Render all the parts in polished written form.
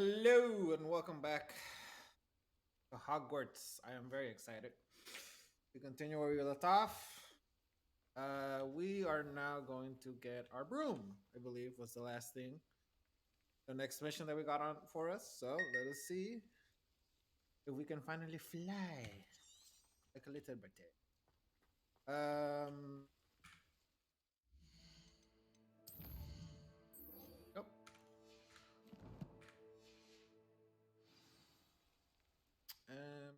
Hello and welcome back to Hogwarts. I am very excited to continue where we left off. We are now going to get our broom, I believe was the last thing. The next mission that we got on for us. So let us see if we can finally fly like a little bird. Um, nope. Um,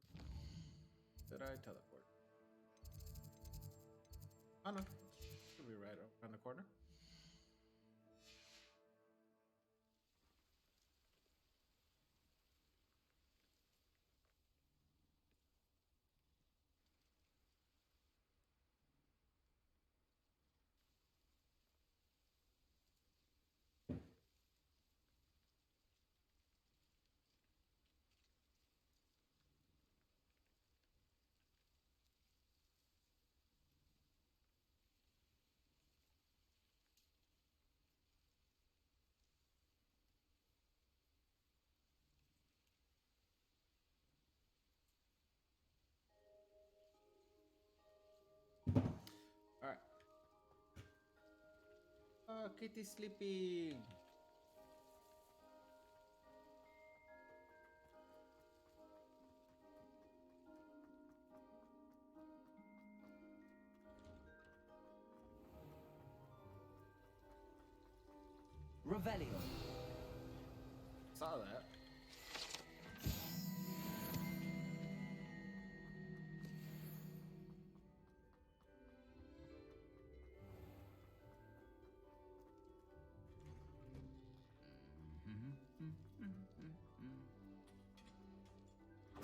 did I teleport? Oh no, should be right around the corner. All right. Oh, Kitty sleeping. Revelio. Saw that.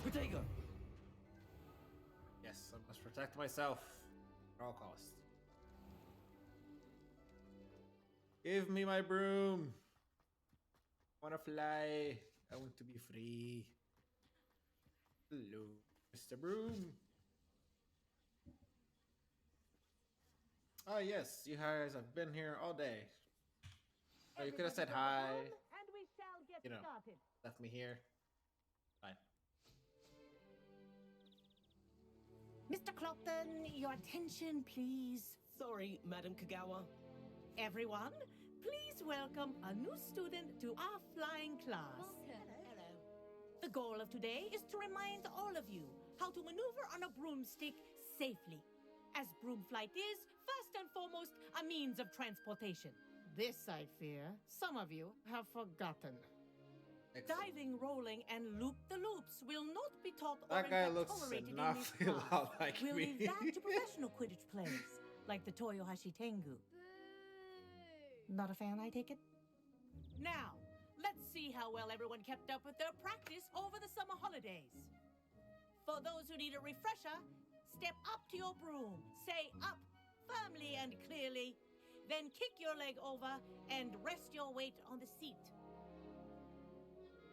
Protego. Yes, I must protect myself at all costs. Give me my broom. I want to fly. I want to be free. Hello, Mr. Broom. Oh, yes, you guys have been here all day. Oh, you could have said hi. And we shall get You know, started. left me here. Fine. Mr. Clopton, your attention, please. Sorry, Madam Kagawa. Everyone, please welcome a new student to our flying class. Hello. The goal of today is to remind all of you how to maneuver on a broomstick safely, as broom flight is, first and foremost, a means of transportation. This, I fear, some of you have forgotten. Excellent. Diving, rolling, and loop-the-loops will not be taught or That in guy fact looks tolerated an in this awful class. lot like We'll me. leave that to professional Quidditch players, like the Toyohashi Tengu. Not a fan, I take it? Now, let's see how well everyone kept up with their practice over the summer holidays. For those who need a refresher, step up to your broom, say up firmly and clearly, then kick your leg over and rest your weight on the seat.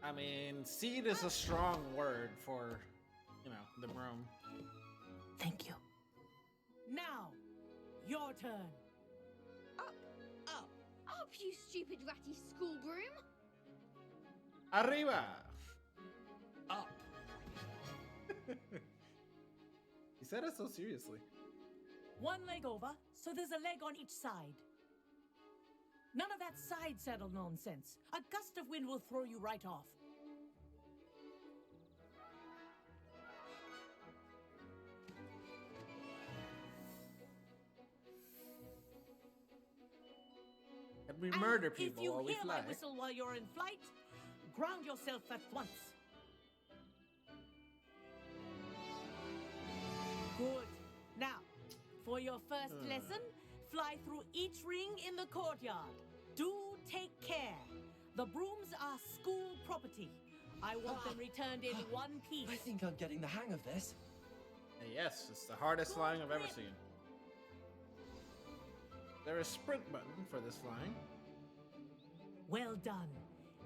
I mean, seed is a strong word for, the broom. Thank you. Now, your turn. Up, you stupid ratty school broom. Arriba! Up. He said it so seriously. One leg over, so there's a leg on each side. None of that side saddle nonsense. A gust of wind will throw you right off. And we And murder if people you while we hear fly. my whistle while you're in flight, ground yourself at once. Good. Now, for your first lesson, fly through each ring in the courtyard. Do take care. The brooms are school property. I want them returned in one piece. I think I'm getting the hang of this. Yes, it's the hardest Good flying I've ever grip. seen. There is sprint button for this flying. Well done.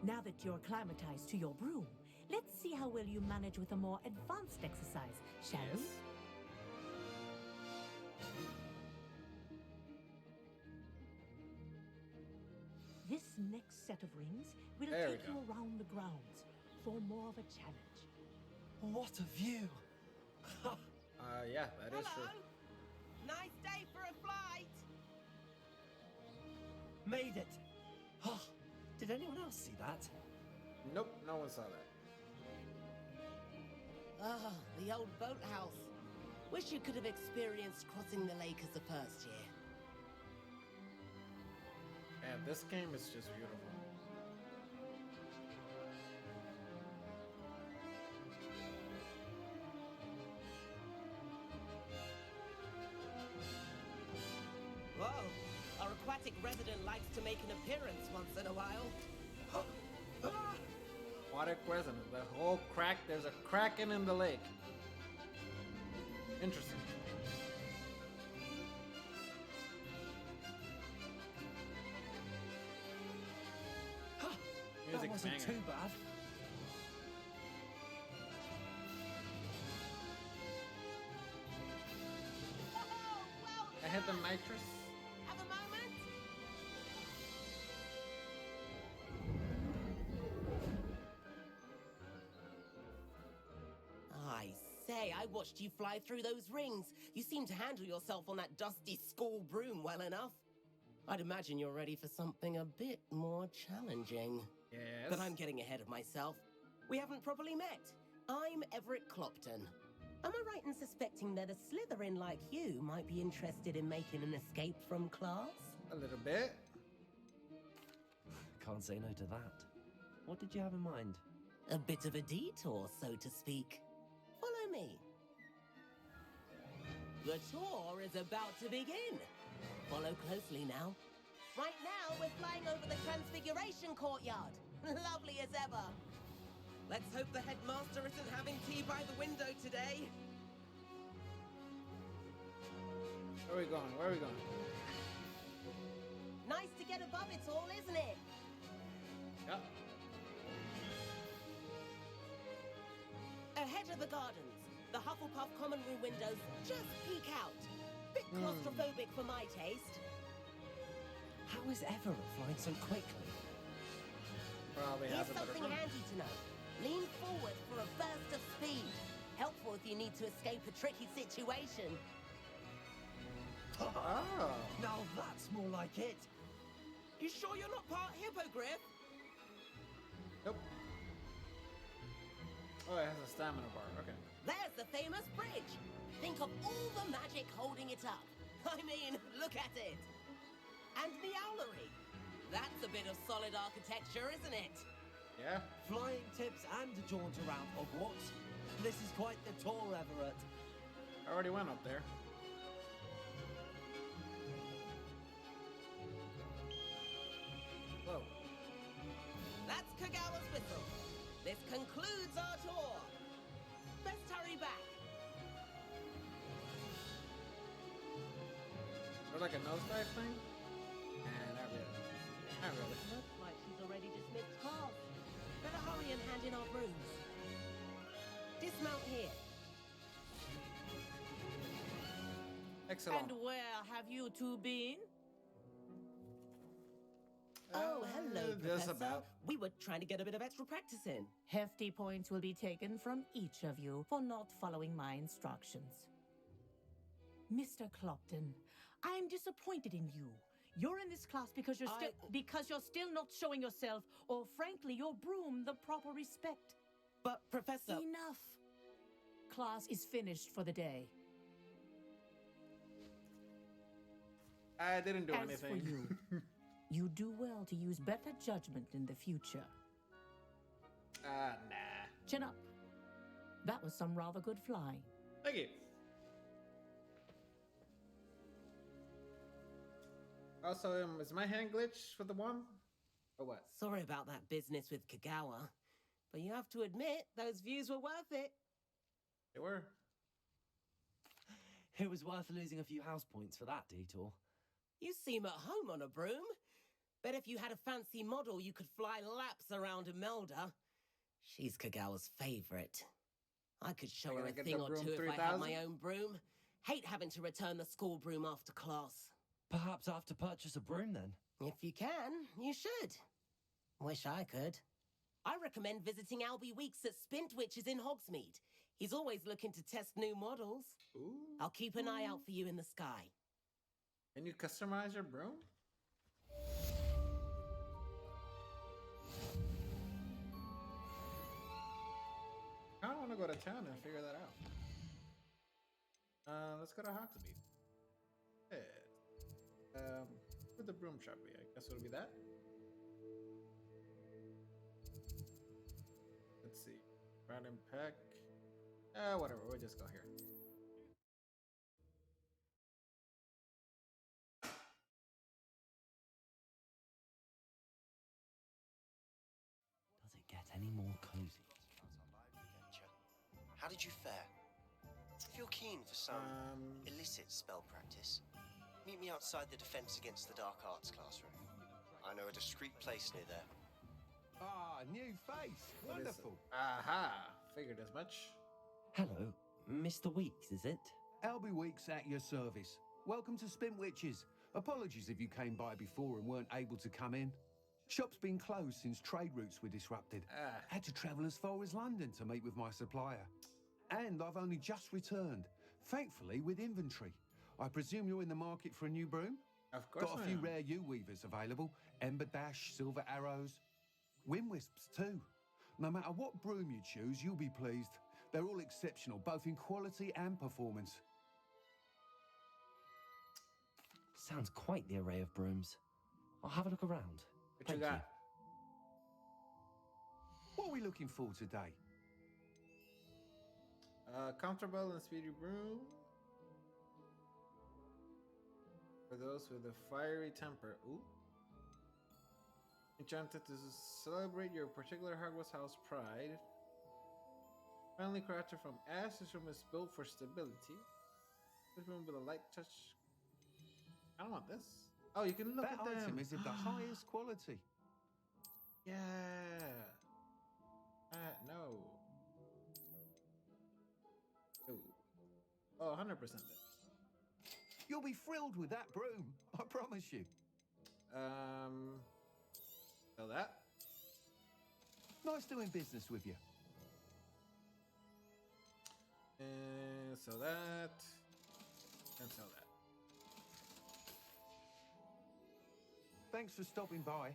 Now that you're acclimatized to your broom, let's see how well you manage with a more advanced exercise, shall we? This next set of rings will There we take you go. around the grounds for more of a challenge. What a view! Yeah, that is true. Nice day for a flight! Made it! Oh, did anyone else see that? Nope, no one saw that. Ah, the old boathouse. Wish you could have experienced crossing the lake as a first year. And this game is just beautiful. Whoa, our aquatic resident likes to make an appearance once in a while. Aquatic resident. The whole crack. There's a kraken in the lake. Interesting. That Music's wasn't banging. too bad. Oh, well I hit the done. nitrous. Have a moment? I say, I watched you fly through those rings. You seem to handle yourself on that dusty school broom well enough. I'd imagine you're ready for something a bit more challenging. Yes. But I'm getting ahead of myself. We haven't properly met. I'm Everett Clopton. Am I right in suspecting that a Slytherin like you might be interested in making an escape from class? A little bit. Can't say no to that. What did you have in mind? A bit of a detour, so to speak. Follow me. The tour is about to begin. Follow closely now. Right now, we're flying over the Transfiguration Courtyard. Lovely as ever. Let's hope the headmaster isn't having tea by the window today. Where are we going? Where are we going? Nice to get above it all, isn't it? Yep. Ahead of the gardens, the Hufflepuff common room windows just peek out. Bit claustrophobic for my taste. How is Everett flying so quickly? Probably Here's has a better something run. handy to know. Lean forward for a burst of speed. Helpful if you need to escape a tricky situation. Oh. Now that's more like it. You sure you're not part hippogriff? Nope. Oh, it has a stamina bar. Okay. There's the famous bridge. Think of all the magic holding it up. I mean, look at it. And the owlery. That's a bit of solid architecture, isn't it? Yeah. Flying tips and a jaunt around Hogwarts. This is quite the tour, Everett. I already went up there. Whoa. That's Kagawa's whistle. This concludes our tour. Best hurry back. Or like a nosedive thing? Nah, not really. Not really. Looks like she's already dismissed class. Better hurry and hand in our brooms. Dismount here. Excellent. And where have you two been? Oh, hello, Just Professor. about. We were trying to get a bit of extra practice in. Hefty points will be taken from each of you for not following my instructions. Mr. Clopton, I'm disappointed in you. You're in this class because you're still not showing yourself, or frankly, your broom the proper respect. But, Professor... Enough. Class is finished for the day. I didn't do As anything. for you, you do well to use better judgment in the future. Nah. Chin up. That was some rather good flying. Thank you. Also, is my hand glitch for the one? Or what? Sorry about that business with Kagawa. But you have to admit, those views were worth it. They were. It was worth losing a few house points for that detour. You seem at home on a broom. Bet if you had a fancy model, you could fly laps around Imelda. She's Kagawa's favorite. I could show her gotta a get thing the or broom two if I had 3000? my own broom. Hate having to return the school broom after class. Perhaps I have to purchase a broom then. If you can, you should. Wish I could. I recommend visiting Albie Weeks at Spintwitches in Hogsmeade. He's always looking to test new models. Ooh. I'll keep an eye out for you in the sky. Can you customize your broom? I don't want to go to town and figure that out. Let's go to Hogsmeade. Yeah. Where the broom shop be? I guess it'll be that. Let's see. Random pack. Whatever. We'll just go here. Does it get any more cozy? How did you fare? If you're keen for some illicit spell practice, meet me outside the Defense Against the Dark Arts classroom. I know a discreet place near there. Ah, new face. What is it? Wonderful. Aha! Figured as much. Hello, Mr. Weeks, is it? Albie Weeks at your service. Welcome to Spintwitches. Apologies if you came by before and weren't able to come in. Shop's been closed since trade routes were disrupted. Had to travel as far as London to meet with my supplier. And I've only just returned, thankfully with inventory. I presume you're in the market for a new broom? Of course. Got a few rare U-weavers available. Ember Dash, Silver Arrows. Wind Wisps too. No matter what broom you choose, you'll be pleased. They're all exceptional, both in quality and performance. Sounds quite the array of brooms. I'll have a look around. What Thank you got? What are we looking for today? Comfortable and speedy broom. For those with a fiery temper. Ooh. Enchanted to celebrate your particular Hogwarts house pride. Finally crafted from ash, this room is built for stability. This room with a light touch. I don't want this. Oh, you can look That at them. item is of the highest quality. Yeah. No. Ooh. Oh, 100% this. You'll be thrilled with that broom, I promise you. So that. Nice doing business with you. And so that. And so that. Thanks for stopping by.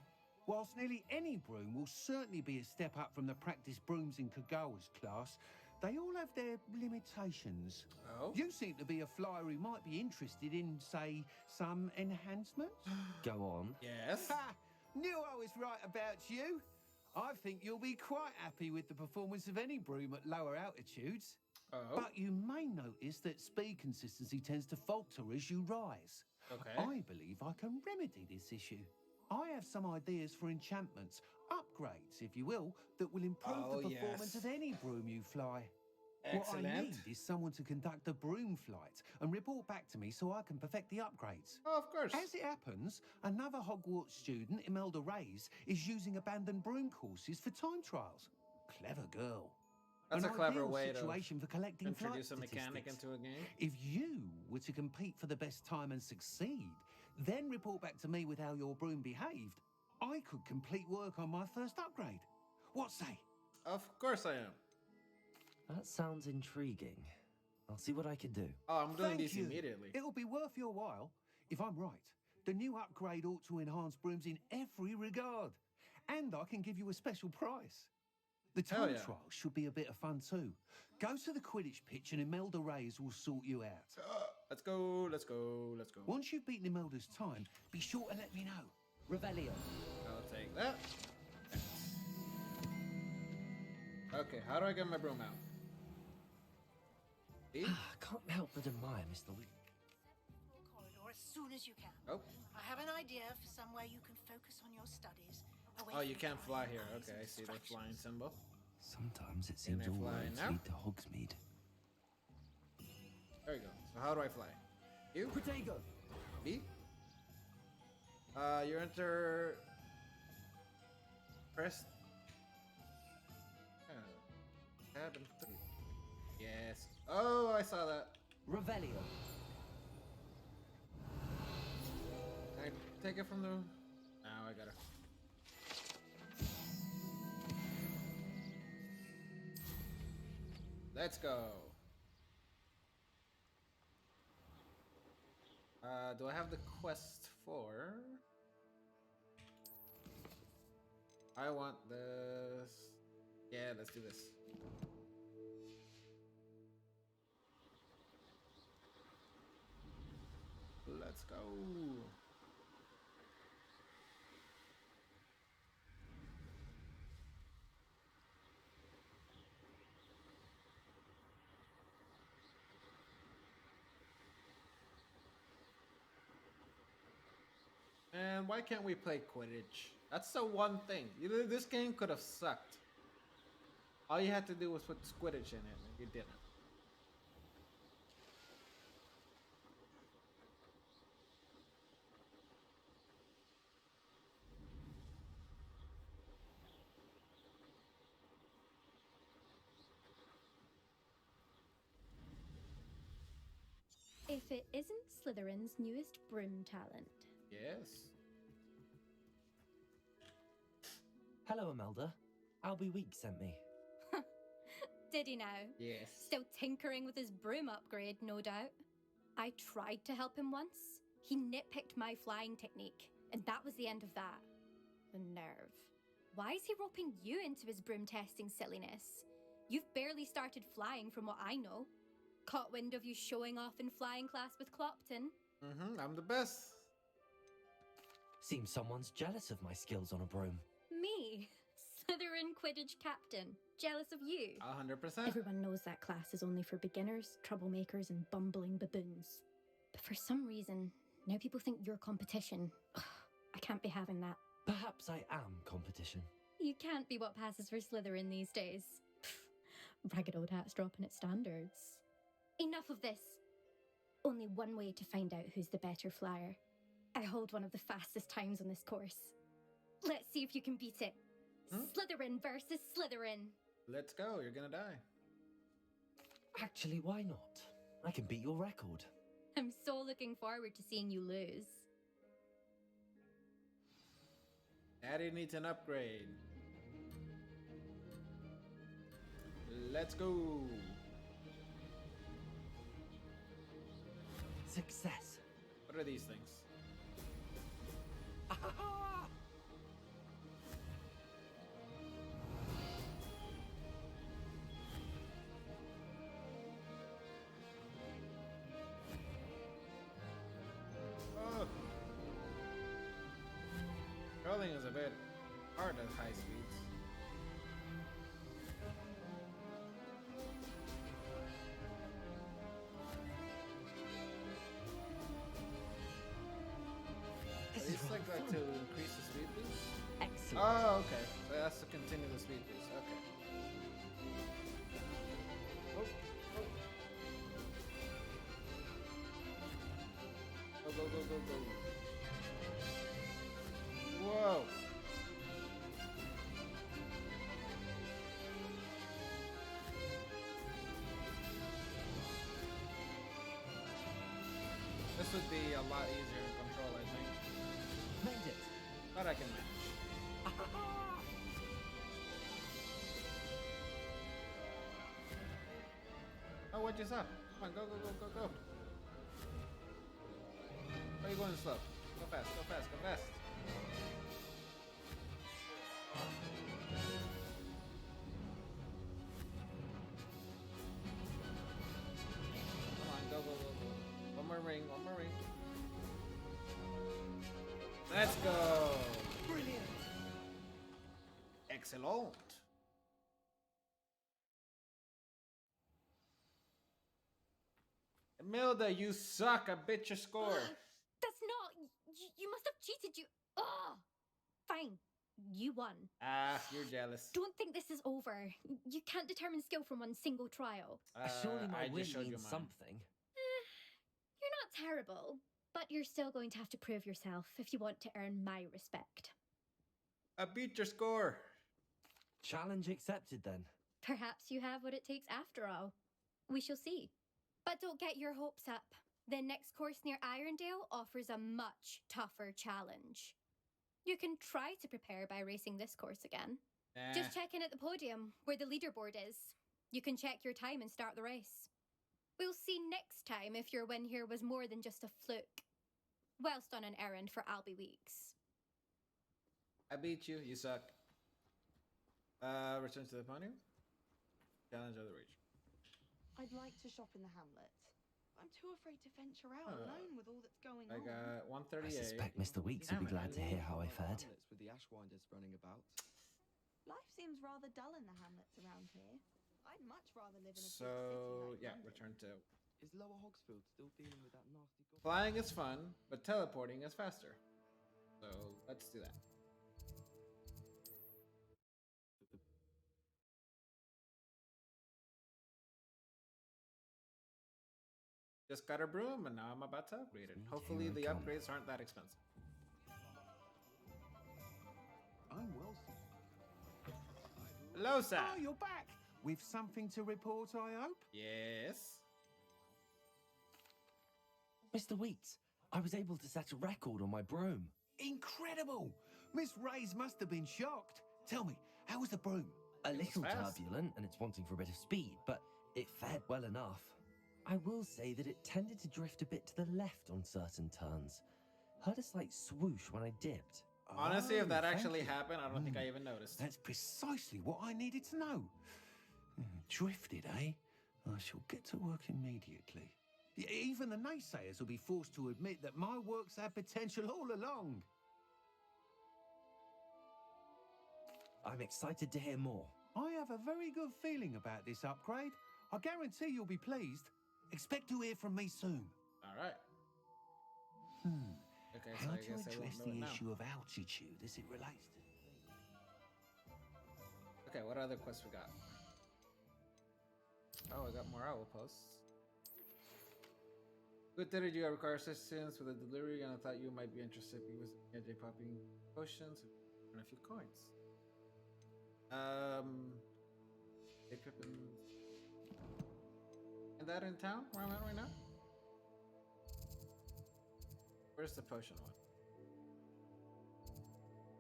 Whilst nearly any broom will certainly be a step up from the practice brooms in Kagawa's class, they all have their limitations. Oh? You seem to be a flyer who might be interested in, say, some enhancements. Go on. Yes. Ha! Knew I was right about you. I think you'll be quite happy with the performance of any broom at lower altitudes. Oh. But you may notice that speed consistency tends to falter as you rise. Okay. I believe I can remedy this issue. I have some ideas for enchantments, upgrades, if you will, that will improve Oh, the performance yes. of any broom you fly. Excellent. What I need is someone to conduct a broom flight and report back to me so I can perfect the upgrades. Oh, of course. As it happens, another Hogwarts student, Imelda Reyes, is using abandoned broom courses for time trials. Clever girl. That's An a clever ideal way situation for to collecting flight introduce a mechanic statistics. into a game. If you were to compete for the best time and succeed, then report back to me with how your broom behaved, I could complete work on my first upgrade. What say? Of course I am. That sounds intriguing. I'll see what I can do. Oh, I'm doing Thank these you. immediately. It'll be worth your while. If I'm right, the new upgrade ought to enhance brooms in every regard. And I can give you a special price. The Hell time yeah. trial should be a bit of fun too. Go to the Quidditch pitch and Imelda Reyes will sort you out. Let's go, let's go, let's go. Once you've beaten Imelda's time, be sure to let me know. Revelio. I'll take that. Okay, how do I get my broom out? E? Can't help but admire Mr. Weeks. Corridor as soon as you can. Oh. I have an idea for somewhere you can focus on your studies. away Oh, from you can't fly prying here. eyes Okay, and I see the flying distractions. symbol. Sometimes it Can seems I all fly roads now? lead to Hogsmeade. There we go. So how do I fly? You? Protego! B? You enter... Press... Cabin 3. Yes. Oh, I saw that. Revelio. Can I take it from the... Now I gotta... Let's go. Do I have the quest for? I want this. Yeah, let's do this. Let's go. And why can't we play Quidditch? That's the one thing. This game could have sucked. All you had to do was put Quidditch in it, and you didn't. If it isn't Slytherin's newest broom talent. Yes. Hello, Imelda. Albie Week sent me. Did he now? Yes. Still tinkering with his broom upgrade, no doubt. I tried to help him once. He nitpicked my flying technique, and that was the end of that. The nerve. Why is he roping you into his broom testing silliness? You've barely started flying from what I know. Caught wind of you showing off in flying class with Clopton. I'm the best. Seems someone's jealous of my skills on a broom. Me? Slytherin Quidditch captain. Jealous of you? 100%. Everyone knows that class is only for beginners, troublemakers, and bumbling baboons. But for some reason, now people think you're competition. Ugh, I can't be having that. Perhaps I am competition. You can't be what passes for Slytherin these days. Ragged old hat's dropping its standards. Enough of this. Only one way to find out who's the better flyer. I hold one of the fastest times on this course. Let's see if you can beat it. Slytherin versus Slytherin. Let's go. You're gonna die. Actually, why not? I can beat your record. I'm so looking forward to seeing you lose. Daddy needs an upgrade. Let's go. Success. What are these things? Oh. Rolling is a bit hard at high speeds. It's like that to increase the speed boost? Excellent. Oh, okay. So that's to continue the speed boost. Okay. Oh, oh. Go, go, go, go, go. Whoa. This would be a lot easier to control, I think. Made it. But I can manage. Oh, what just up? Come on, go, go, go, go, go. Why are you going slow? Go fast, go fast, go fast. Come on, go, go, go, go. One more ring, one more ring. Let's go. Brilliant. Excellent. Imelda, you suck. I bet your score. That's not... You must have cheated, you... Ugh! Fine. You won. Ah, you're jealous. Don't think this is over. You can't determine skill from one single trial. Surely my I win just showed you means mine. something. You're not terrible, but you're still going to have to prove yourself if you want to earn my respect. I beat your score. Challenge accepted then. Perhaps you have what it takes after all. We shall see. But don't get your hopes up. The next course near Irondale offers a much tougher challenge. You can try to prepare by racing this course again. Nah. Just check in at the podium, where the leaderboard is. You can check your time and start the race. We'll see next time if your win here was more than just a fluke. Whilst on an errand for Albie Weeks. I beat you. You suck. Return to the podium. Challenge of the region. I'd like to shop in the hamlet. I'm too afraid to venture out alone with all that's going on. I got 138. I suspect Mr. Weeks will be glad to hear how I fared. With the Ashwinders running about. Life seems rather dull in the hamlets around here. I'd much rather live in a big So, city like yeah, London. return to... Is Lower Hogsfield still dealing with that nasty goblin? Flying is fun, but teleporting is faster. So, let's do that. Just got a broom, and now I'm about to upgrade it. Hopefully the upgrades aren't that expensive. I'm well. Hello, sir. Oh, you're back. With something to report, I hope? Yes. Mr. Weeks, I was able to set a record on my broom. Incredible! Miss Ray's must have been shocked. Tell me, how was the broom? A little turbulent, and it's wanting for a bit of speed, but it fared well enough. I will say that it tended to drift a bit to the left on certain turns. Heard a slight swoosh when I dipped. Honestly, if that thank actually you. happened, I don't think I even noticed. That's precisely what I needed to know. Drifted, eh? I shall get to work immediately. Even the naysayers will be forced to admit that my work's had potential all along. I'm excited to hear more. I have a very good feeling about this upgrade. I guarantee you'll be pleased. Expect to hear from me soon. All right. Okay, so How I to guess I address won't know the it now. issue of altitude as it relates to... Okay, what other quests we got? Oh, I got more owl posts. Good that you require assistance with the delivery, and I thought you might be interested because AJ popping potions and a few coins. Hey, Pippin. Is that in town where I'm at right now? Where's the potion one?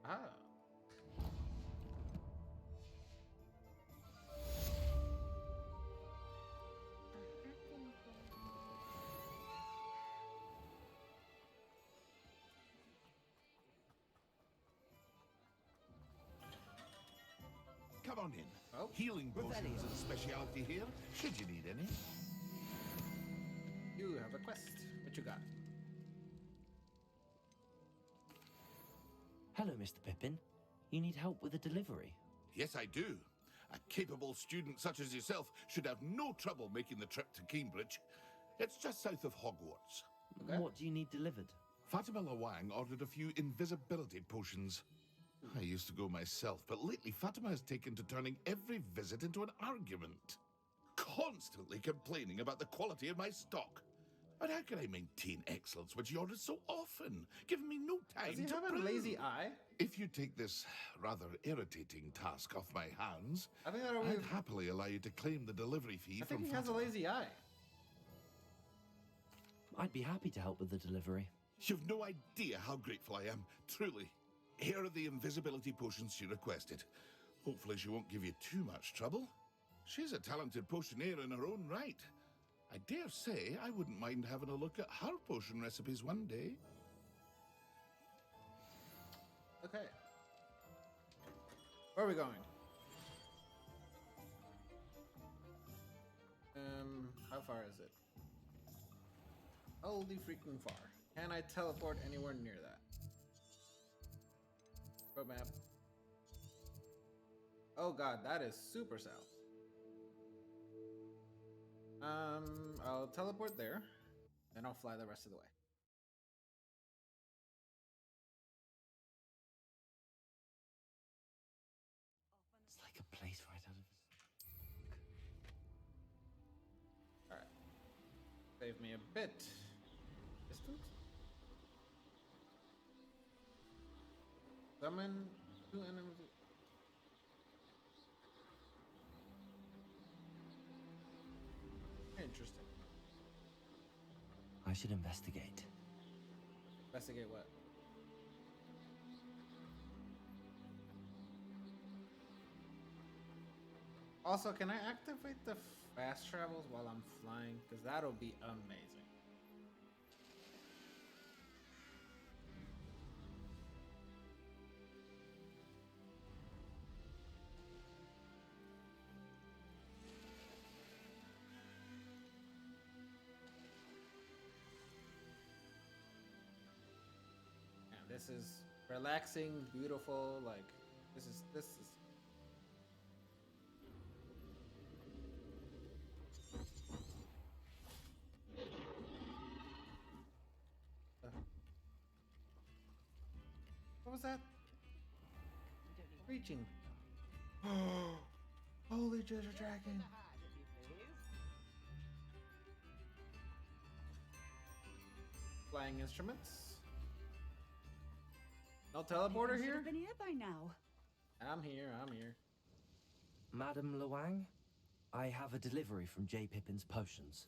Ah. Come on in. Oh. Healing potions is a specialty here, should you need any. You have a quest. What you got? Hello, Mr. Pippin. You need help with a delivery? Yes, I do. A capable student such as yourself should have no trouble making the trip to Cambridge. It's just south of Hogwarts. Okay. What do you need delivered? Fatima Lawang ordered a few invisibility potions. I used to go myself, but lately Fatima has taken to turning every visit into an argument. Constantly complaining about the quality of my stock. But how can I maintain excellence when she orders so often, giving me no time Does he to have a brew? lazy eye? If you take this rather irritating task off my hands, I think that'll I'd be... happily allow you to claim the delivery fee I from think he has a Fatima. lazy eye. I'd be happy to help with the delivery. You've no idea how grateful I am, truly. Here are the invisibility potions she requested. Hopefully she won't give you too much trouble. She's a talented potioneer in her own right. I dare say I wouldn't mind having a look at her potion recipes one day. Okay. Where are we going? How far is it? Holy freaking far. Can I teleport anywhere near that? Road map. Oh god, that is super south. I'll teleport there, then I'll fly the rest of the way. It's like a place right out of... Alright. Save me a bit. Distance? Summon 2 enemies. Interesting. I should investigate. Investigate what? Also, can I activate the fast travels while I'm flying? Because that'll be amazing. Yeah, this is relaxing, beautiful. Like this is. What was that? Reaching. Holy treasure dragon. Flying instruments. No teleporter Should here? have been here by now. I'm here. Madam Luang, I have a delivery from J. Pippin's Potions.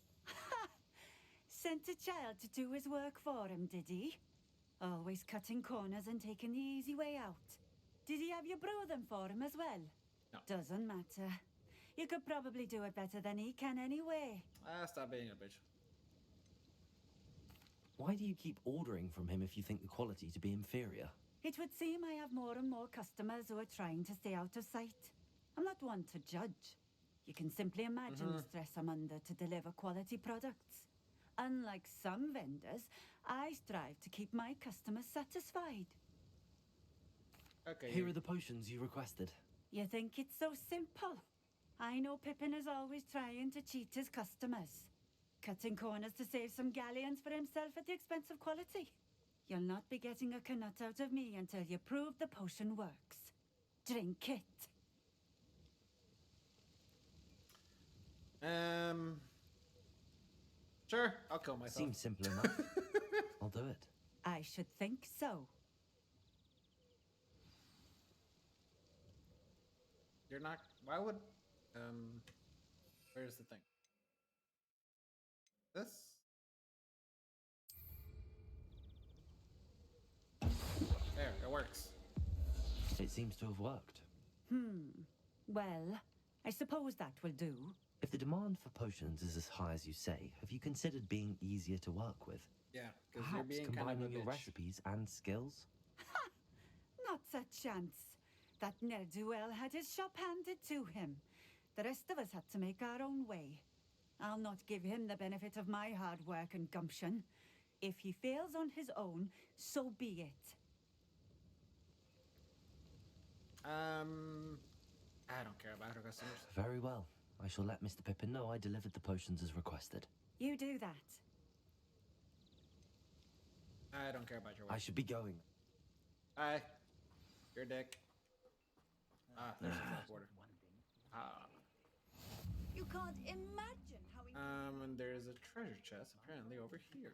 Sent a child to do his work for him, did he? Always cutting corners and taking the easy way out. Did he have you brew them for him as well? No. Doesn't matter. You could probably do it better than he can anyway. Stop being a bitch. Why do you keep ordering from him if you think the quality to be inferior? It would seem I have more and more customers who are trying to stay out of sight. I'm not one to judge. You can simply imagine the stress I'm under to deliver quality products. Unlike some vendors, I strive to keep my customers satisfied. Okay. Here are the potions you requested. You think it's so simple? I know Pippin is always trying to cheat his customers. Cutting corners to save some galleons for himself at the expense of quality. You'll not be getting a knut out of me until you prove the potion works. Drink it. Sure, I'll kill myself. Seems simple enough. I'll do it. I should think so. You're not. Why would? Where's the thing? This. There, it works. It seems to have worked. Well, I suppose that will do. If the demand for potions is as high as you say, have you considered being easier to work with? Yeah, because you're Perhaps being combining kind of a your bitch. recipes and skills? Not a chance. That ne'er-do-well had his shop handed to him. The rest of us had to make our own way. I'll not give him the benefit of my hard work and gumption. If he fails on his own, so be it. I don't care about her customers. Very well. I shall let Mr. Pippin know I delivered the potions as requested. You do that. I don't care about your I work. should be going. Hi. Your dick. There's a teleporter. You can't imagine how he... And there's a treasure chest apparently over here.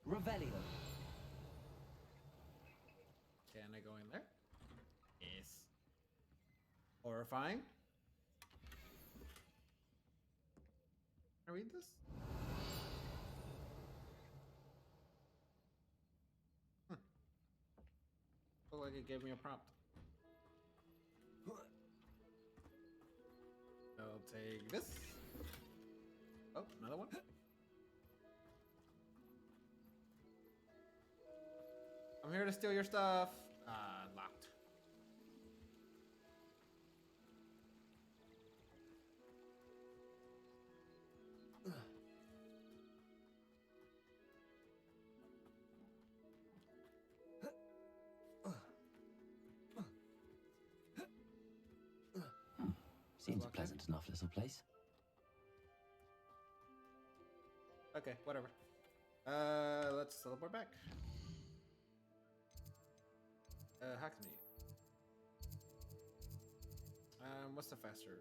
Revelio. Can I go in there? Yes. Horrifying. Can I read this? Looked like it gave me a prompt. I'll take this. Oh, another one. I'm here to steal your stuff. Locked. Seems a pleasant enough little place. Okay, whatever. Let's teleport back. Hack me. What's the faster?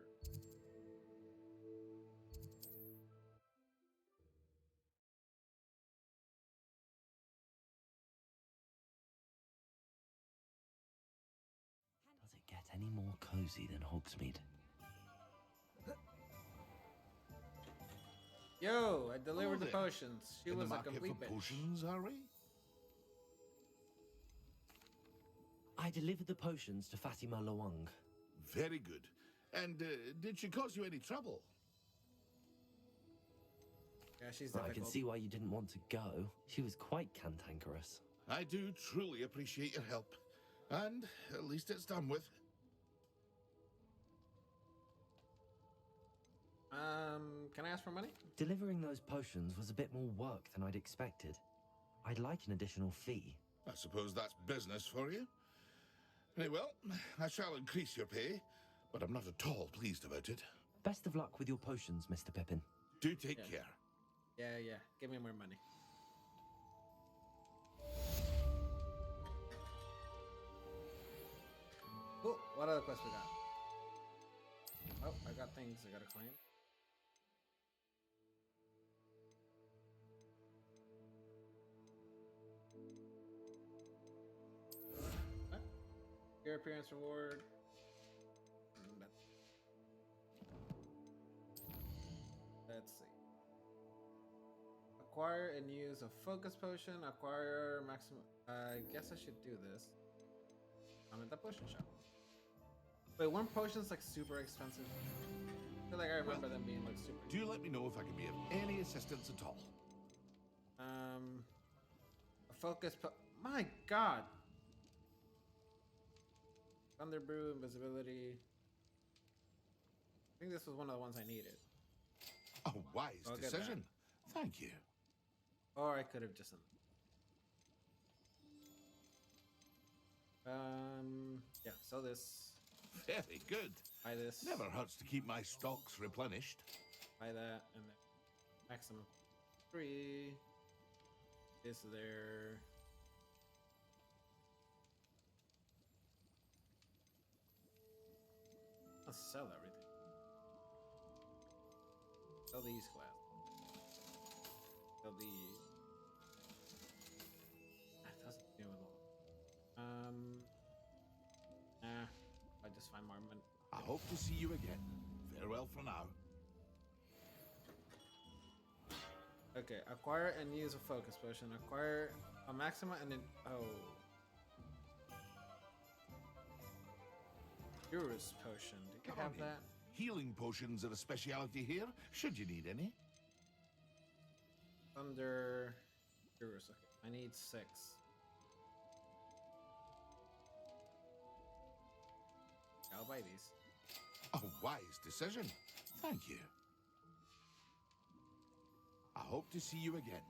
Does it get any more cozy than Hogsmeade? Yo, I delivered the there. potions. She In the was a market complete for bitch. potions, are we? I delivered the potions to Fatima Luang. Very good. And did she cause you any trouble? Yeah, she's Well, difficult. I can see why you didn't want to go. She was quite cantankerous. I do truly appreciate your help. And at least it's done with. Can I ask for money? Delivering those potions was a bit more work than I'd expected. I'd like an additional fee. I suppose that's business for you. Very well, I shall increase your pay, but I'm not at all pleased about it. Best of luck with your potions, Mr. Pippin. Do take care. Yeah. Give me more money. Oh, what other quests we got? Oh, I got things I gotta claim. Your appearance reward. Let's see. Acquire and use a focus potion. Acquire maximum. I guess I should do this. I'm at the potion shop. Wait, one potion's like super expensive. I feel like I remember them being like super. Do let me know if I can be of any assistance at all. A focus. My God. Thunder Brew, invisibility. I think this was one of the ones I needed. A wise decision. Thank you. Or I could have just. Yeah. Sell this. Very good. Buy this. Never hurts to keep my stocks replenished. Buy that, and then maximum 3 is there. I'll sell everything. Sell these glass. Sell these. That doesn't deal with all. Nah. I just find more money. I hope to see you again. Farewell for now. Okay, acquire and use a focus potion. Acquire a maxima and then Eurus potion. Do you have that? Healing potions are a speciality here, should you need any. Under Eurus. Okay, I need 6. I'll buy these. A wise decision. Thank you. I hope to see you again.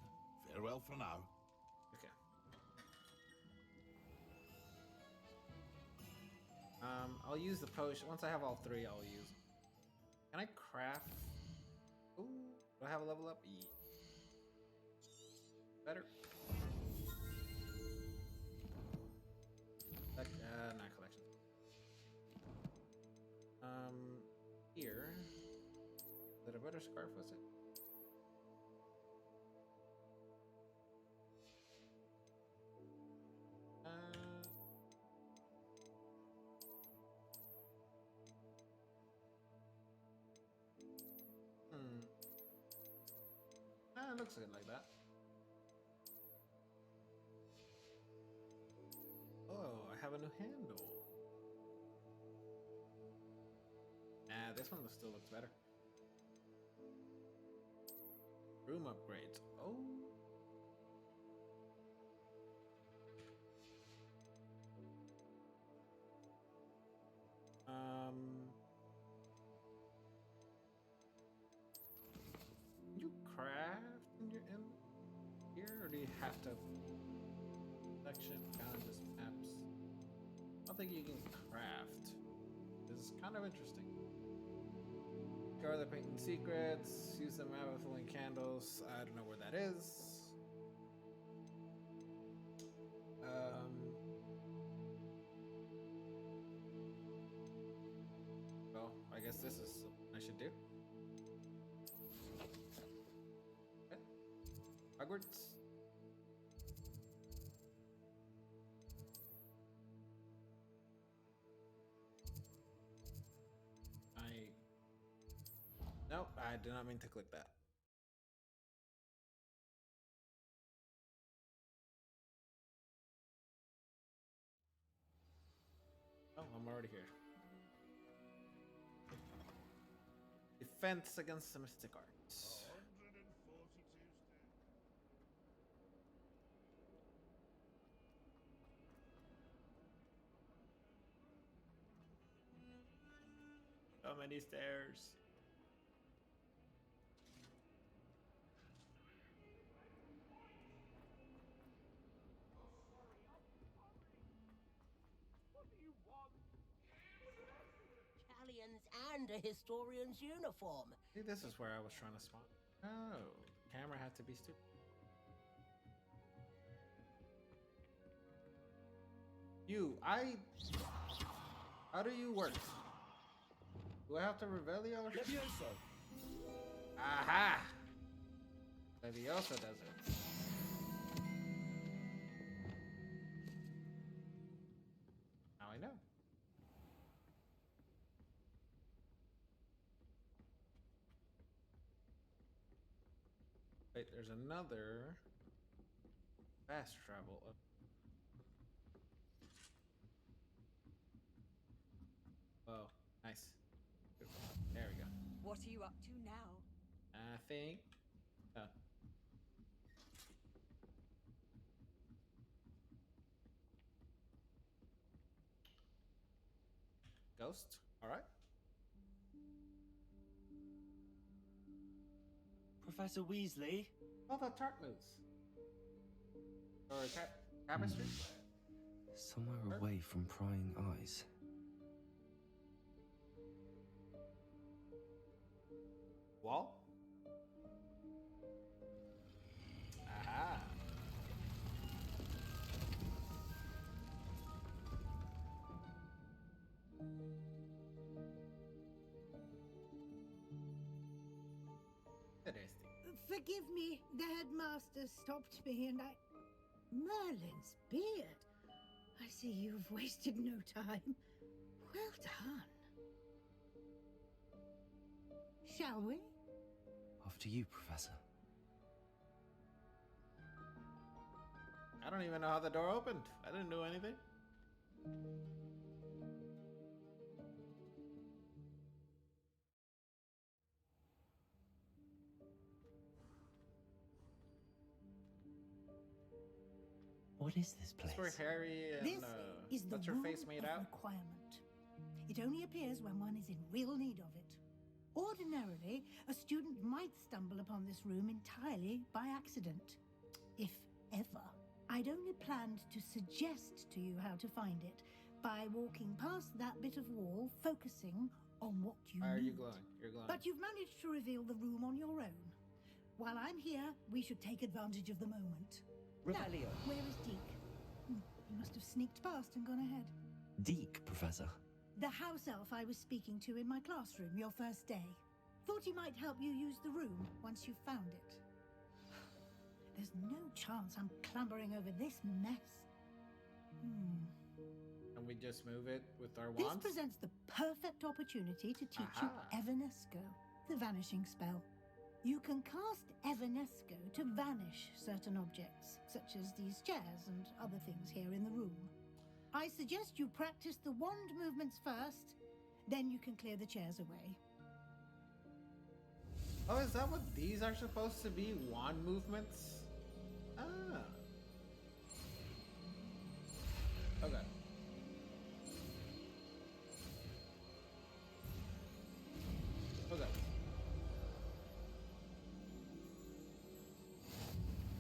Farewell for now. Okay. I'll use the potion. Once I have all 3, I'll use them. Can I craft? Ooh, do I have a level up? Yeah. Better. Not collection. Here. Is it a better scarf, was it? It looks good like that. Oh, I have a new handle. Nah, this one still looks better. Room upgrades. Oh. You craft in your in here, or do you have to section challenges maps? I don't think you can craft. This is kind of interesting. Guard the painting secrets. Use the map of filling candles. I don't know where that is. Well, I guess this is something I should do. Okay. Hogwarts. Nope, I did not mean to click that. Oh, I'm already here. defense against the mystic arts. So many stairs. Galleons and a historian's uniform. See, this is where I was trying to spawn. Oh, the camera had to be stupid. How do you work? Do I have to Revelio or something? Levioso. Aha! Leviosa does it. Now I know. Wait, there's another fast travel. Oh, nice. There we go. What are you up to now? I think. Ghost. All right. Professor Weasley. Oh, the tart moves. Or tapestry. Somewhere away from prying eyes. Wall. Aha. Interesting. Forgive me, the headmaster stopped me and I... Merlin's beard. I see you've wasted no time. Well done. Shall we? After you, Professor. I don't even know how the door opened. I didn't do anything. What is this place? That's where Harry and This is the what's her room face made of out? requirement. It only appears when one is in real need of it. Ordinarily, a student might stumble upon this room entirely by accident, if ever. I'd only planned to suggest to you how to find it by walking past that bit of wall, focusing on what you Why are need. you glowing? You're glowing. But you've managed to reveal the room on your own. While I'm here, we should take advantage of the moment. Revelio. Now, where is Deke? He must have sneaked past and gone ahead. Deke, Professor. The house elf I was speaking to in my classroom your first day. Thought he might help you use the room once you've found it. There's no chance I'm clambering over this mess. And we just move it with our This wands? presents the perfect opportunity to teach you Evanesco, the vanishing spell. You can cast Evanesco to vanish certain objects, such as these chairs and other things here in the room. I suggest you practice the wand movements first, then you can clear the chairs away. Oh, is that what these are supposed to be? Wand movements? Ah. Okay. Okay.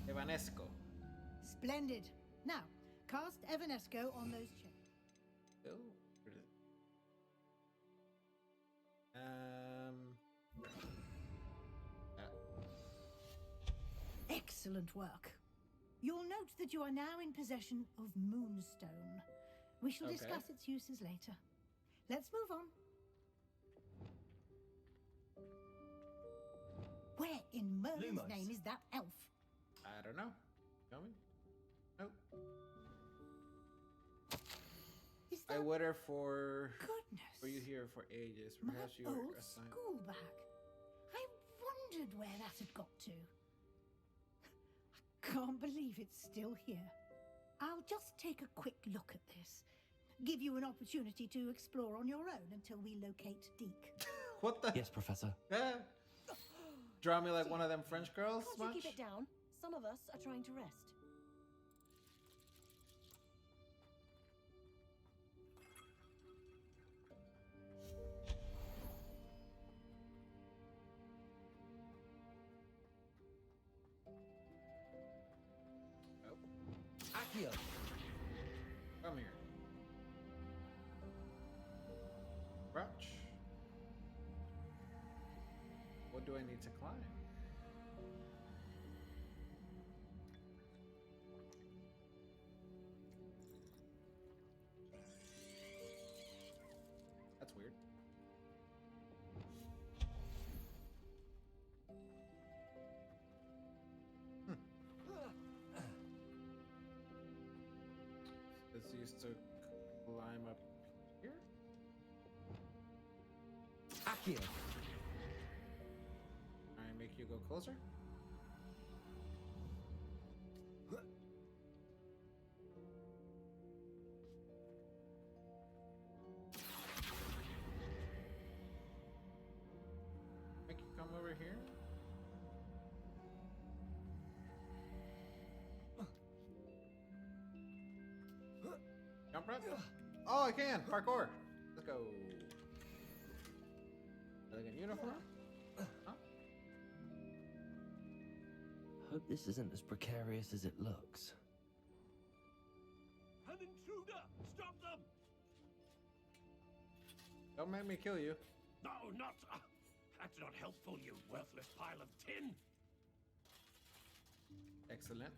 Evanesco. Splendid. Now, cast Evanesco on those chairs. Oh, where is it? Excellent work. You'll note that you are now in possession of Moonstone. We shall Okay. discuss its uses later. Let's move on. Where in Merlin's Lumos. name is that elf? I don't know. Tell me. Nope. Is I that waited for goodness? you here for ages. My Perhaps you old were assigned. school bag. I wondered where that had got to. I can't believe it's still here. I'll just take a quick look at this. Give you an opportunity to explore on your own until we locate Deke. What the? Yes, Professor. Draw me like one of them French girls? Can't you keep it down? Some of us are trying to rest. Accio. Come here. Crouch. What do I need to climb? That's weird. This used to climb up here? Accio. I make you go closer? Make you come over here? Jump right? Oh, I can! Parkour! Let's go. Elegant uniform? Huh? Hope this isn't as precarious as it looks. An intruder! Stop them! Don't make me kill you. No, not. That's not helpful, you worthless pile of tin. Excellent.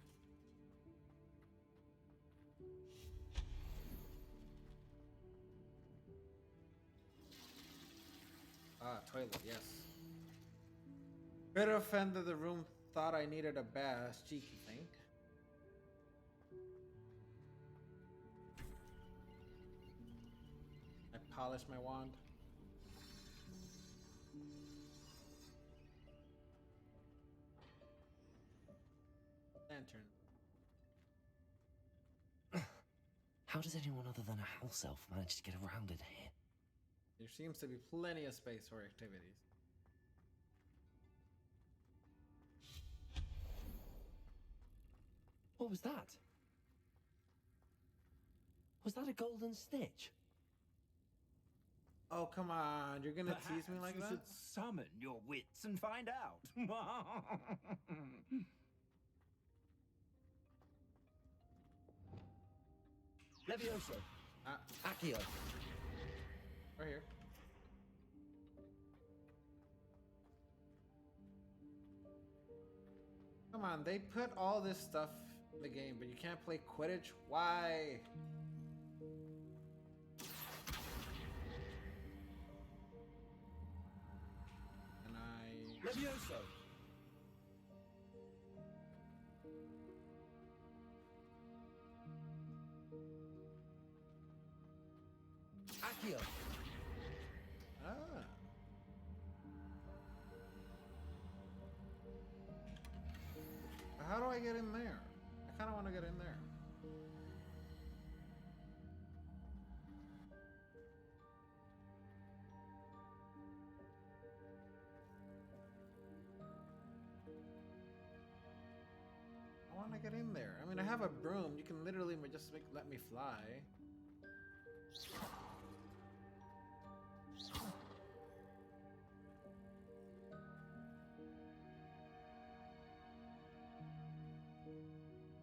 Ah, toilet, yes. Bit offended the room thought I needed a bath. Cheeky thing. I polished my wand. Lantern. How does anyone other than a house elf manage to get around in here? There seems to be plenty of space for activities. What was that? Was that a golden snitch? Oh, come on. You're gonna tease me like you that? should summon your wits and find out. Levioso. Accio. Right here. Come on, they put all this stuff in the game, but you can't play Quidditch? Why? And I... Levioso. Accio. Ah. How do I get in there? I kind of want to get in there. I want to get in there. I mean, I have a broom. You can literally just let me fly.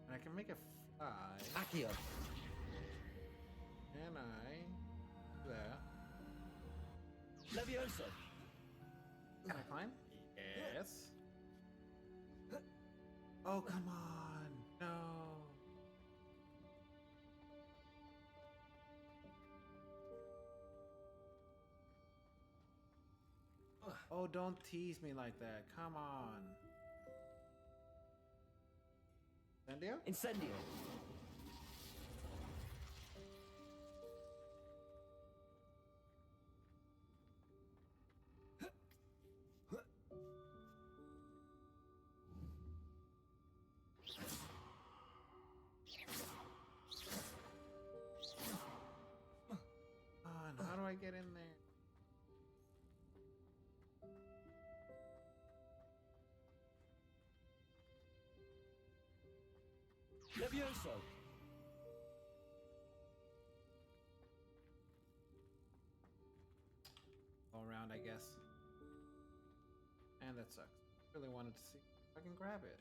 And I can make it fly. Accio. And I... There. Levioso. Can I climb? Yes. Oh, come on. No. Oh, don't tease me like that. Come on. Incendio? Incendio. How do I get in there? Levioso! All around, I guess. And that sucks. Really wanted to see if I can grab it.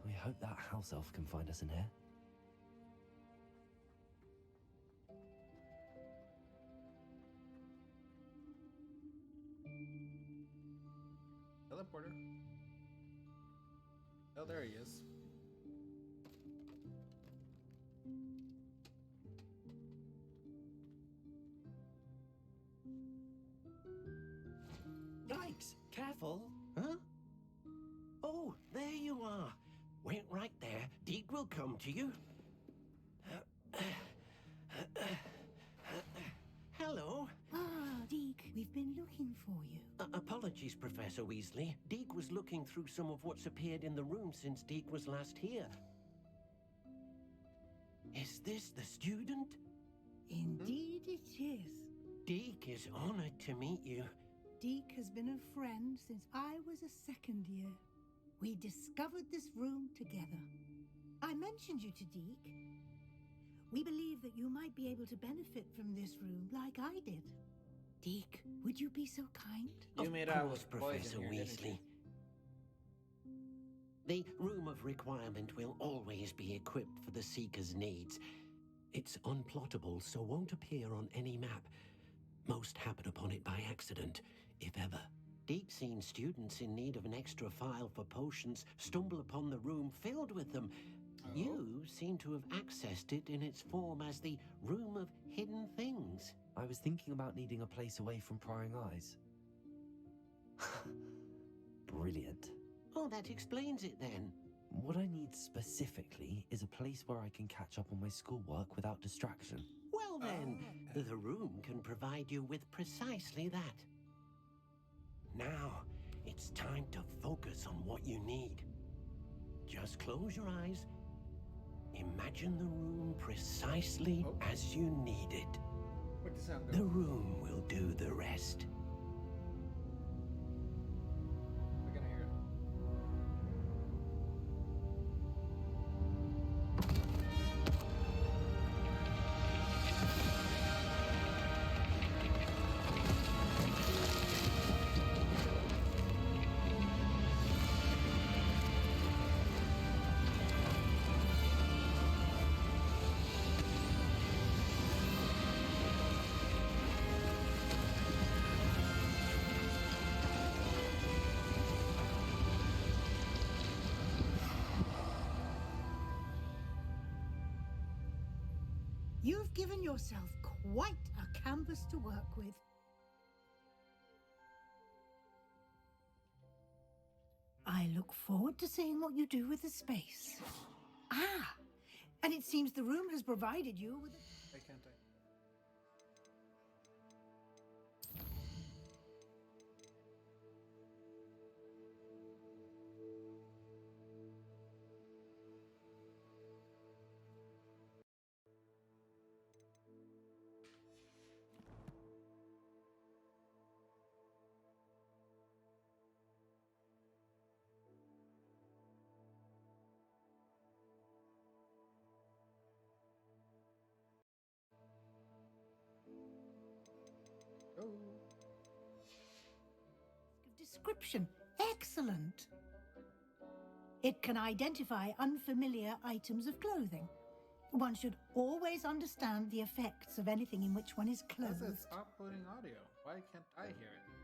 We hope that house elf can find us in here. Teleporter. Oh, there he is. Yikes! Careful! Huh? Oh, there you are. Wait right there. Deke will come to you. Hello. Ah, Deke, we've been looking for you. Apologies, Professor Weasley. Deke was looking through some of what's appeared in the room since Deke was last here. Is this the student? Indeed it is. Deke is honored to meet you. Deke has been a friend since I was a second year. We discovered this room together. I mentioned you to Deke. We believe that you might be able to benefit from this room like I did. Deke, would you be so kind? You made out Of with course, Professor poison here, didn't Weasley. The room of requirement will always be equipped for the Seeker's needs. It's unplottable, so won't appear on any map. Most happen upon it by accident, if ever. Deke's seen students in need of an extra file for potions stumble upon the room filled with them. You seem to have accessed it in its form as the Room of Hidden Things. I was thinking about needing a place away from prying eyes. Brilliant. Oh, that explains it then. What I need specifically is a place where I can catch up on my schoolwork without distraction. Well then, the room can provide you with precisely that. Now, it's time to focus on what you need. Just close your eyes. Imagine the room precisely as you need it. Where'd the sound go? The room will do the rest. We're gonna hear it. You've given yourself quite a canvas to work with. I look forward to seeing what you do with the space. Ah, and it seems the room has provided you with Why can't I? Oh. description. Excellent. It can identify unfamiliar items of clothing. One should always understand the effects of anything in which one is Plus, clothed. it's outputting audio. Why can't I hear it?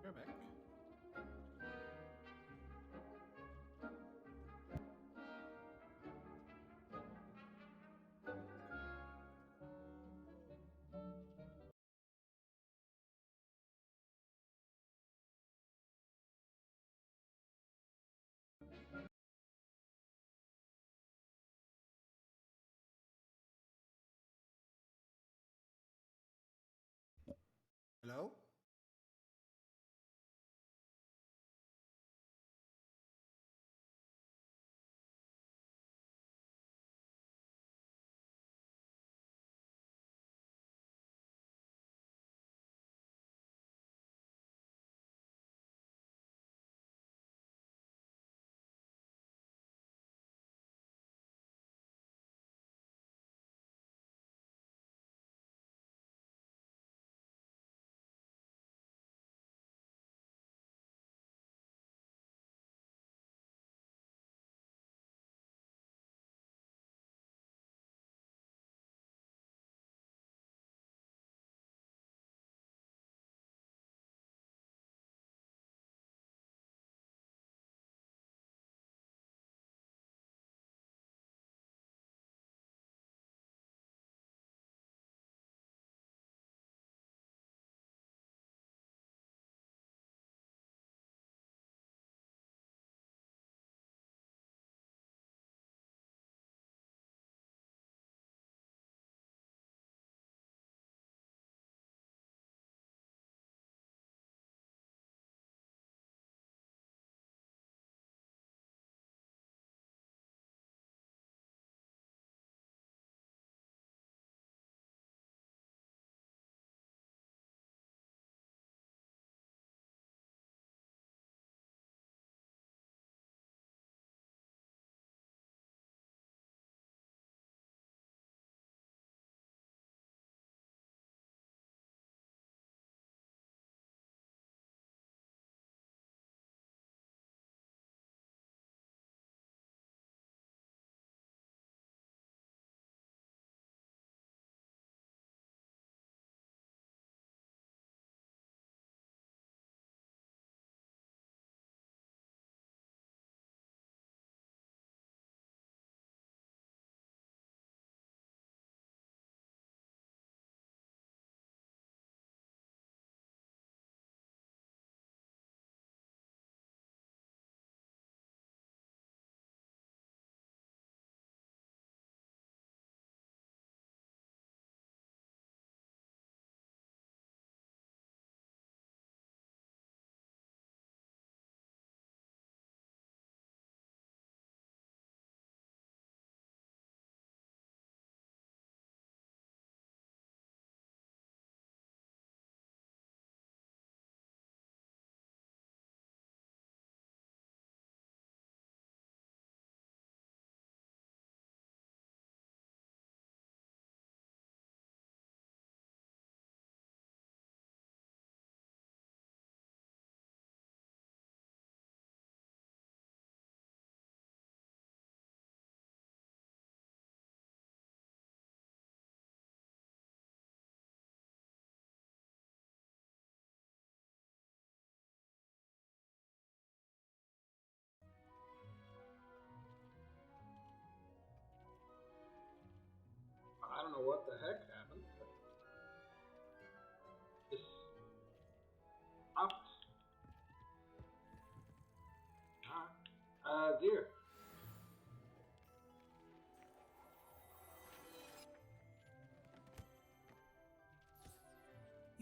You're back.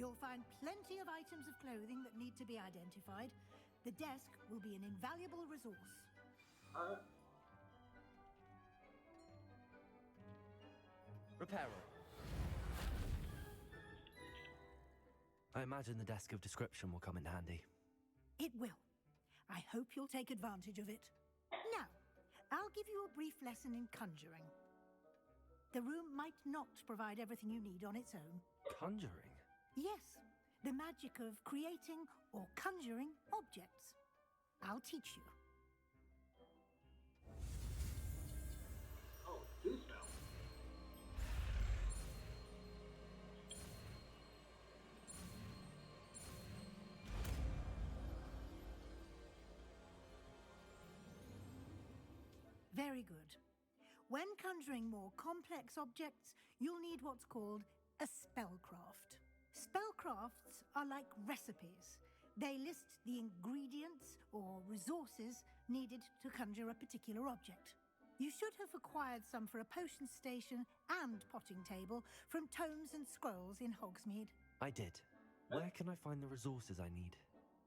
You'll find plenty of items of clothing that need to be identified. The desk will be an invaluable resource. Repairer. I imagine the desk of description will come in handy. It will. I hope you'll take advantage of it. Now, I'll give you a brief lesson in conjuring. The room might not provide everything you need on its own. Conjuring? Yes, the magic of creating or conjuring objects. I'll teach you. Oh, do spell. Very good. When conjuring more complex objects, you'll need what's called a spellcraft. Spellcrafts are like recipes. They list the ingredients or resources needed to conjure a particular object. You should have acquired some for a potion station and potting table from tomes and scrolls in Hogsmeade. I did. Where can I find the resources I need?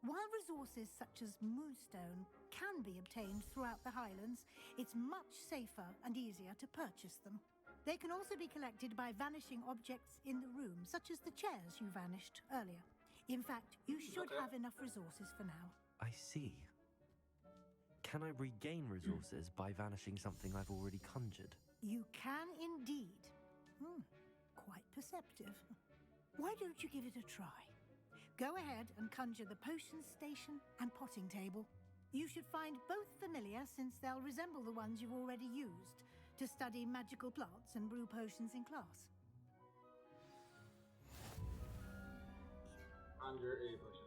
While resources such as moonstone can be obtained throughout the Highlands, it's much safer and easier to purchase them. They can also be collected by vanishing objects in the room, such as the chairs you vanished earlier. In fact, you should have enough resources for now. I see. Can I regain resources by vanishing something I've already conjured? You can indeed. Quite perceptive. Why don't you give it a try? Go ahead and conjure the potion station and potting table. You should find both familiar, since they'll resemble the ones you've already used to study magical plants and brew potions in class. Conjure a potion.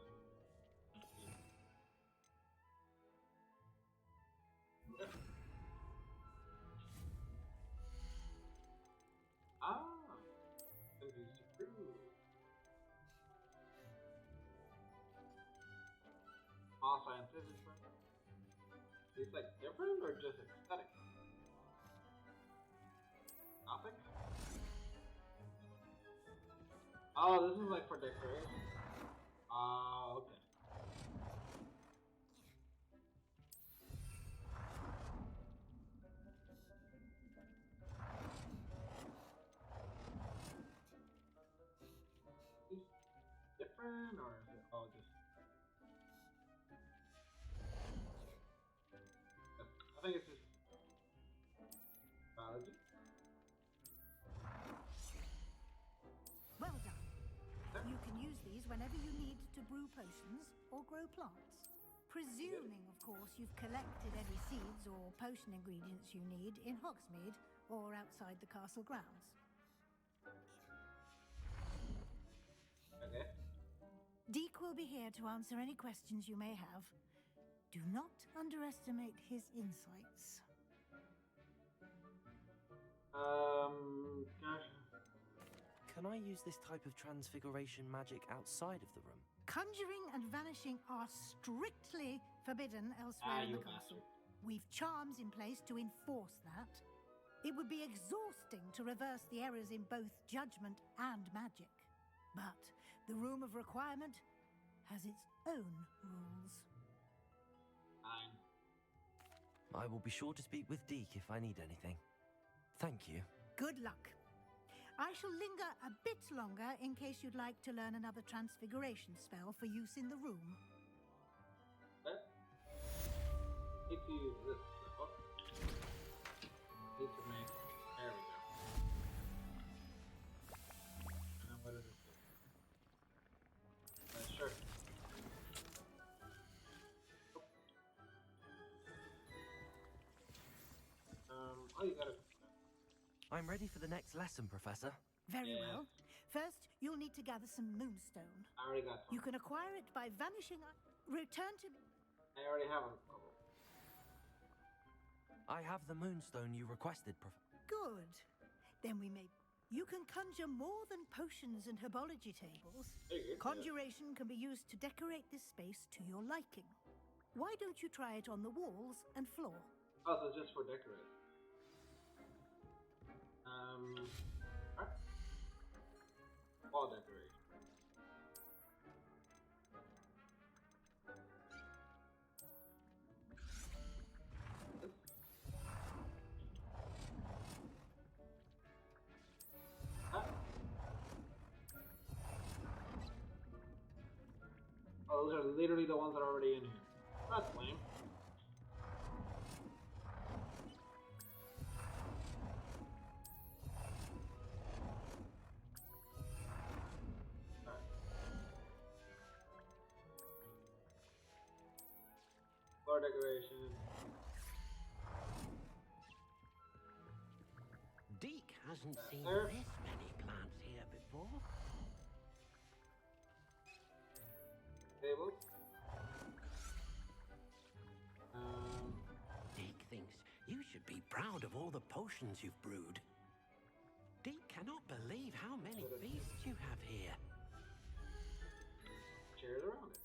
Confused to brew. All scientific. Is like different or just aesthetic? Nothing? Oh, this is like for decoration. Okay. Is it different or is it all just? I think it's just biology. Well done. You can use these whenever you need to brew potions or grow plants. Presuming, of course, you've collected any seeds or potion ingredients you need in Hogsmeade or outside the castle grounds. Okay. Deke will be here to answer any questions you may have. Do not underestimate his insights. Gosh. Can I use this type of transfiguration magic outside of the room? Conjuring and vanishing are strictly forbidden elsewhere in the castle. We've charms in place to enforce that. It would be exhausting to reverse the errors in both judgment and magic. But the Room of Requirement has its own rules. I will be sure to speak with Deke if I need anything. Thank you. Good luck. I shall linger a bit longer in case you'd like to learn another transfiguration spell for use in the room. If you use this spell, need to make. There we go. And what does it do? Sure. Oh, you gotta. I'm ready for the next lesson, Professor. Very well. First, you'll need to gather some moonstone. I already got some. You can acquire it by vanishing. Return to me. I already have a. I have the moonstone you requested, Professor. Good. Then we may. You can conjure more than potions and herbology tables. Conjuration can be used to decorate this space to your liking. Why don't you try it on the walls and floor? Oh, so just for decorating. Wall decoration. Oh, those are literally the ones that are already in here. That's lame. Floor decoration. Deke hasn't seen There. this many plants here before. Tables. Deke thinks you should be proud of all the potions you've brewed. Deke cannot believe how many beasts you have here. Chairs around it.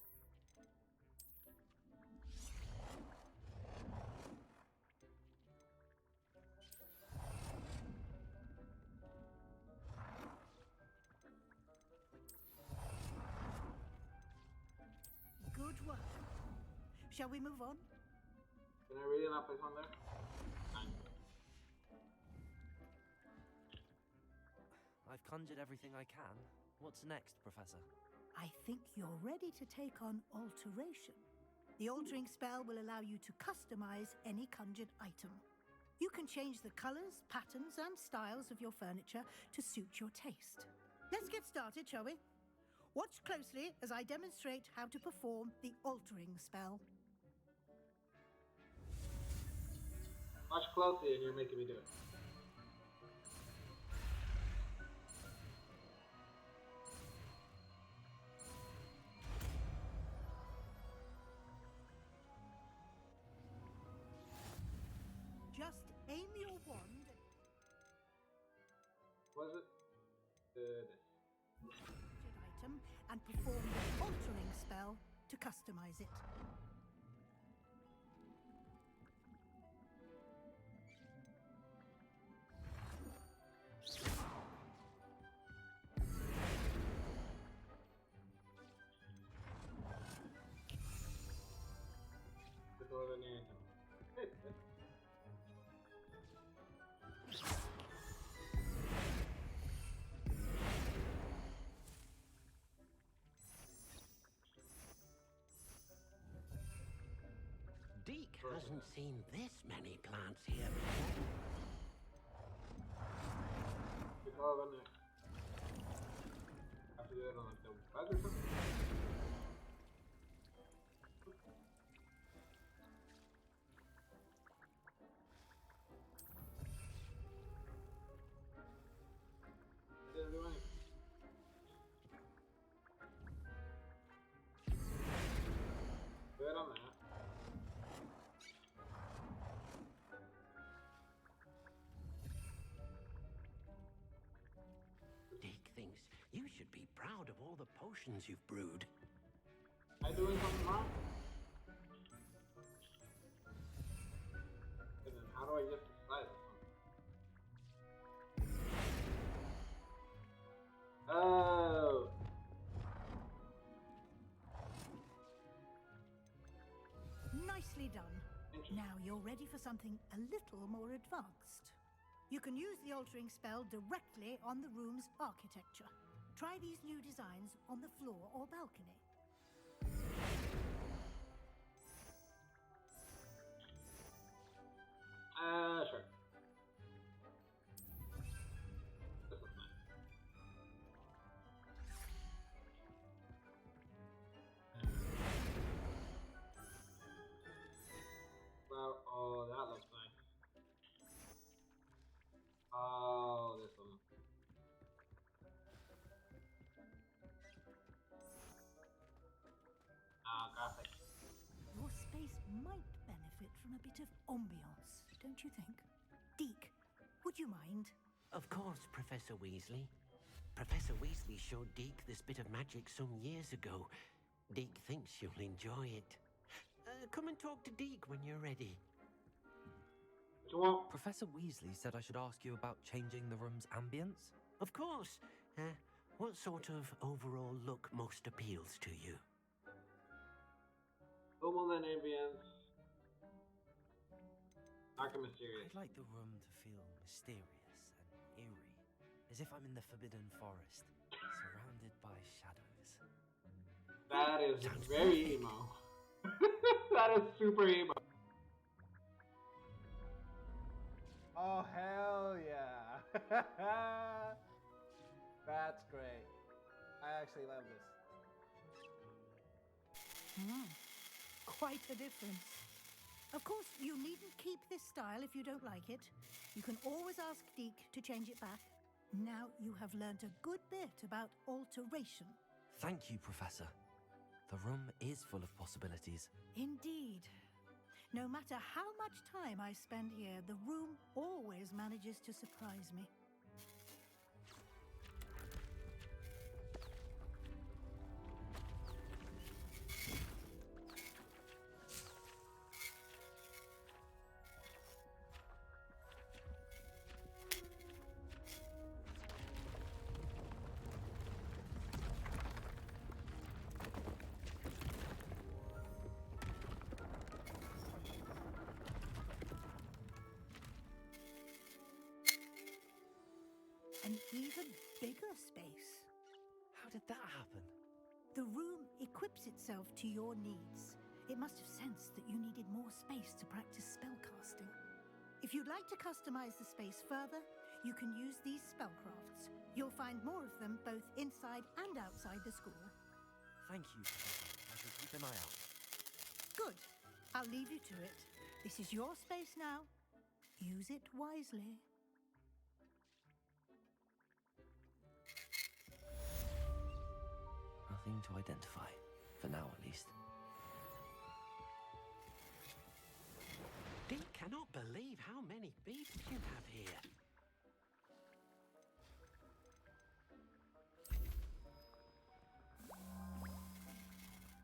Good work. Shall we move on? Can I really not place on there? I've conjured everything I can. What's next, Professor? I think you're ready to take on alteration. The altering spell will allow you to customize any conjured item. You can change the colors, patterns, and styles of your furniture to suit your taste. Let's get started, shall we? Watch closely as I demonstrate how to perform the altering spell. Watch closely and you're making me do it. Just aim your wand. Was it? This. Item and perform the altering spell to customize it. Deke hasn't seen this many plants here before. Have to do that on like the bed or something? Didn't do anything. Good on that. Deke thinks you should be proud of all the potions you've brewed. Am I doing something wrong? And then how do I get to size this one? Oh! Nicely done. Now you're ready for something a little more advanced. You can use the altering spell directly on the room's architecture. Try these new designs on the floor or balcony. Sure. This is nice. Well, oh, that looks nice. Oh, this one. Ah, graphic. Your space might benefit from a bit of ambiance, don't you think? Deke, would you mind? Of course, Professor Weasley. Professor Weasley showed Deke this bit of magic some years ago. Deke thinks you'll enjoy it. Come and talk to Deke when you're ready. Professor Weasley said I should ask you about changing the room's ambience? Of course. What sort of overall look most appeals to you? Normal and ambience. Dark and mysterious. I'd like the room to feel mysterious and eerie, as if I'm in the Forbidden Forest, surrounded by shadows. That is Sounds very perfect. emo. That is super emo. Oh hell yeah! That's great. I actually love this. Quite a difference. Of course, you needn't keep this style if you don't like it. You can always ask Deke to change it back. Now you have learnt a good bit about alteration. Thank you, Professor. The room is full of possibilities. Indeed. No matter how much time I spend here, the room always manages to surprise me. An even bigger space. How did that happen? The room equips itself to your needs. It must have sensed that you needed more space to practice spellcasting. If you'd like to customize the space further, you can use these spellcrafts. You'll find more of them both inside and outside the school. Thank you, Professor. I shall keep an eye out. Good. I'll leave you to it. This is your space now. Use it wisely. Nothing to identify. For now, at least. Deke cannot believe how many beasts you have here.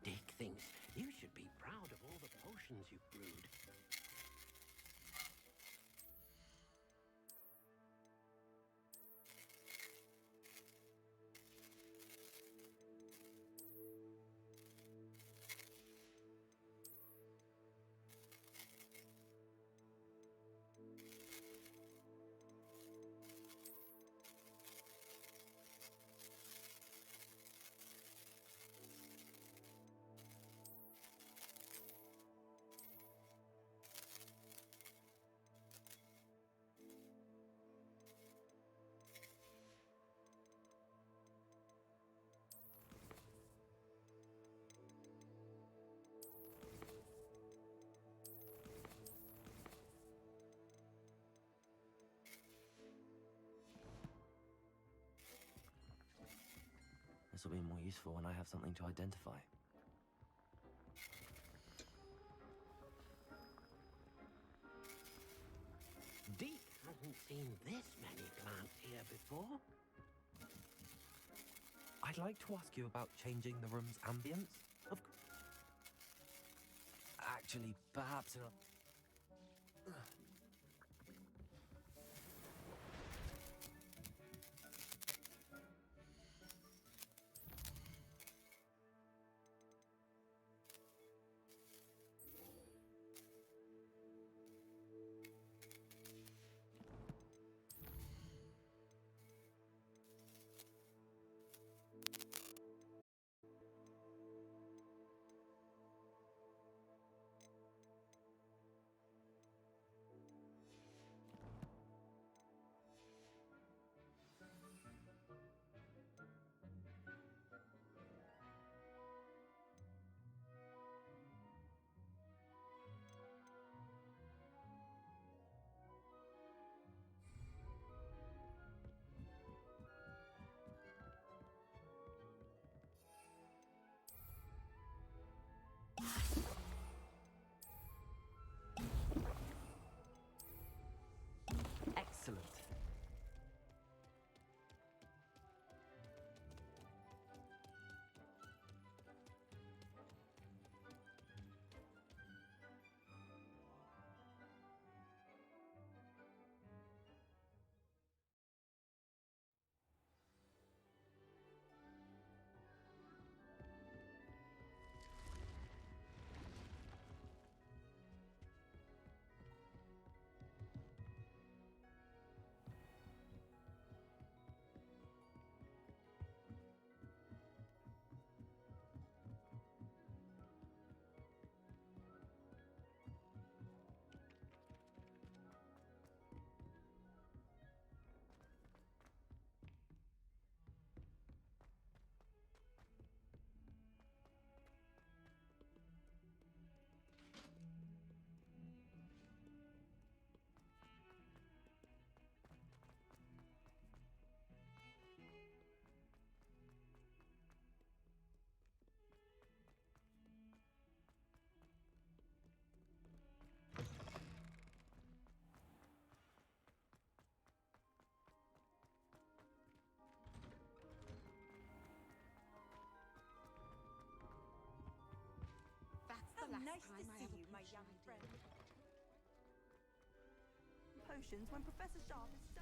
Deke thinks you should be proud of all the potions you've brewed. This will be more useful when I have something to identify. Deke hasn't seen this many plants here before. I'd like to ask you about changing the room's ambience. Actually, perhaps in a... Excellent. Nice to see you, my young friend. Potions when Professor Sharp is so...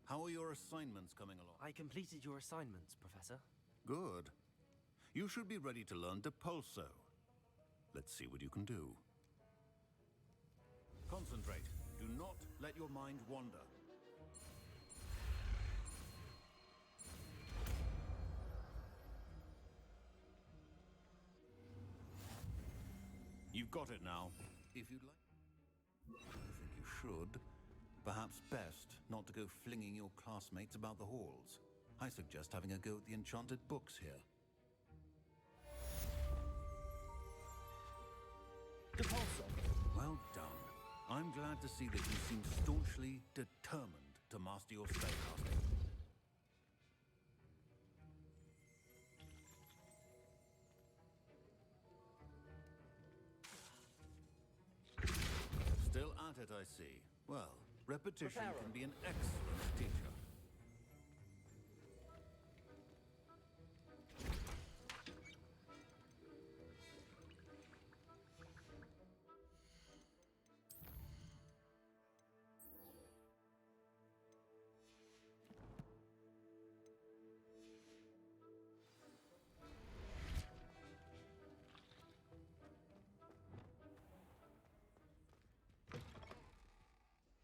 How are your assignments coming along? I completed your assignments, Professor. Good. You should be ready to learn Depulso. Let's see what you can do. Concentrate. Do not let your mind wander. You've got it now. If you'd like. I think you should. Perhaps best not to go flinging your classmates about the halls. I suggest having a go at the enchanted books here. Depulso! Well done. I'm glad to see that you seem staunchly determined to master your spellcasting. Still at it, I see. Well, repetition can be an excellent teacher.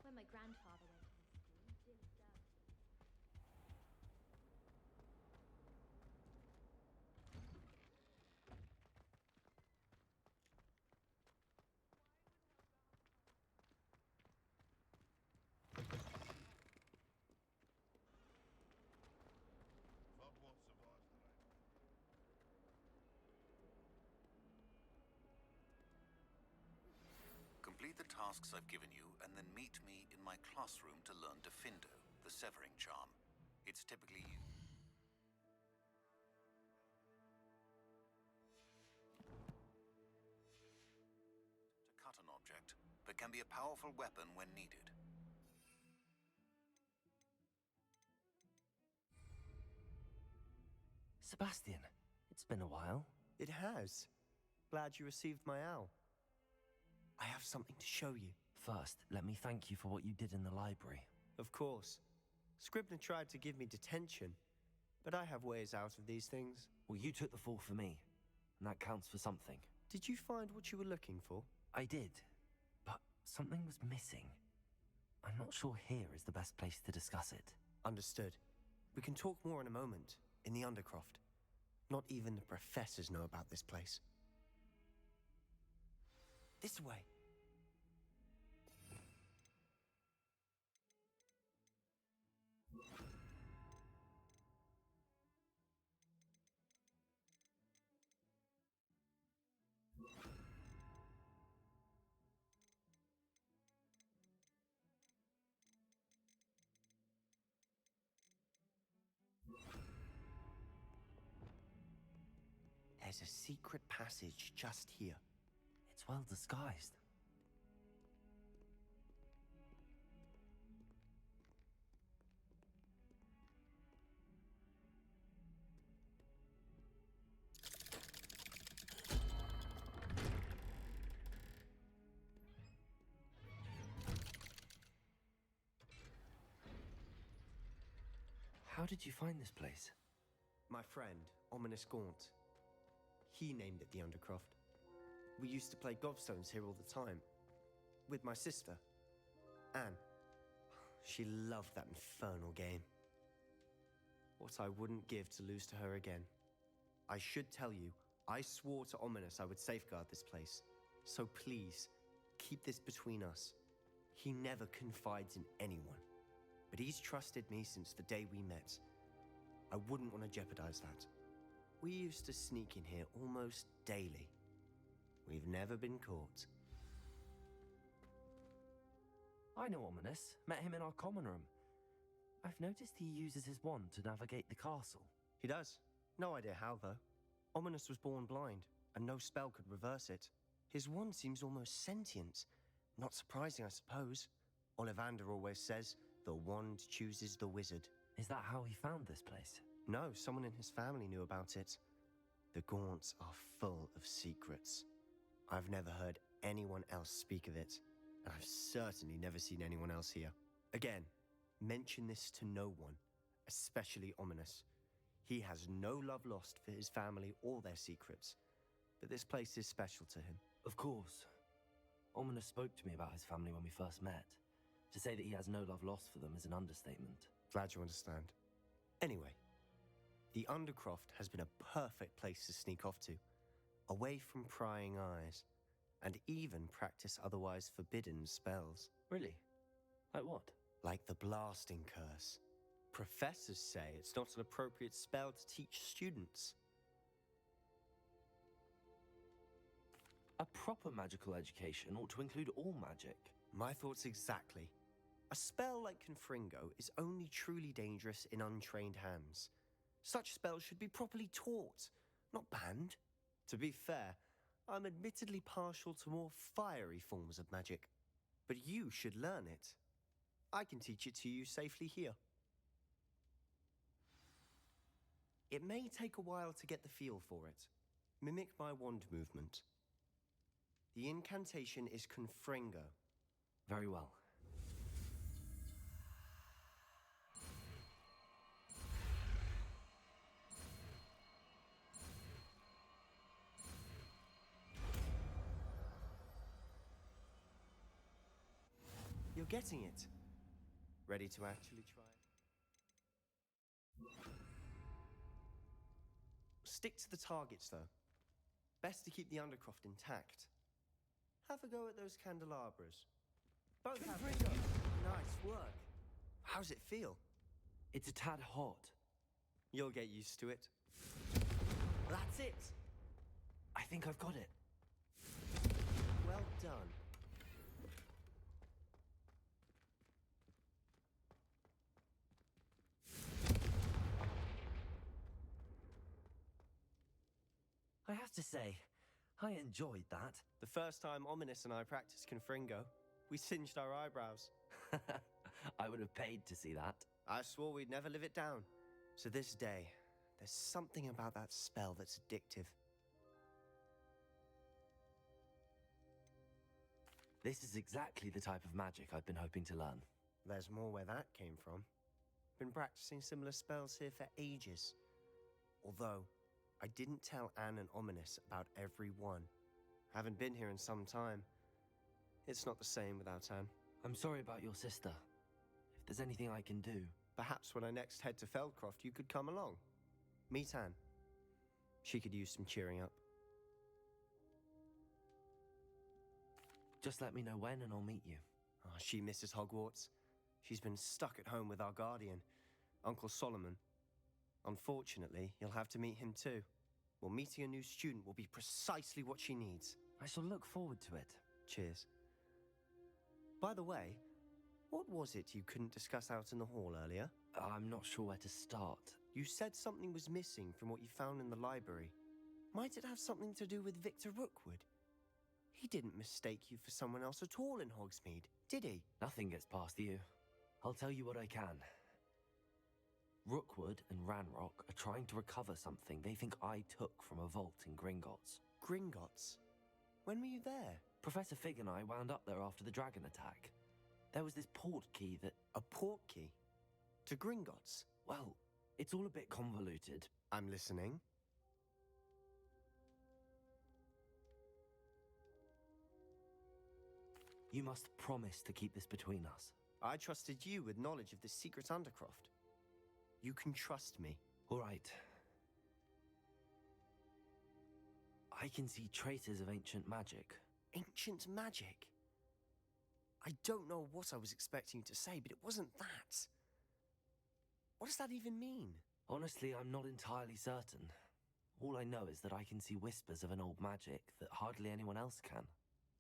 When my grandfather went to the school, didn't doubt it. Complete the tasks I've given you, and then meet me in my classroom to learn Defindo, the severing charm. It's typically used to cut an object, but can be a powerful weapon when needed. Sebastian, it's been a while. It has. Glad you received my owl. I have something to show you. First, let me thank you for what you did in the library. Of course. Scribner tried to give me detention, but I have ways out of these things. Well, you took the fall for me, and that counts for something. Did you find what you were looking for? I did, but something was missing. I'm not sure here is the best place to discuss it. Understood. We can talk more in a moment, in the Undercroft. Not even the professors know about this place. This way. There's a secret passage just here. It's well disguised. How did you find this place? My friend, Ominous Gaunt. He named it the Undercroft. We used to play gobstones here all the time. With my sister, Anne. She loved that infernal game. What I wouldn't give to lose to her again. I should tell you, I swore to Ominous I would safeguard this place. So please, keep this between us. He never confides in anyone. But he's trusted me since the day we met. I wouldn't want to jeopardize that. We used to sneak in here almost daily. We've never been caught. I know Ominous. Met him in our common room. I've noticed he uses his wand to navigate the castle. He does. No idea how, though. Ominous was born blind, and no spell could reverse it. His wand seems almost sentient. Not surprising, I suppose. Ollivander always says, the wand chooses the wizard. Is that how he found this place? No, someone in his family knew about it. The Gaunts are full of secrets. I've never heard anyone else speak of it, and I've certainly never seen anyone else here. Again, mention this to no one, especially Ominous. He has no love lost for his family or their secrets, but this place is special to him. Of course. Ominous spoke to me about his family when we first met. To say that he has no love lost for them is an understatement. Glad you understand. Anyway, the Undercroft has been a perfect place to sneak off to, away from prying eyes, and even practice otherwise forbidden spells. Really? Like what? Like the Blasting Curse. Professors say it's not an appropriate spell to teach students. A proper magical education ought to include all magic. My thoughts exactly. A spell like Confringo is only truly dangerous in untrained hands. Such spells should be properly taught, not banned. To be fair, I'm admittedly partial to more fiery forms of magic, but you should learn it. I can teach it to you safely here. It may take a while to get the feel for it. Mimic my wand movement. The incantation is Confringo. Very well. You're getting it. Ready to actually try? Stick to the targets, though. Best to keep the Undercroft intact. Have a go at those candelabras. Both have nice work. How's it feel? It's a tad hot. You'll get used to it. That's it. I think I've got it. Well done. I have to say, I enjoyed that. The first time Ominous and I practiced Confringo, we singed our eyebrows. I would have paid to see that. I swore we'd never live it down. To this day, there's something about that spell that's addictive. This is exactly the type of magic I've been hoping to learn. There's more where that came from. Been practicing similar spells here for ages. Although, I didn't tell Anne and Ominous about every one. Haven't been here in some time. It's not the same without Anne. I'm sorry about your sister. If there's anything I can do... Perhaps when I next head to Feldcroft, you could come along. Meet Anne. She could use some cheering up. Just let me know when and I'll meet you. Oh, she misses Hogwarts. She's been stuck at home with our guardian, Uncle Solomon. Unfortunately, you'll have to meet him too. Well, meeting a new student will be precisely what she needs. I shall look forward to it. Cheers. By the way, what was it you couldn't discuss out in the hall earlier? I'm not sure where to start. You said something was missing from what you found in the library. Might it have something to do with Victor Rookwood? He didn't mistake you for someone else at all in Hogsmeade, did he? Nothing gets past you. I'll tell you what I can. Rookwood and Ranrock are trying to recover something they think I took from a vault in Gringotts. Gringotts? When were you there? Professor Fig and I wound up there after the dragon attack. There was this port key that... A port key? To Gringotts? Well, it's all a bit convoluted. I'm listening. You must promise to keep this between us. I trusted you with knowledge of the secret Undercroft. You can trust me. All right. I can see traces of ancient magic. Ancient magic? I don't know what I was expecting you to say, but it wasn't that. What does that even mean? Honestly, I'm not entirely certain. All I know is that I can see whispers of an old magic that hardly anyone else can.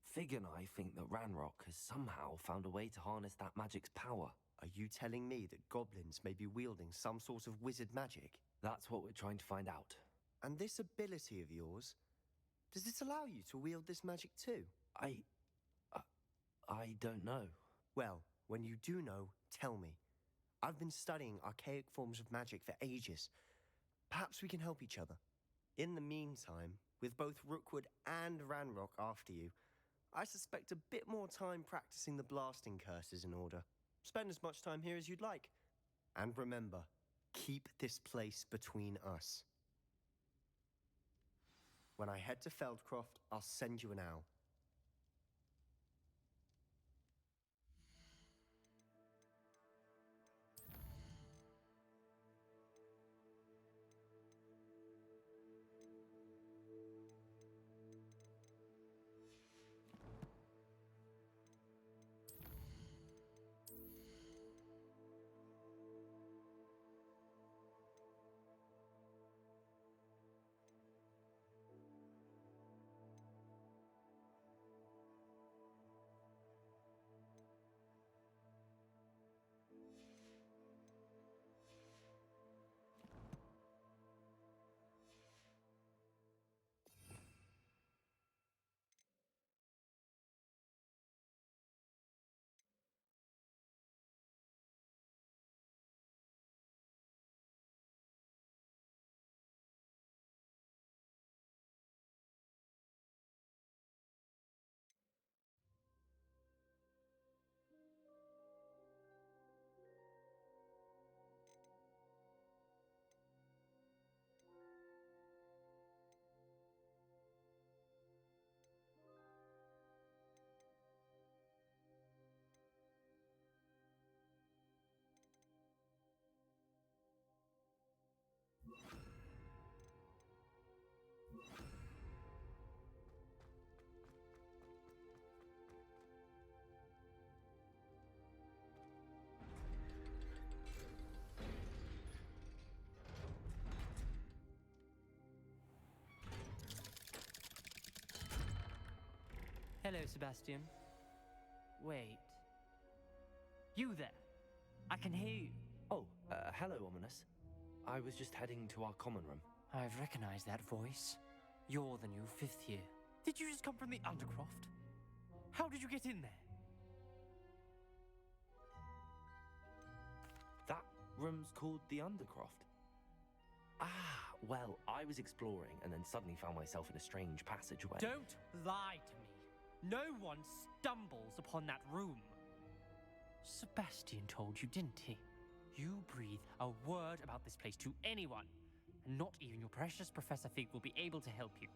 Fig and I think that Ranrock has somehow found a way to harness that magic's power. Are you telling me that goblins may be wielding some sort of wizard magic? That's what we're trying to find out. And this ability of yours, does it allow you to wield this magic too? I don't know. Well, when you do know, tell me. I've been studying archaic forms of magic for ages. Perhaps we can help each other. In the meantime, with both Rookwood and Ranrock after you, I suspect a bit more time practicing the blasting curse is in order. Spend as much time here as you'd like. And remember, keep this place between us. When I head to Feldcroft, I'll send you an owl. Hello, Sebastian. Wait. You there? I can hear you. Oh, hello, Ominous. I was just heading to our common room. I've recognized that voice. You're the new 5th year. Did you just come from the Undercroft? How did you get in there? That room's called the Undercroft. Ah, well, I was exploring and then suddenly found myself in a strange passageway. Don't lie to me. No one stumbles upon that room. Sebastian told you, didn't he? You breathe a word about this place to anyone, and not even your precious Professor Fig will be able to help you.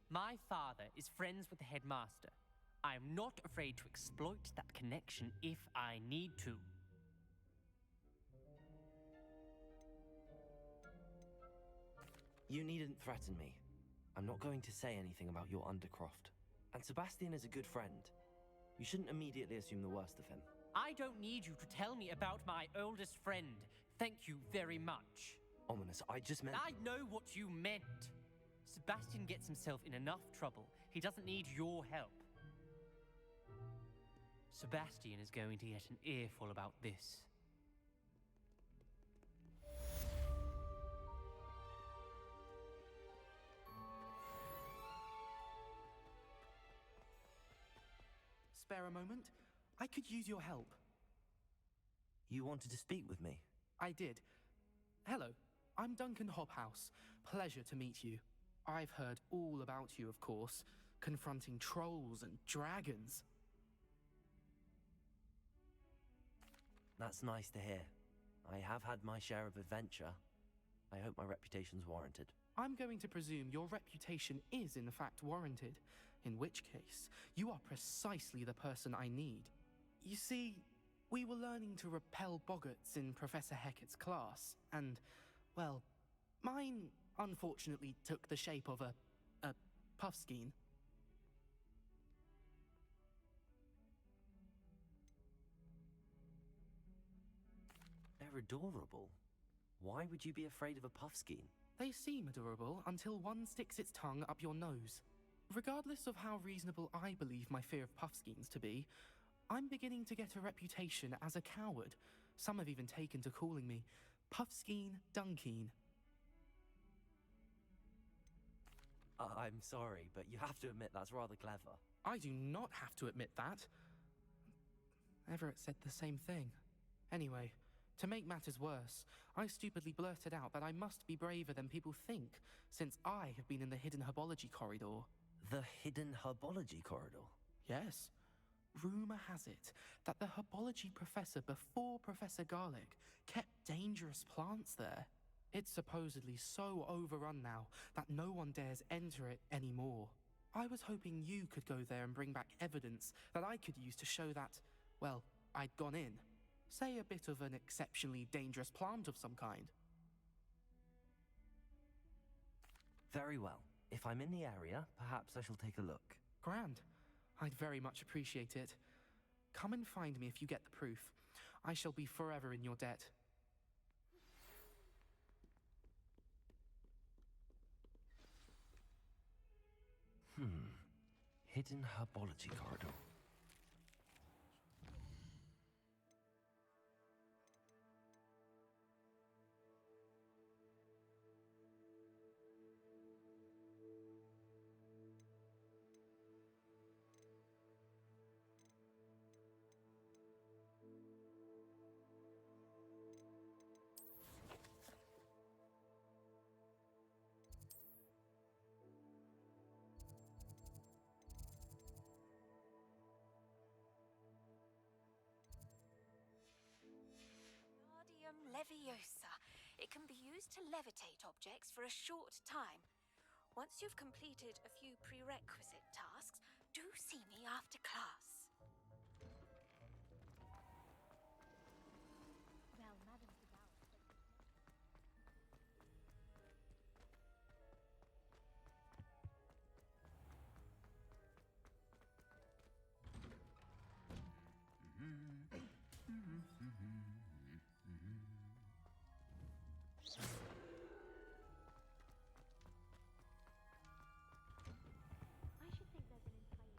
My father is friends with the headmaster. I am not afraid to exploit that connection if I need to. You needn't threaten me. I'm not going to say anything about your Undercroft. And Sebastian is a good friend. You shouldn't immediately assume the worst of him. I don't need you to tell me about my oldest friend. Thank you very much. Ominous, I just meant... I know what you meant. Sebastian gets himself in enough trouble. He doesn't need your help. Sebastian is going to get an earful about this. Spare a moment? I could use your help. You wanted to speak with me? I did. Hello, I'm Duncan Hobhouse. Pleasure to meet you. I've heard all about you, of course, confronting trolls and dragons. That's nice to hear. I have had my share of adventure. I hope my reputation's warranted. I'm going to presume your reputation is in fact warranted, in which case, you are precisely the person I need. You see, we were learning to repel boggarts in Professor Hecat's class, and, well, mine unfortunately took the shape of a puffskein. They're adorable. Why would you be afraid of a puffskein? They seem adorable until one sticks its tongue up your nose. Regardless of how reasonable I believe my fear of puffskeins to be, I'm beginning to get a reputation as a coward. Some have even taken to calling me Puffskeen Dunkeen. I'm sorry, but you have to admit that's rather clever. I do not have to admit that. Everett said the same thing. Anyway, to make matters worse, I stupidly blurted out that I must be braver than people think, since I have been in the hidden herbology corridor. The hidden herbology corridor? Yes. Rumour has it that the herbology professor before Professor Garlic kept dangerous plants there. It's supposedly so overrun now that no one dares enter it anymore. I was hoping you could go there and bring back evidence that I could use to show that, well, I'd gone in. Say a bit of an exceptionally dangerous plant of some kind. Very well. If I'm in the area, perhaps I shall take a look. Grand. I'd very much appreciate it. Come and find me if you get the proof. I shall be forever in your debt. Hidden herbology corridor. Leviosa. It can be used to levitate objects for a short time. Once you've completed a few prerequisite tasks, do see me after class. Well, Madame Vidal said... I should think there's an entire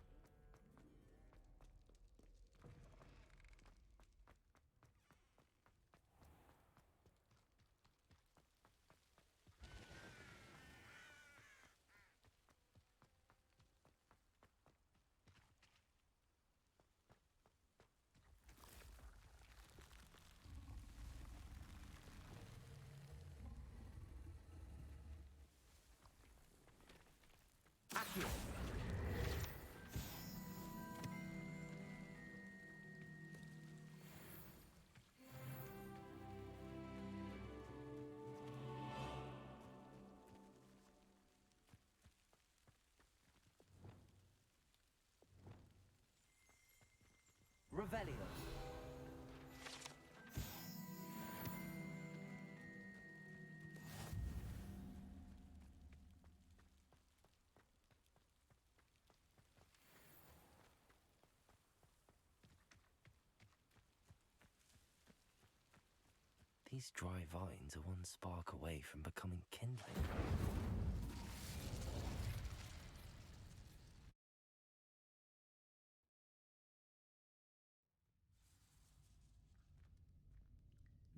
Accurate. Revelio. These dry vines are one spark away from becoming kindling.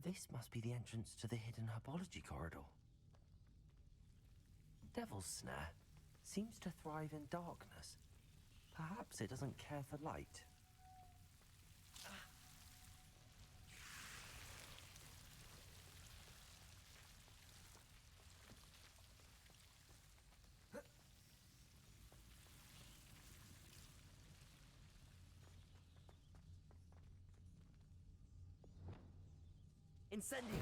This must be the entrance to the hidden herbology corridor. Devil's Snare seems to thrive in darkness. Perhaps it doesn't care for light. Incendio!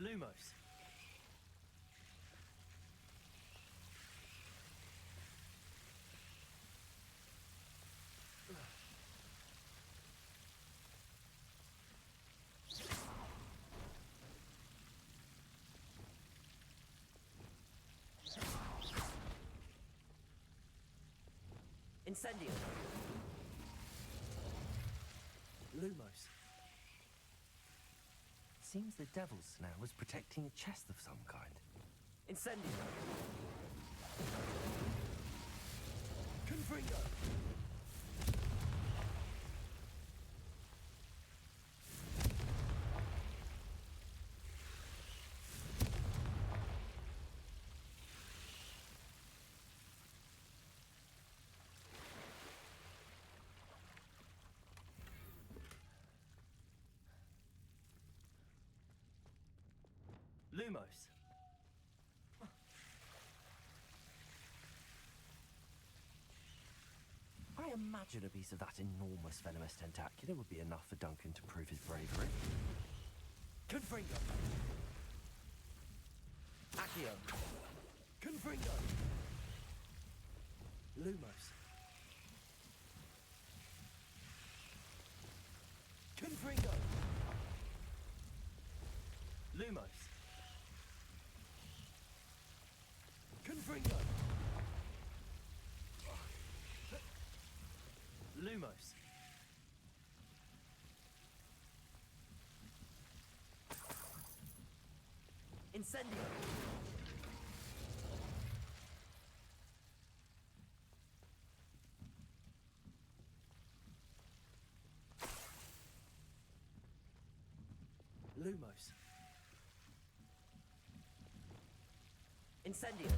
Lumos. Incendio! Lumos. Seems the devil's snare was protecting a chest of some kind. Incendio! Confringo! Lumos. I imagine a piece of that enormous venomous tentacular would be enough for Duncan to prove his bravery. Confringo. Accio. Confringo. Lumos. Confringo. Lumos. Confringo. Lumos. Incendio. Lumos. Incendio.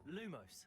Lumos.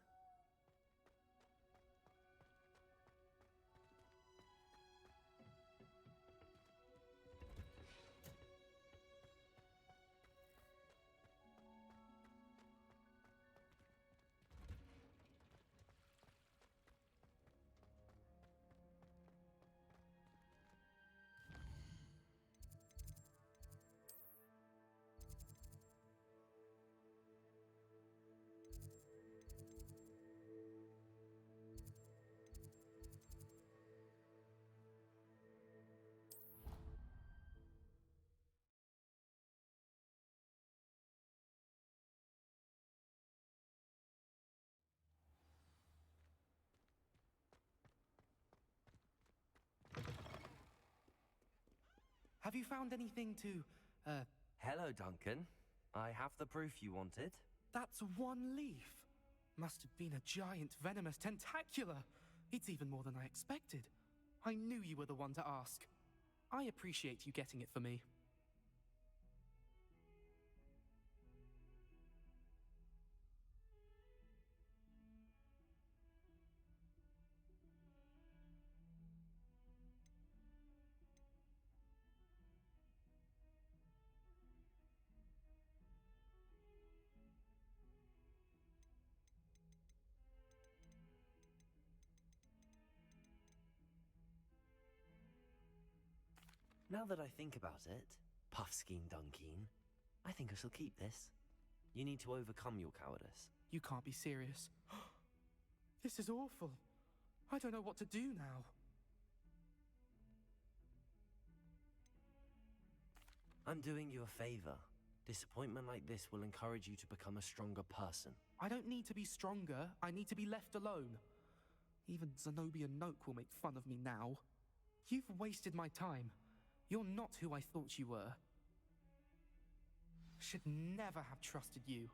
Have you found anything to, Hello, Duncan. I have the proof you wanted. That's one leaf. Must have been a giant venomous tentacula. It's even more than I expected. I knew you were the one to ask. I appreciate you getting it for me. Now that I think about it, Puffskein Dunkeen, I think I shall keep this. You need to overcome your cowardice. You can't be serious. This is awful. I don't know what to do now. I'm doing you a favor. Disappointment like this will encourage you to become a stronger person. I don't need to be stronger. I need to be left alone. Even Zenobia Noak will make fun of me now. You've wasted my time. You're not who I thought you were. Should never have trusted you.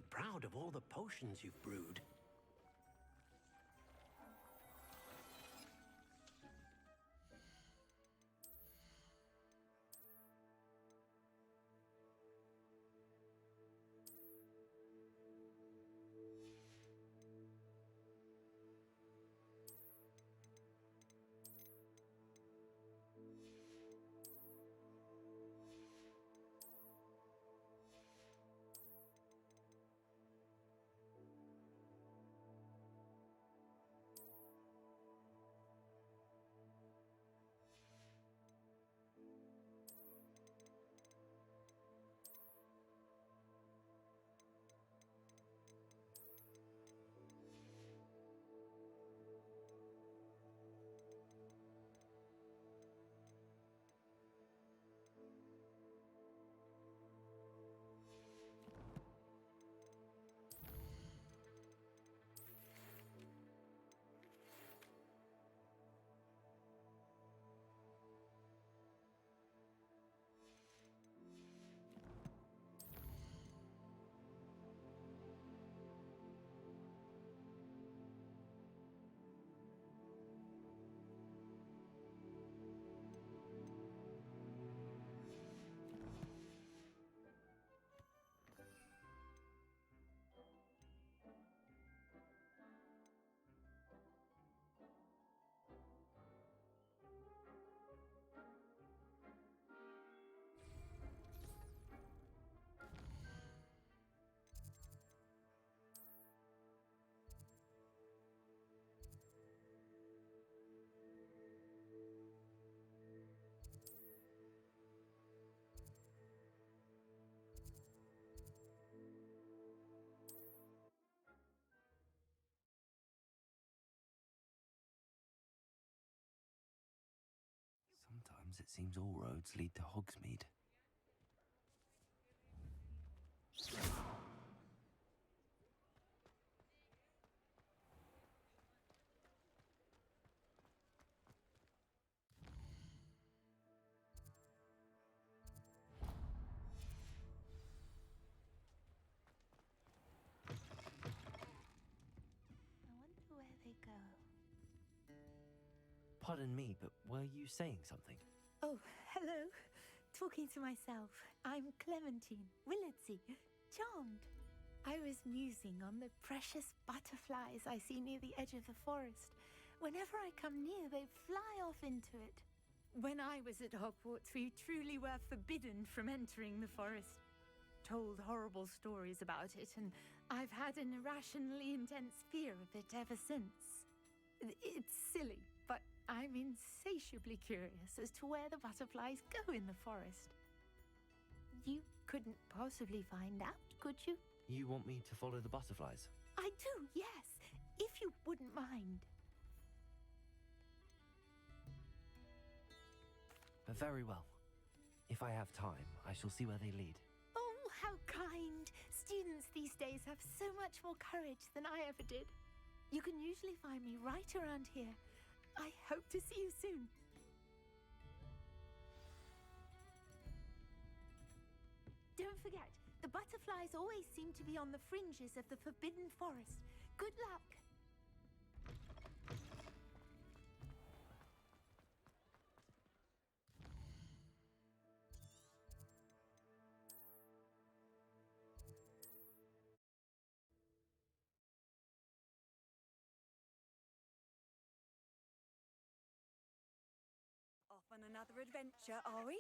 proud of all the potions you've brewed. Sometimes it seems all roads lead to Hogsmeade. I wonder where they go. Pardon me, but were you saying something? Oh, hello. Talking to myself. I'm Clementine Willardsey, charmed. I was musing on the precious butterflies I see near the edge of the forest. Whenever I come near, they fly off into it. When I was at Hogwarts, we truly were forbidden from entering the forest. Told horrible stories about it, and I've had an irrationally intense fear of it ever since. It's silly, but I'm insatiably curious as to where the butterflies go in the forest. You couldn't possibly find out, could you? You want me to follow the butterflies? I do, yes, if you wouldn't mind. Very well. If I have time, I shall see where they lead. Oh, how kind! Students these days have so much more courage than I ever did. You can usually find me right around here. I hope to see you soon. Don't forget, the butterflies always seem to be on the fringes of the Forbidden Forest. Good luck! Off on another adventure, are we?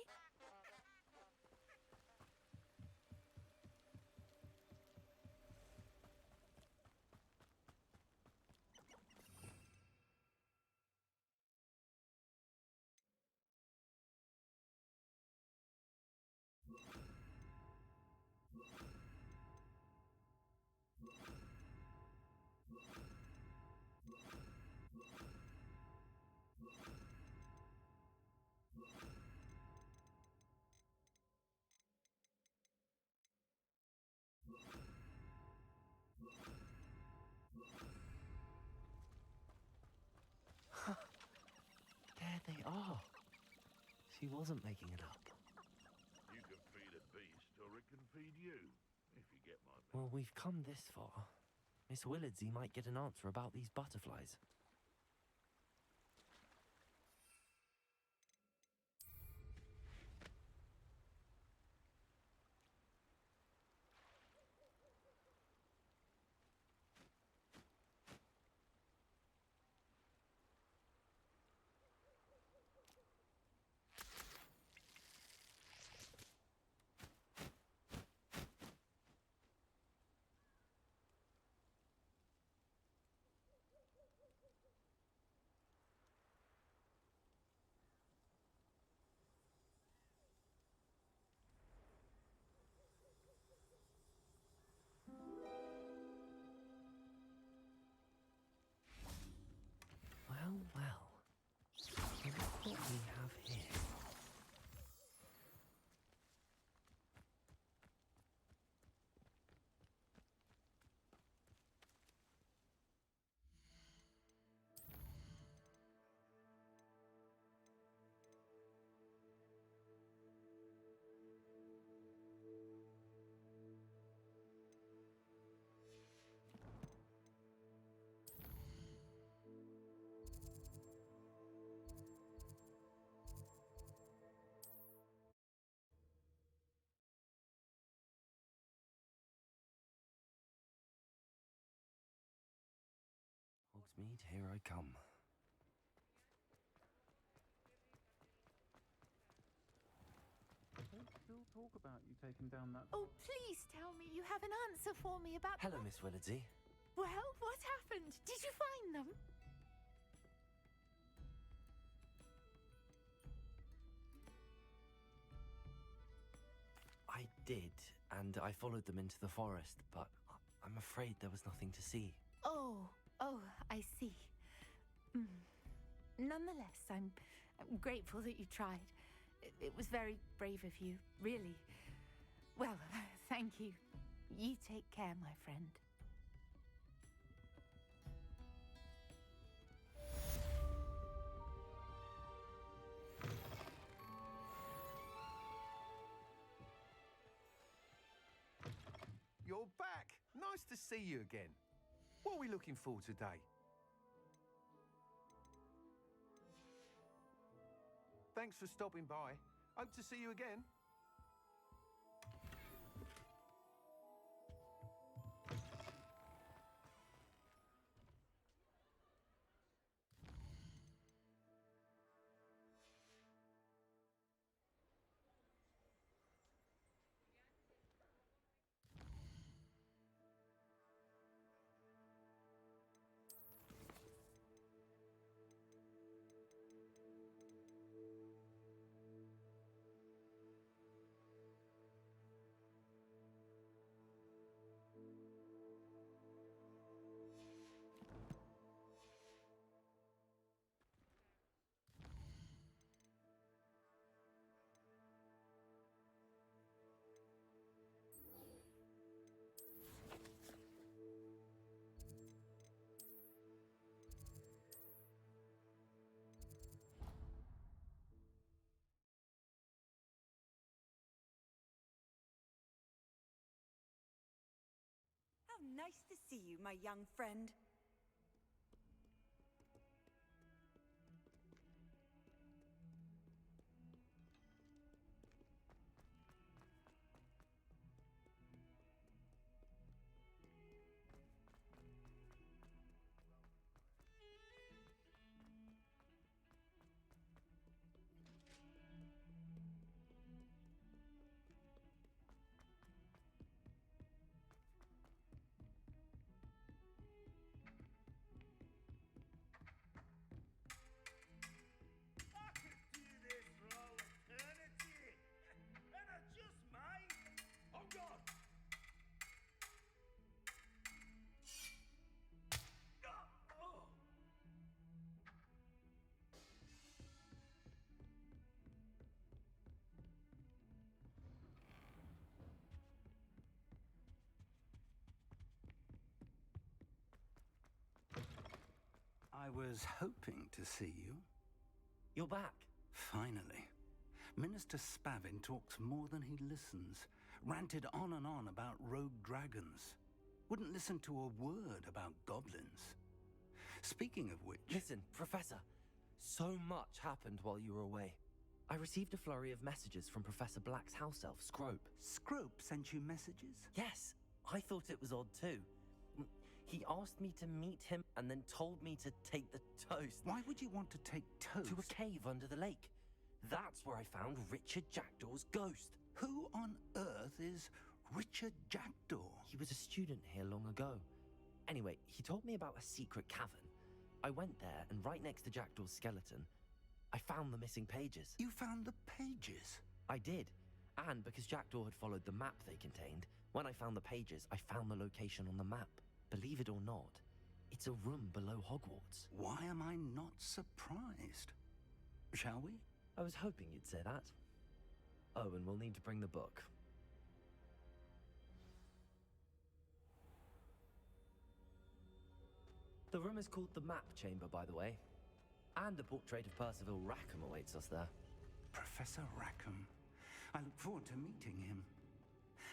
There they are. She wasn't making it up. You can feed a beast, or it can feed you. if you get my... Well, we've come this far. Miss Willardsy might get an answer about these butterflies. Well, well. Look what we have here. Hogsmeade, here I come. They still talk about you taking down that... Oh, please tell me you have an answer for me about... Hello, Miss Willardsy. Well, what happened? Did you find them? I did, and I followed them into the forest, but I'm afraid there was nothing to see. Oh, I see. Nonetheless, I'm grateful that you tried. It was very brave of you, really. Well, thank you. You take care, my friend. You're back! Nice to see you again. What are we looking for today? Thanks for stopping by. Hope to see you again. How nice to see you, my young friend. I was hoping to see you. You're back. Finally. Minister Spavin talks more than he listens. Ranted on and on about rogue dragons. Wouldn't listen to a word about goblins. Speaking of which... Listen, Professor. So much happened while you were away. I received a flurry of messages from Professor Black's house elf, Scrope. Scrope sent you messages? Yes, I thought it was odd too. He asked me to meet him and then told me to take the toast. Why would you want to take toast? To a cave under the lake. That's where I found Richard Jackdaw's ghost. Who on earth is Richard Jackdaw? He was a student here long ago. Anyway, he told me about a secret cavern. I went there, and right next to Jackdaw's skeleton, I found the missing pages. You found the pages? I did. And because Jackdaw had followed the map they contained, when I found the pages, I found the location on the map. Believe it or not, it's a room below Hogwarts. Why am I not surprised? Shall we? I was hoping you'd say that. Oh, and we'll need to bring the book. The room is called the Map Chamber, by the way. And a portrait of Percival Rackham awaits us there. Professor Rackham. I look forward to meeting him.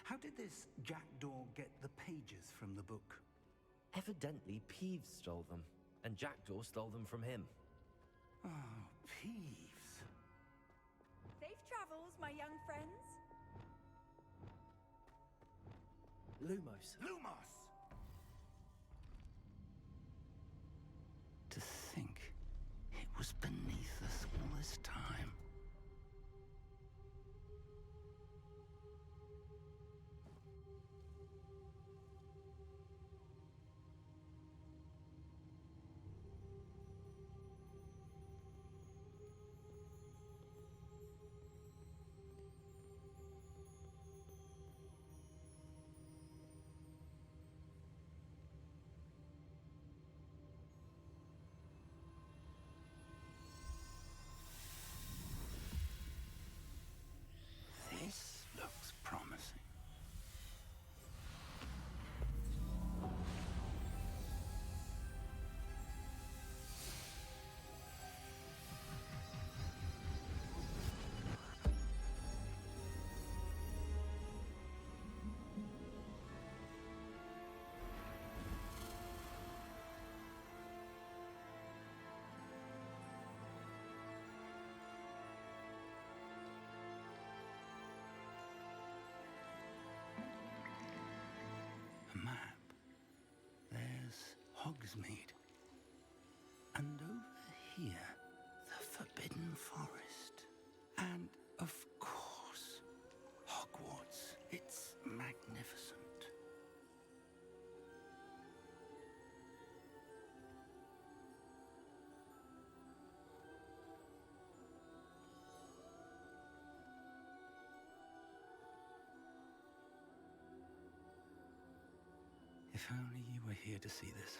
How did this Jackdaw get the pages from the book? Evidently, Peeves stole them, and Jackdaw stole them from him. Oh, Peeves. Safe travels, my young friends. Lumos. Lumos! To think it was beneath us all this time. This looks promising. A map. There's Hogsmeade. And over here, the Forbidden Forest. And, of course, Hogwarts. It's magnificent. If only you were here to see this.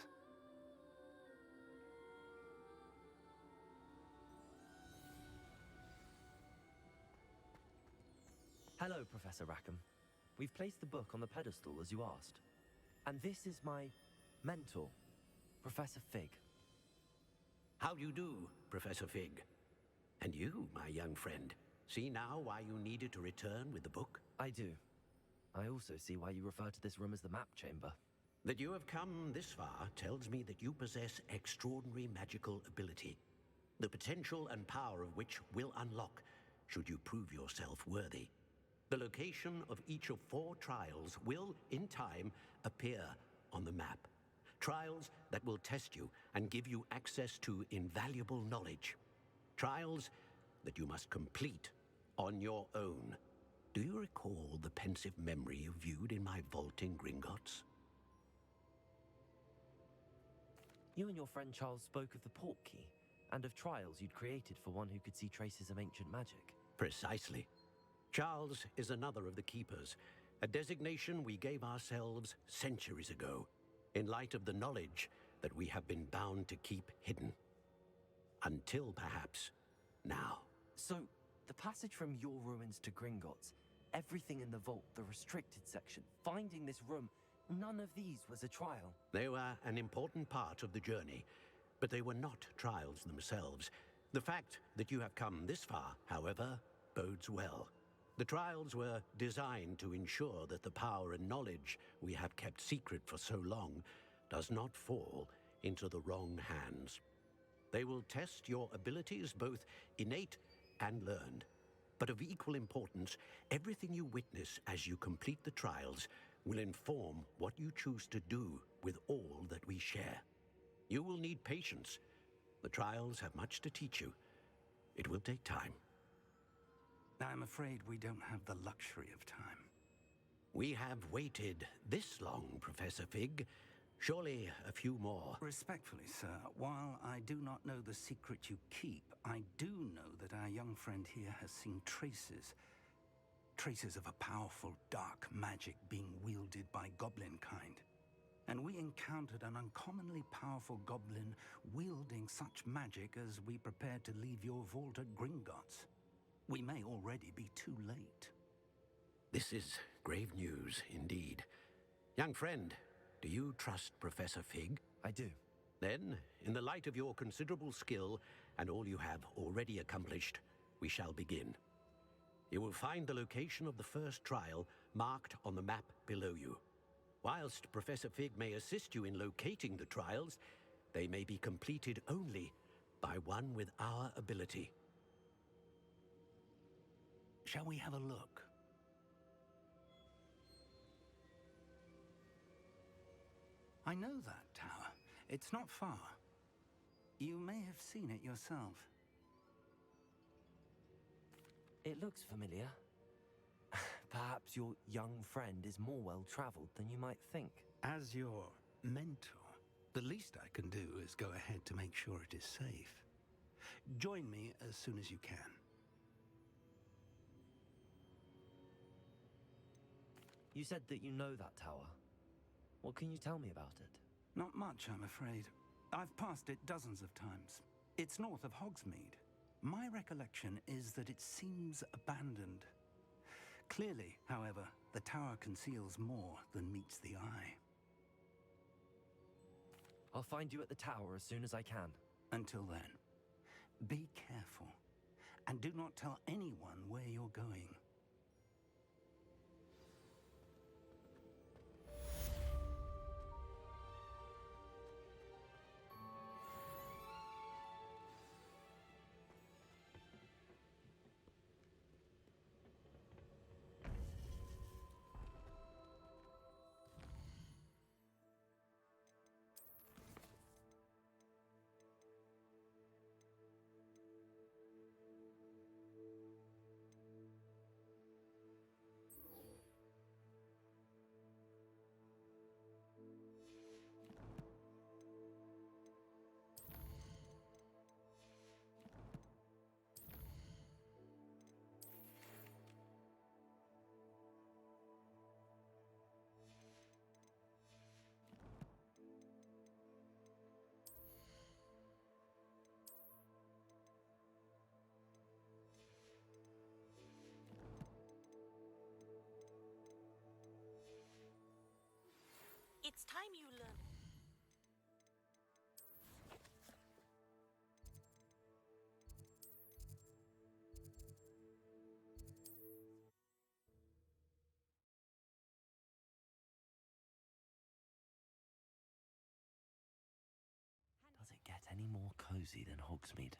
Hello, Professor Rackham. We've placed the book on the pedestal as you asked. And this is my mentor, Professor Fig. How do you do, Professor Fig? And you, my young friend, see now why you needed to return with the book? I do. I also see why you refer to this room as the Map Chamber. That you have come this far tells me that you possess extraordinary magical ability, the potential and power of which will unlock should you prove yourself worthy. The location of each of 4 trials will, in time, appear on the map. Trials that will test you and give you access to invaluable knowledge. Trials that you must complete on your own. Do you recall the pensive memory you viewed in my vault in Gringotts? You and your friend Charles spoke of the Portkey, and of trials you'd created for one who could see traces of ancient magic. Precisely. Charles is another of the Keepers, a designation we gave ourselves centuries ago, in light of the knowledge that we have been bound to keep hidden. Until perhaps now. So, the passage from your ruins to Gringotts, everything in the vault, the restricted section, finding this room, none of these was a trial. They were an important part of the journey, but they were not trials themselves. The fact that you have come this far, however, bodes well. The trials were designed to ensure that the power and knowledge we have kept secret for so long does not fall into the wrong hands. They will test your abilities, both innate and learned. But of equal importance, everything you witness as you complete the trials will inform what you choose to do with all that we share. You will need patience. The trials have much to teach you. It will take time. I'm afraid we don't have the luxury of time. We have waited this long, Professor Fig. Surely a few more. Respectfully, sir, while I do not know the secret you keep, I do know that our young friend here has seen traces of a powerful dark magic being wielded by goblin kind. And we encountered an uncommonly powerful goblin wielding such magic as we prepared to leave your vault at Gringotts. We may already be too late. This is grave news indeed. Young friend, do you trust Professor Fig? I do. Then, in the light of your considerable skill and all you have already accomplished, we shall begin. You will find the location of the first trial marked on the map below you. Whilst Professor Fig may assist you in locating the trials, they may be completed only by one with our ability. Shall we have a look? I know that tower. It's not far. You may have seen it yourself. It looks familiar. Perhaps your young friend is more well-traveled than you might think. As your mentor, the least I can do is go ahead to make sure it is safe. Join me as soon as you can. You said that you know that tower. What can you tell me about it? Not much, I'm afraid. I've passed it dozens of times. It's north of Hogsmeade. My recollection is that it seems abandoned. Clearly, however, the tower conceals more than meets the eye. I'll find you at the tower as soon as I can. Until then, be careful, and do not tell anyone where you're going. It's time you learn. Does it get any more cozy than Hogsmeade?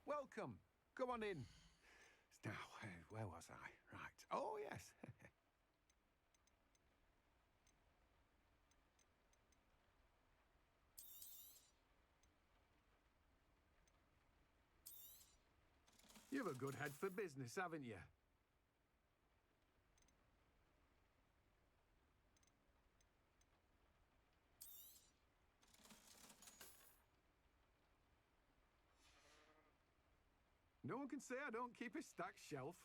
Welcome. Come on in. Now, where was I? Right. Oh, yes. You've a good head for business, haven't you? No one can say I don't keep a stacked shelf.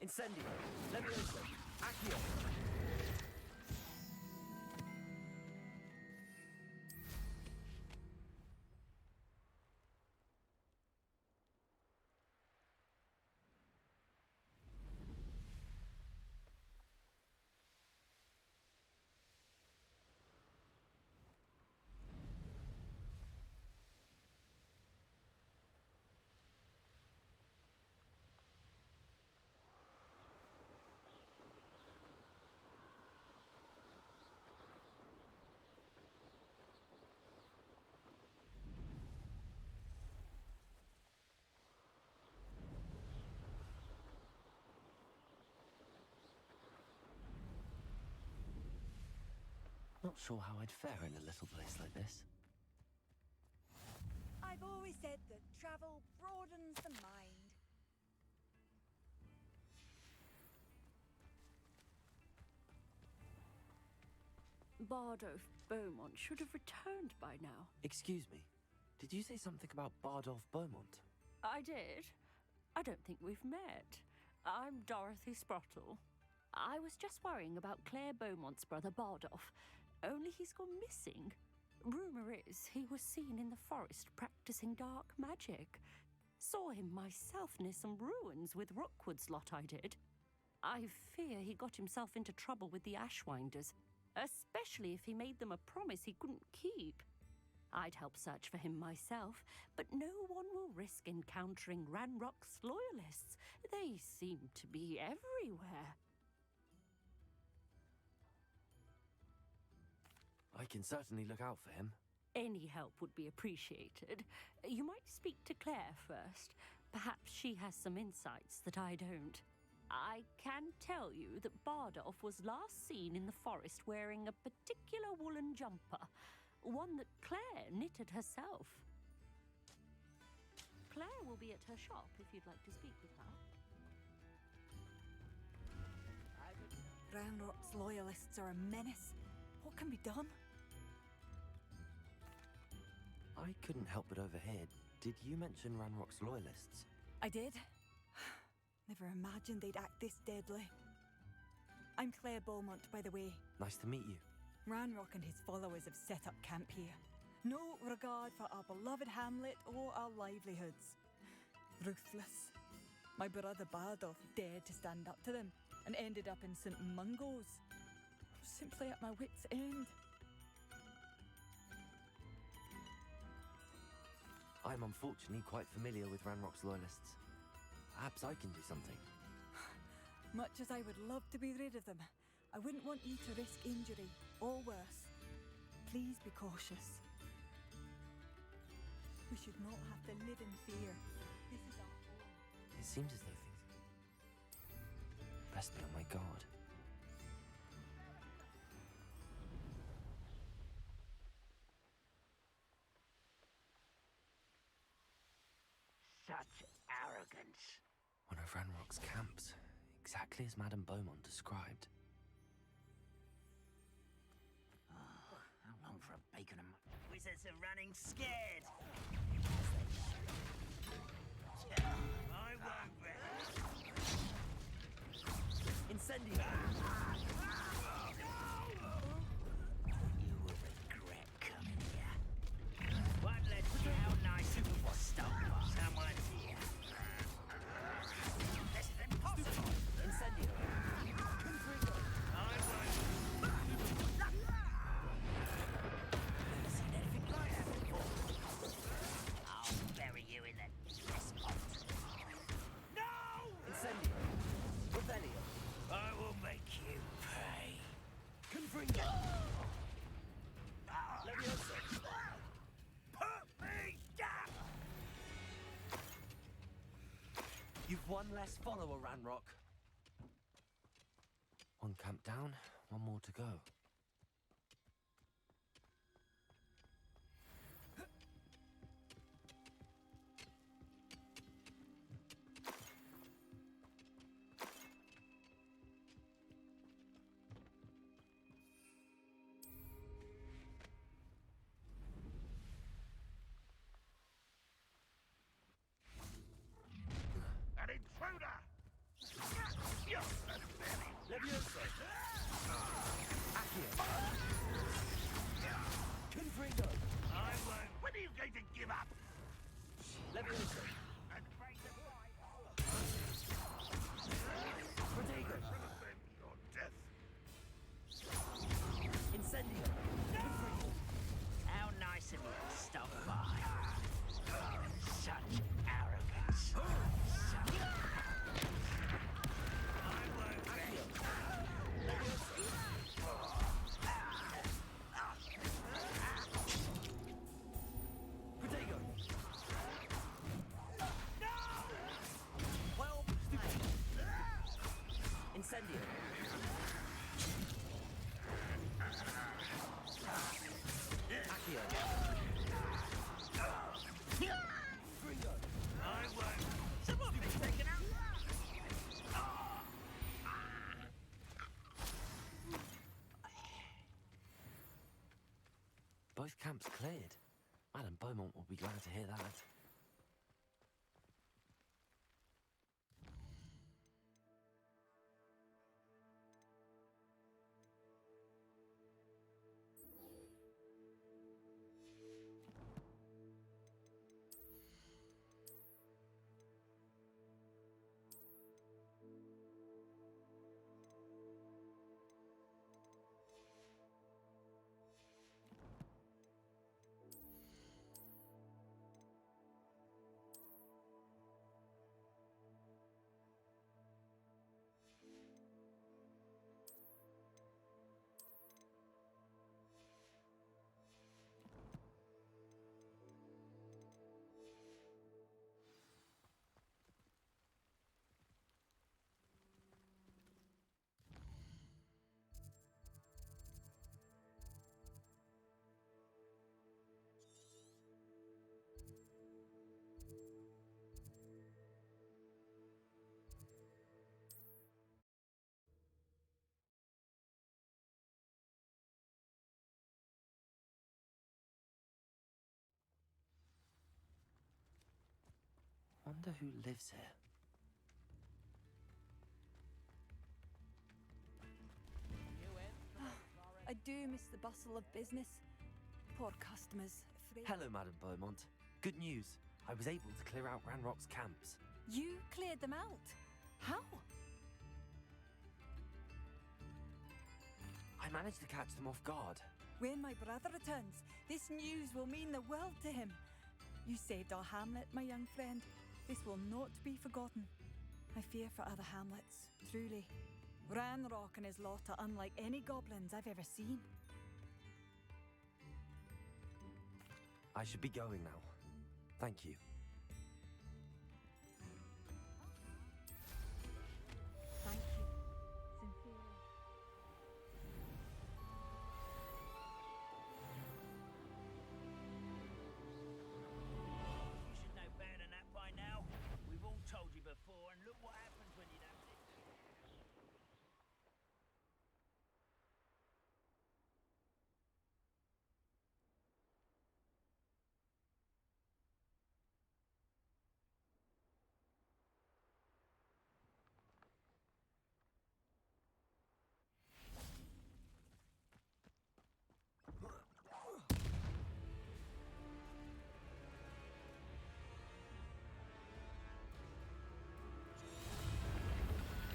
Incendio. Levioso. Accio. Not sure how I'd fare in a little place like this. I've always said that travel broadens the mind. Bardolph Beaumont should have returned by now. Excuse me, did you say something about Bardolph Beaumont? I did. I don't think we've met. I'm Dorothy Sprottle. I was just worrying about Claire Beaumont's brother Bardolph, only he's gone missing. Rumour is he was seen in the forest practicing dark magic. Saw him myself near some ruins with Rookwood's lot, I did. I fear he got himself into trouble with the Ashwinders, especially if he made them a promise he couldn't keep. I'd help search for him myself, but no one will risk encountering Ranrock's loyalists. They seem to be everywhere. I can certainly look out for him. Any help would be appreciated. You might speak to Claire first. Perhaps she has some insights that I don't. I can tell you that Bardolph was last seen in the forest wearing a particular woolen jumper, one that Claire knitted herself. Claire will be at her shop if you'd like to speak with her. Ranrock's loyalists are a menace. What can be done? I couldn't help but overhear. Did you mention Ranrock's loyalists? I did. Never imagined they'd act this deadly. I'm Claire Beaumont, by the way. Nice to meet you. Ranrock and his followers have set up camp here. No regard for our beloved hamlet or our livelihoods. Ruthless. My brother Bardolph dared to stand up to them and ended up in St. Mungo's. Simply at my wit's end. I'm unfortunately quite familiar with Ranrock's loyalists. Perhaps I can do something. Much as I would love to be rid of them, I wouldn't want you to risk injury, or worse. Please be cautious. We should not have to live in fear. This is our home. It seems as though things... Best be on my guard. Such arrogance. One of Ranrock's camps, exactly as Madame Beaumont described. Oh, how long for a bacon and... Wizards are running scared. I won't rest. Incendio. You will regret coming here. One let's see how nice it was stolen. Someone's here. This is impossible. Incendio. I won't. Never seen anything like that before. I'll bury you in the pot. No! Incendio. Revelio. I will make you pay. Confringo. Ah! Levioso. Put me down! You've one less follower, Ranrock. One camp down, one more to go. An intruder! Leviosa. Protego. Your death. Incendio. How nice of you to stop by. Such arrogance. Protego. Well played. Incendio. Accio. Gringo. I won't. Someone be taken out. Both camps cleared. Madame Beaumont will be glad to hear that. Wonder who lives here. I do miss the bustle of business. Poor customers. Hello, Madame Beaumont. Good news. I was able to clear out Ranrock's camps. You cleared them out? How? I managed to catch them off guard. When my brother returns, this news will mean the world to him. You saved our hamlet, my young friend. This will not be forgotten. I fear for other hamlets, truly. Ranrock and his lot are unlike any goblins I've ever seen. I should be going now. Thank you. Thank you, sincerely. You should know better than that by now. We've all told you before, and look what happens when you don't listen.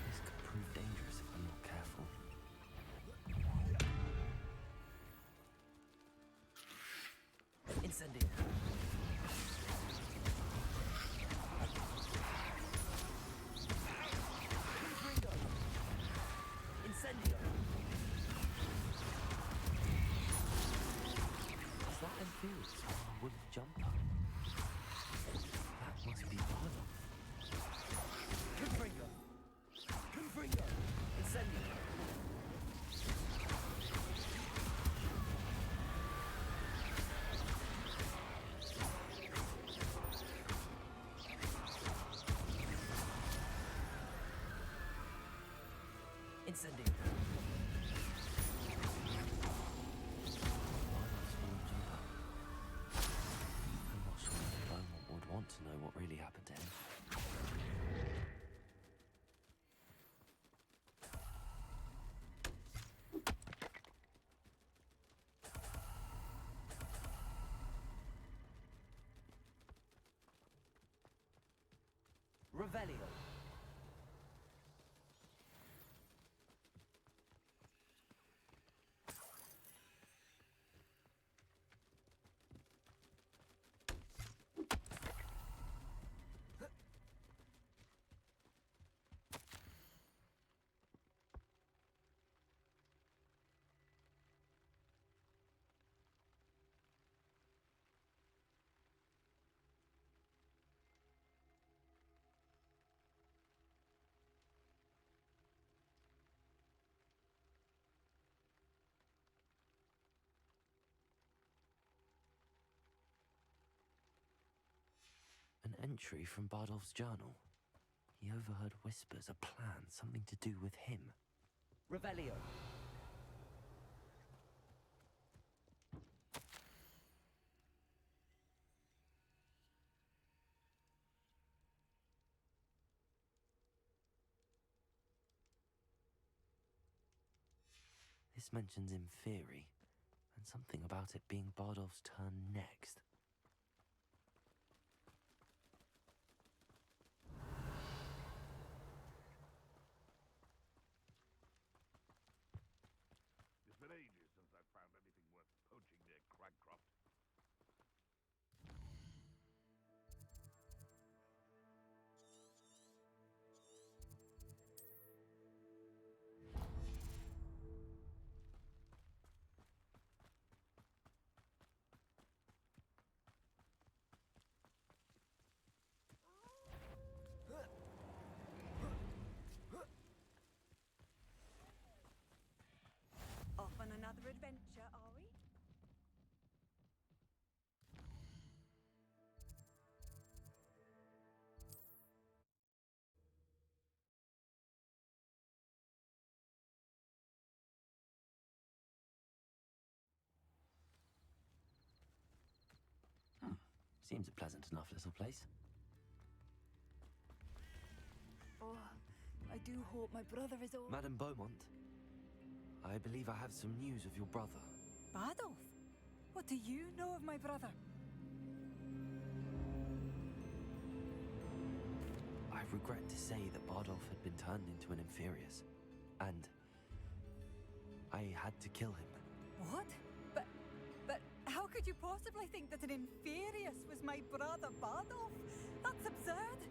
This could prove dangerous if I'm not careful. Incendio. Gringo. Incendio. Is that Inferior's wood jumper? That must be Barlow. Confringo. Confringo. Incendio. Incendio. Barlow's wood jumper. I'm not sure if Beaumont would want to know what really happened to him. entry from Bardolph's journal. He overheard whispers, a plan, something to do with him. Revelio. This mentions Inferi, and something about it being Bardolph's turn next. It's been ages since I've found anything worth poaching near Cragcroft. Off on another adventure, are we? Seems a pleasant enough little place. Oh, I do hope my brother is all... Madame Beaumont, I believe I have some news of your brother. Bardolph? What do you know of my brother? I regret to say that Bardolph had been turned into an Inferius, and I had to kill him. What? But how could you possibly think that an Inferius was my brother Bardolph? That's absurd.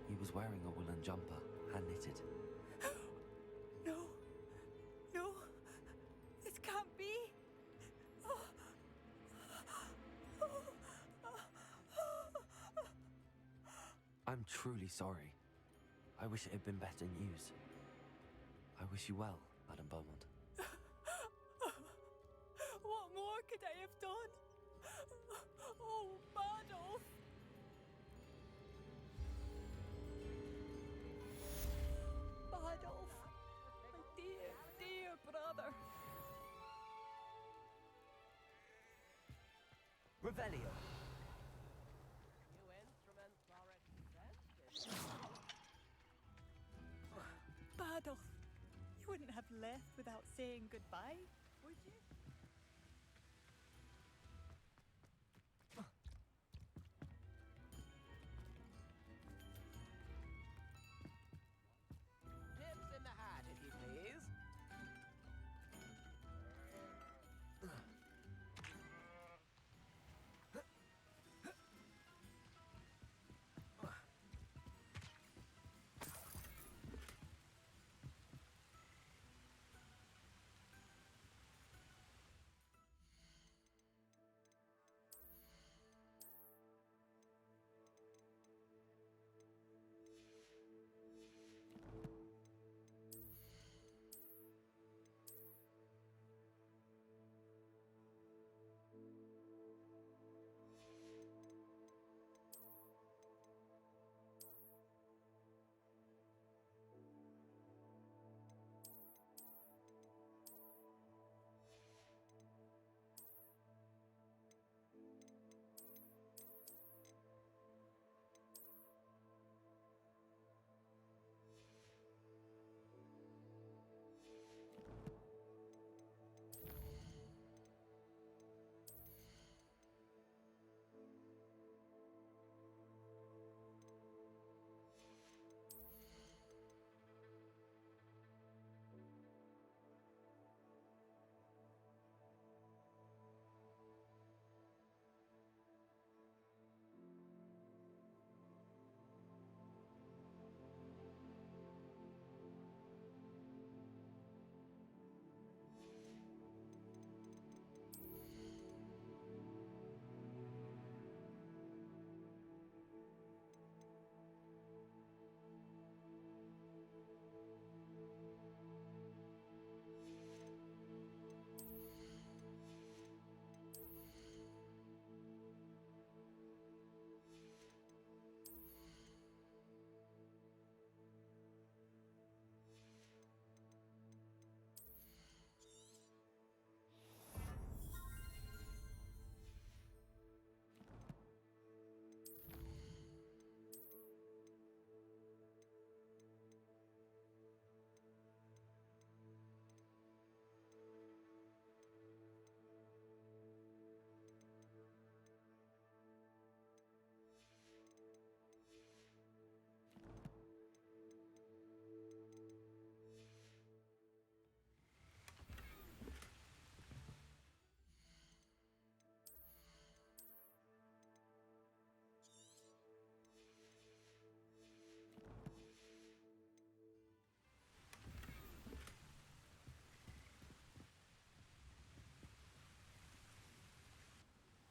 He was wearing a woolen jumper, hand-knitted. No, this can't be. I'm truly sorry. I wish it had been better news. I wish you well, Madame Beaumont. What more could I have done? Oh, Bardolph! Bardolph, my dear, dear brother. Revelio. Bardolph, you wouldn't have left without saying goodbye, would you? Tips in the hat, if you please.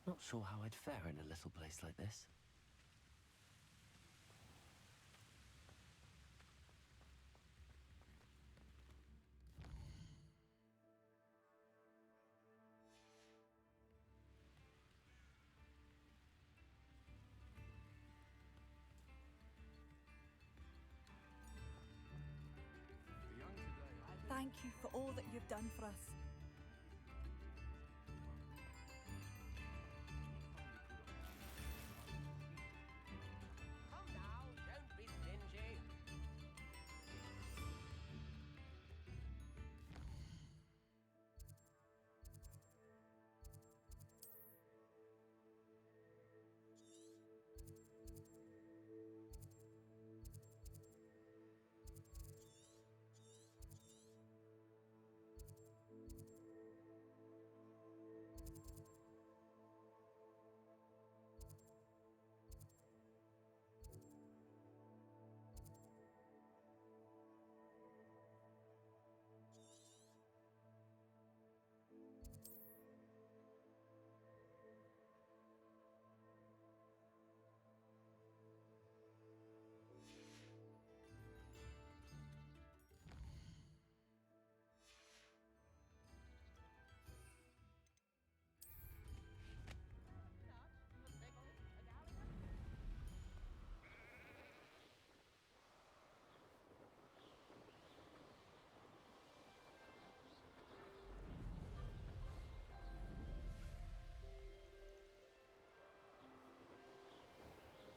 Not sure how I'd fare in a little place like this. Thank you for all that you've done for us. Come now, don't be stingy.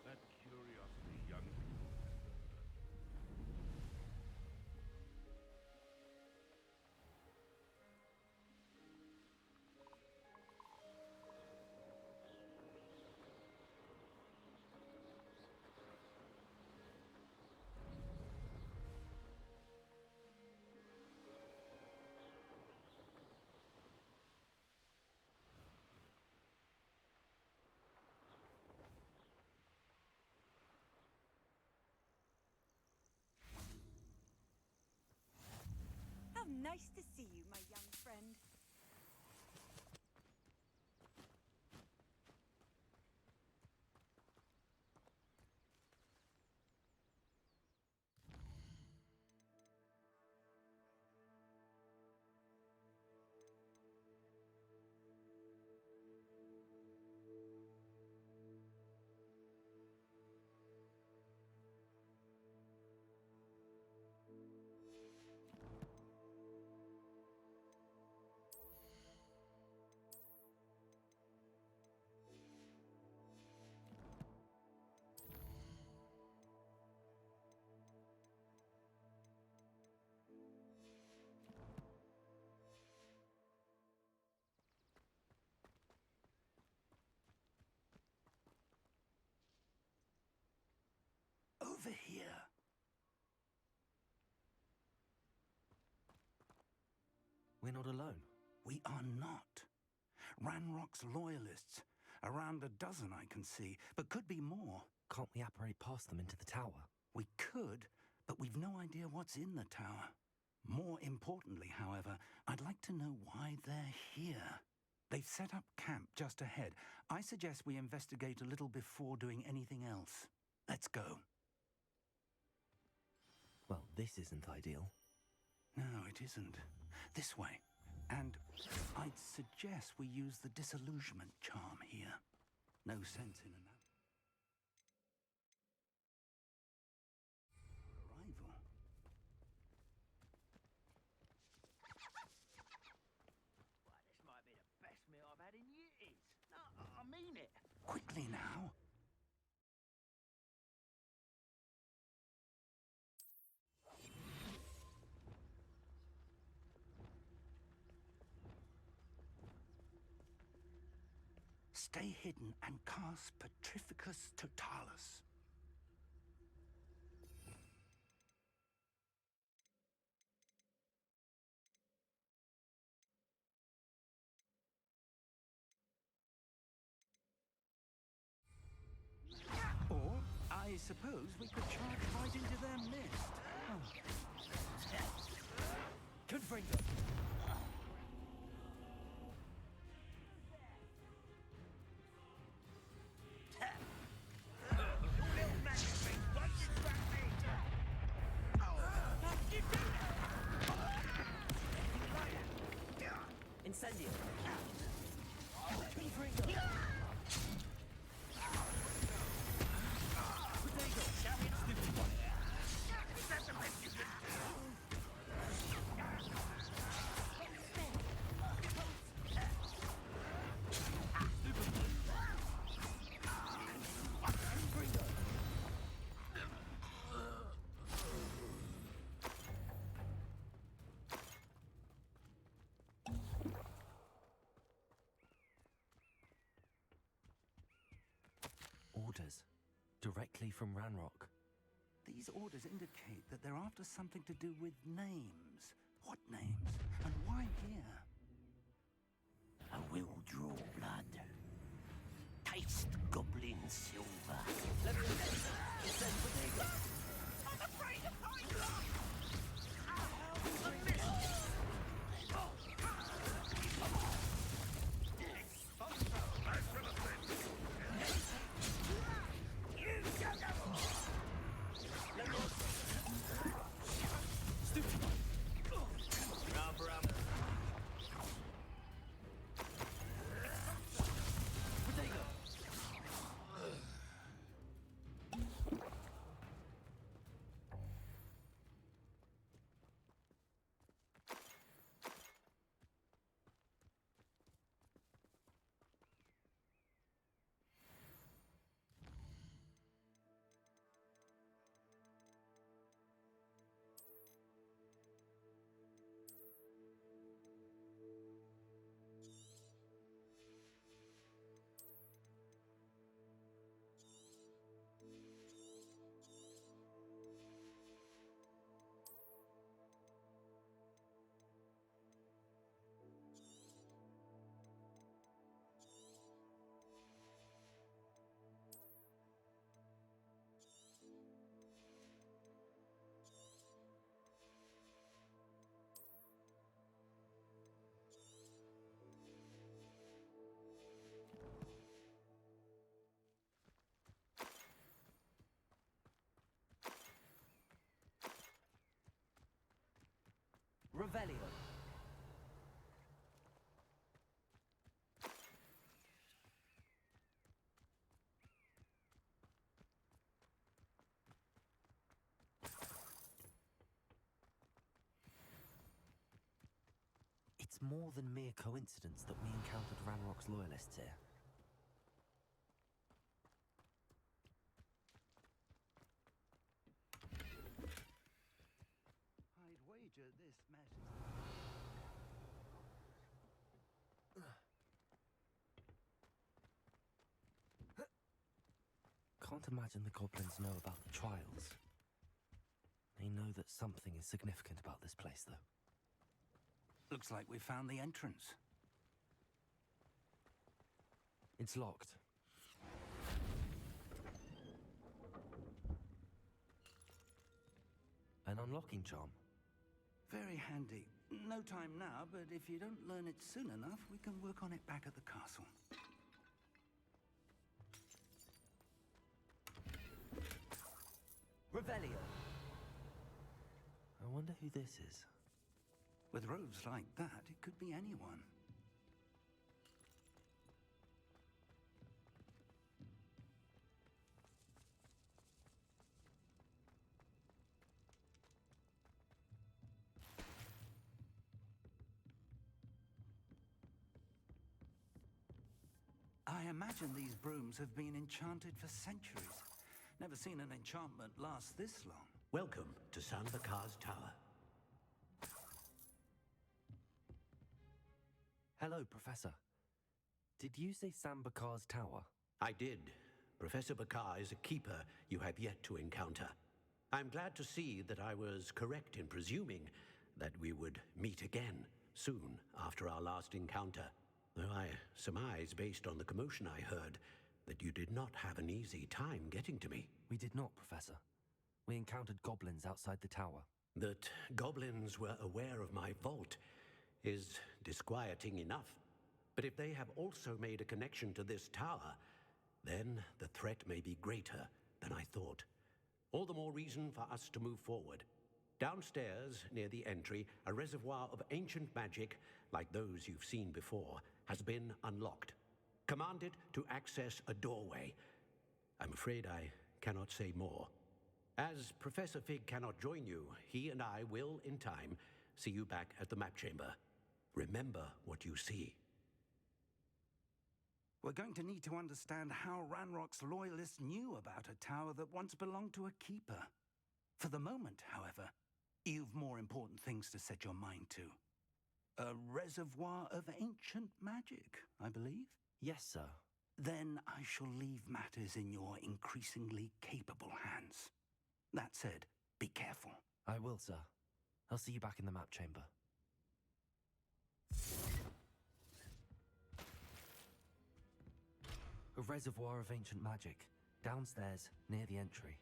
That curiosity, young. How nice to see you, my young friend. Over here. We're not alone. We are not. Ranrock's loyalists. Around a dozen I can see, but could be more. Can't we apparate past them into the tower? We could, but we've no idea what's in the tower. More importantly, however, I'd like to know why they're here. They've set up camp just ahead. I suggest we investigate a little before doing anything else. Let's go. Well, this isn't ideal. No, it isn't. This way. And I'd suggest we use the disillusionment charm here. No sense in an arrival. Well, this might be the best meal I've had in years. No, I mean it. Quickly now. Stay hidden and cast Petrificus Totalis. Or, I suppose we could charge right into their midst. Directly from Ranrock. These orders indicate that they're after something to do with names. What names? And why here? I will draw blood. Taste goblin silver. I'm afraid of Hydra! Revelio. It's more than mere coincidence that we encountered Ranrock's loyalists here. I'd wager this message. Can't imagine the goblins know about the trials. They know that something is significant about this place, though. Looks like we found the entrance. It's locked. An unlocking charm. Very handy. No time now, but if you don't learn it soon enough, we can work on it back at the castle. Revelio. I wonder who this is. With robes like that, it could be anyone. I imagine these brooms have been enchanted for centuries. Never seen an enchantment last this long. Welcome to Sambakar's Tower. Hello, Professor. Did you say Sambakar's Tower? I did. Professor Bakar is a keeper you have yet to encounter. I'm glad to see that I was correct in presuming that we would meet again soon after our last encounter. Though I surmise, based on the commotion I heard, that you did not have an easy time getting to me. We did not, Professor. We encountered goblins outside the tower. That goblins were aware of my vault is disquieting enough. But if they have also made a connection to this tower, then the threat may be greater than I thought. All the more reason for us to move forward. Downstairs, near the entry, a reservoir of ancient magic, like those you've seen before, has been unlocked. Commanded to access a doorway. I'm afraid I cannot say more. As Professor Fig cannot join you, he and I will, in time, see you back at the map chamber. Remember what you see. We're going to need to understand how Ranrock's loyalists knew about a tower that once belonged to a keeper. For the moment, however, you've more important things to set your mind to. A reservoir of ancient magic, I believe? Yes, sir. then I shall leave matters in your increasingly capable hands. That said, be careful. I will, sir. I'll see you back in the map chamber. A reservoir of ancient magic, downstairs, near the entry.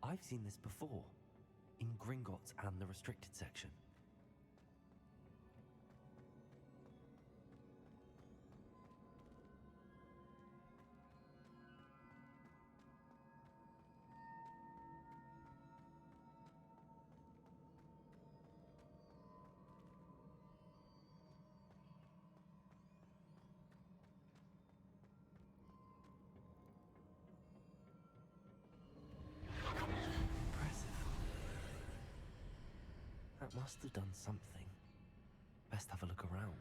I've seen this before, in Gringotts and the restricted section. That must have done something. Best have a look around.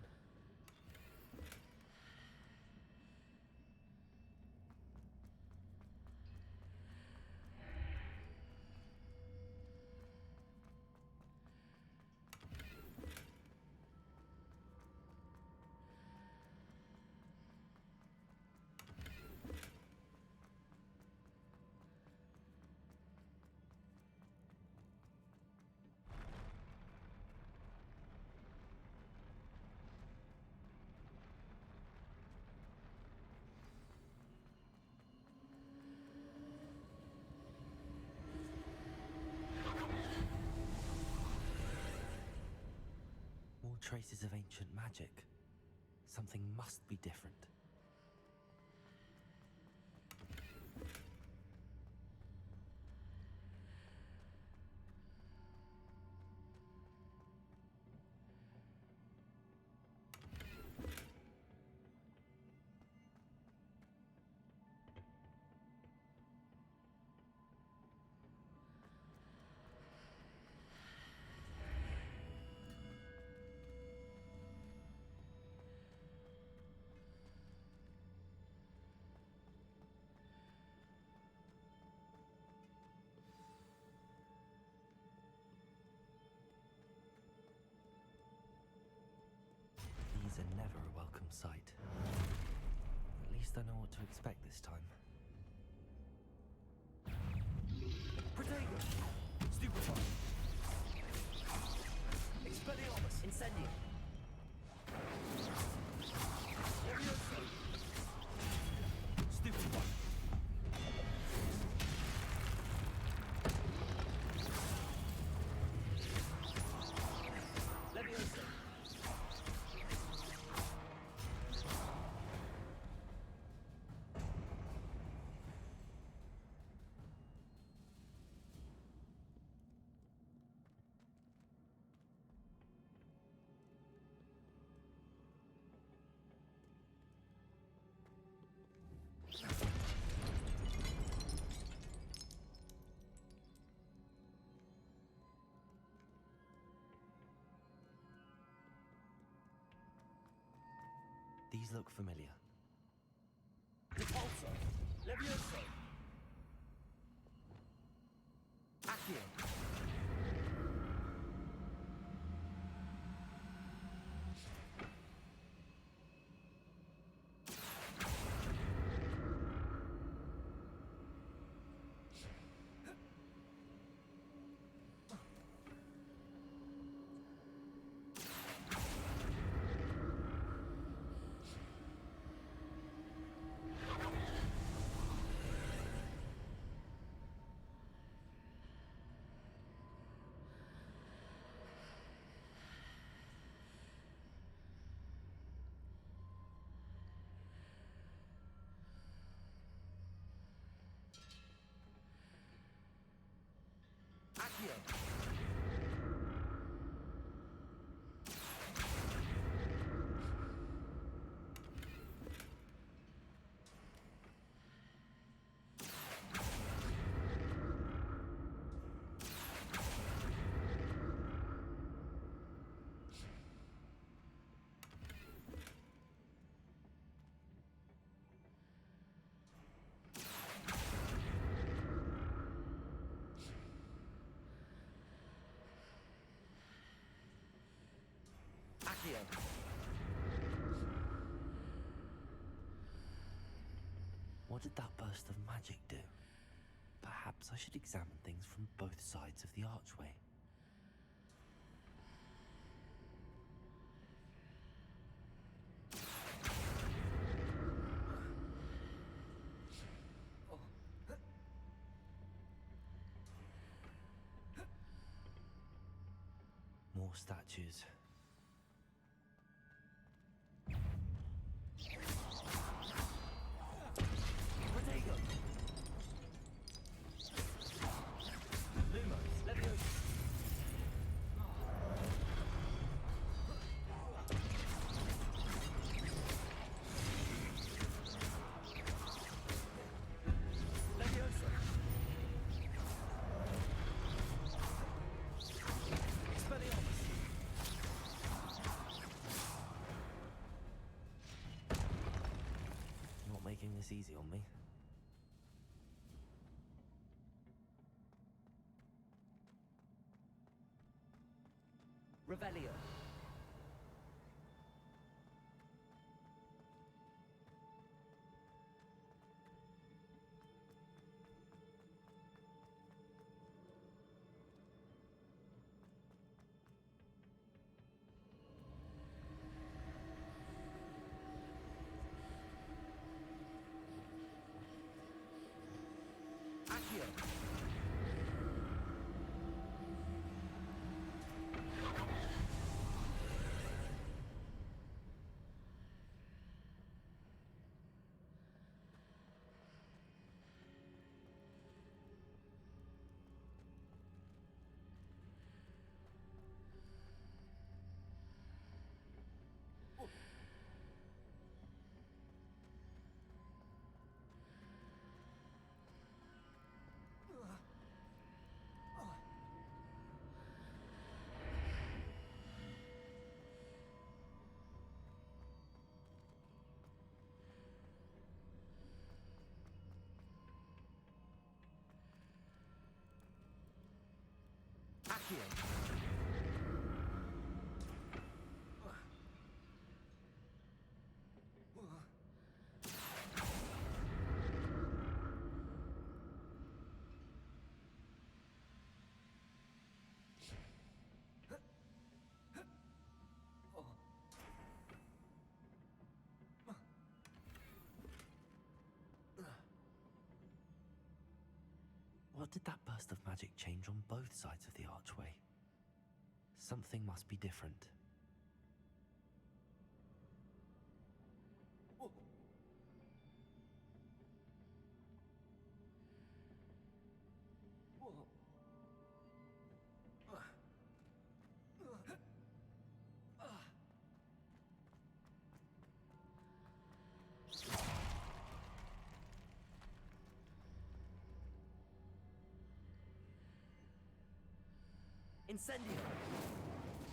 More traces of ancient magic. Something must be different. These are never a welcome sight. At least I know what to expect this time. Protego! Stupefy! Expelliarmus! Incendio! Levioso! Stupefy! Levioso! These look familiar. Repulsor! Levioso! Accio! What did that burst of magic do? Perhaps I should examine things from both sides of the archway. More statues. Not making this easy on me. Revelio. Accio. Accio. What did that burst of magic change on both sides of the archway? Something must be different. Incendio.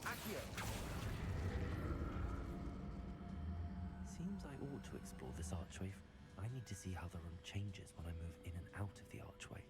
Accio. Seems I ought to explore this archway. I need to see how the room changes when I move in and out of the archway.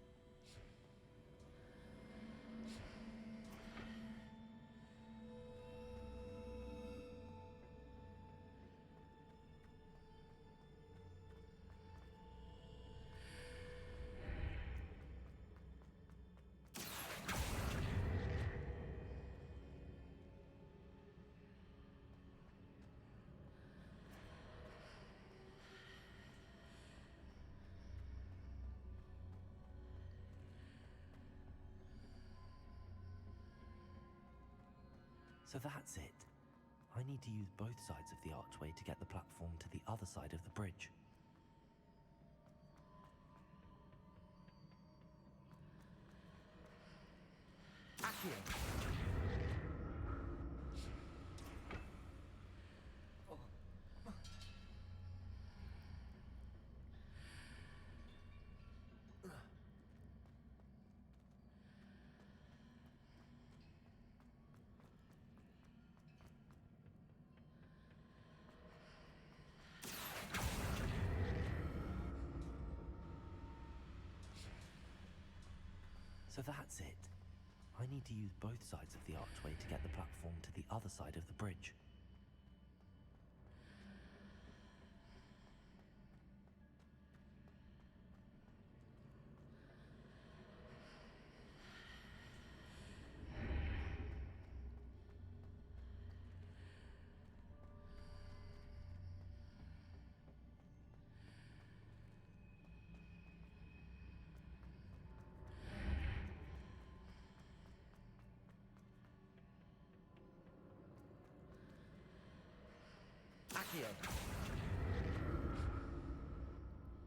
So that's it. I need to use both sides of the archway to get the platform to the other side of the bridge. Accio. So that's it. I need to use both sides of the archway to get the platform to the other side of the bridge. Accio!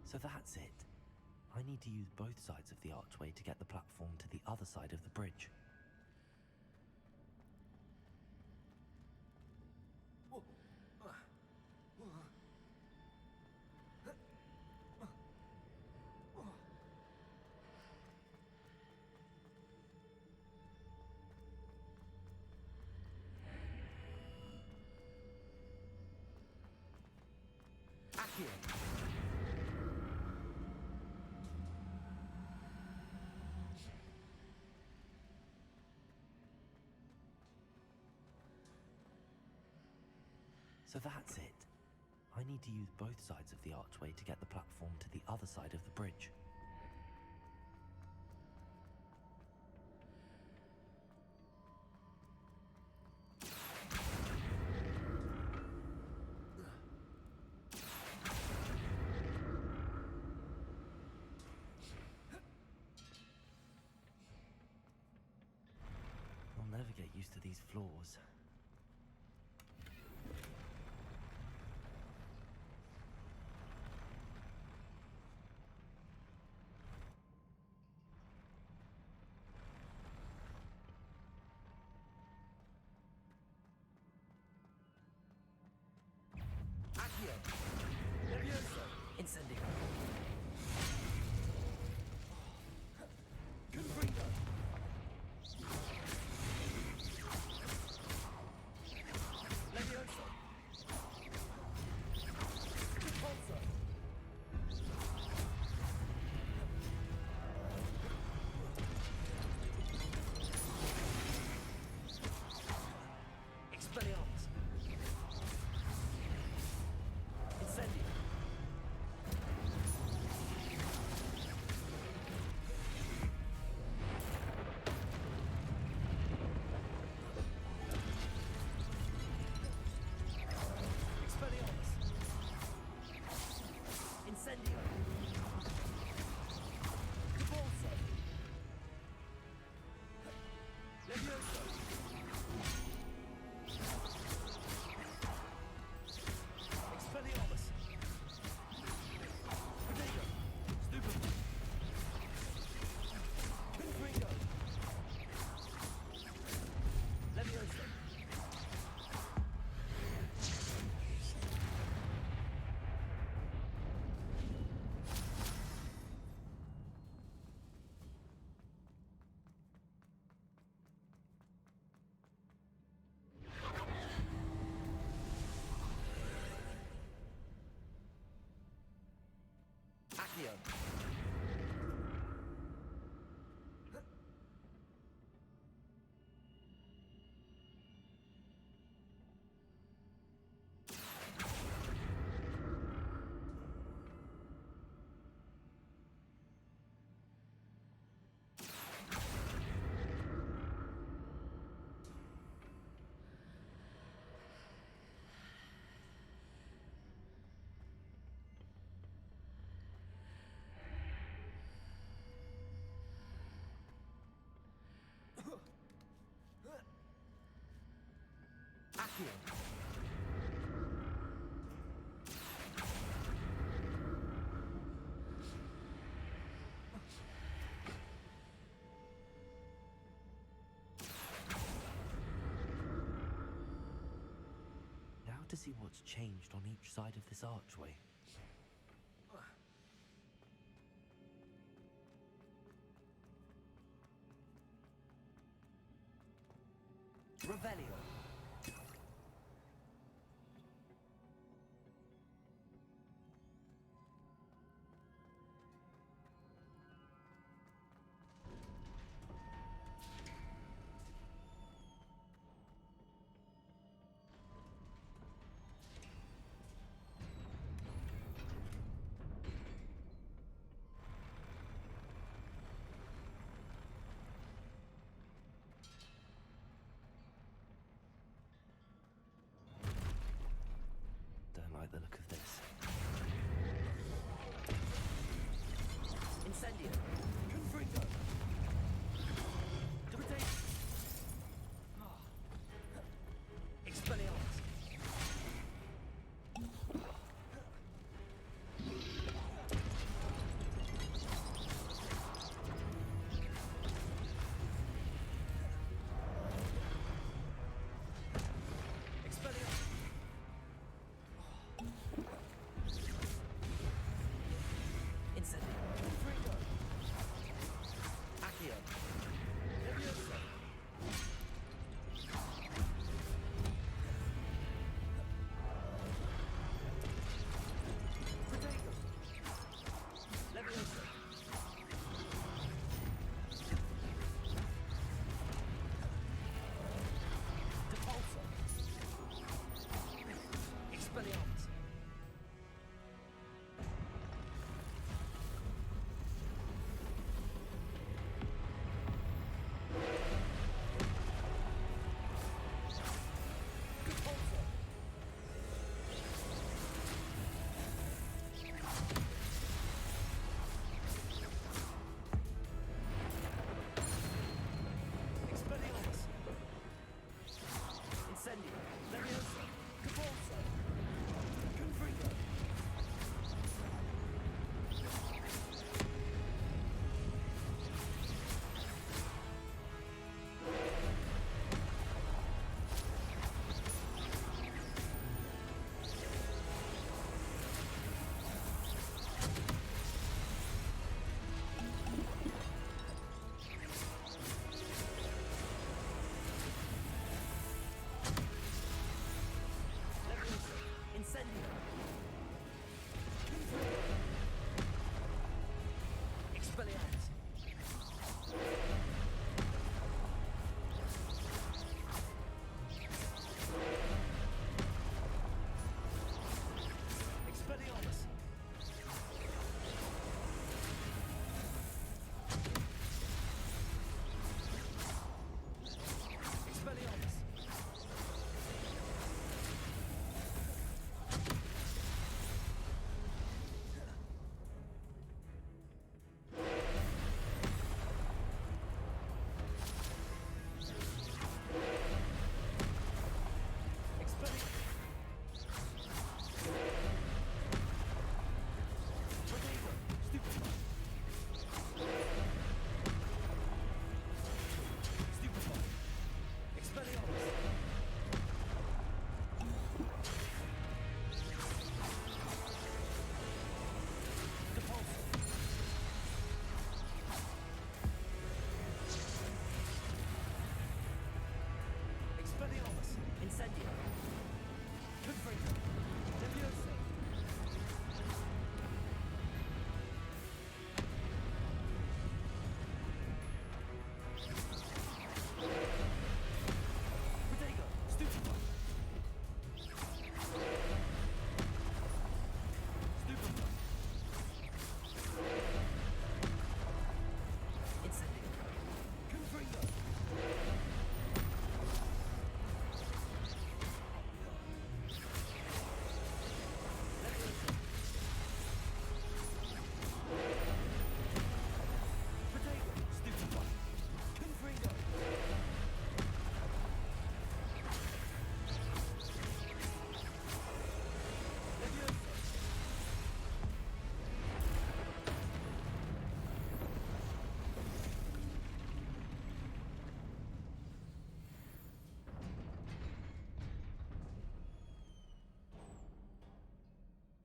So that's it. I need to use both sides of the archway to get the platform to the other side of the bridge. So that's it. I need to use both sides of the archway to get the platform to the other side of the bridge. I'll never get used to these floors. Accio! Levioso! Incendio! Confringo! Levioso! Repulso! Expelliarmus! Incendio! Expelliarmus! Incendio! Repulso! Levioso! Expelliarmus! Prodigo! Stupid! Confringo! Levioso! Accio! Accio! Now to see what's changed on each side of this archway. Revelio!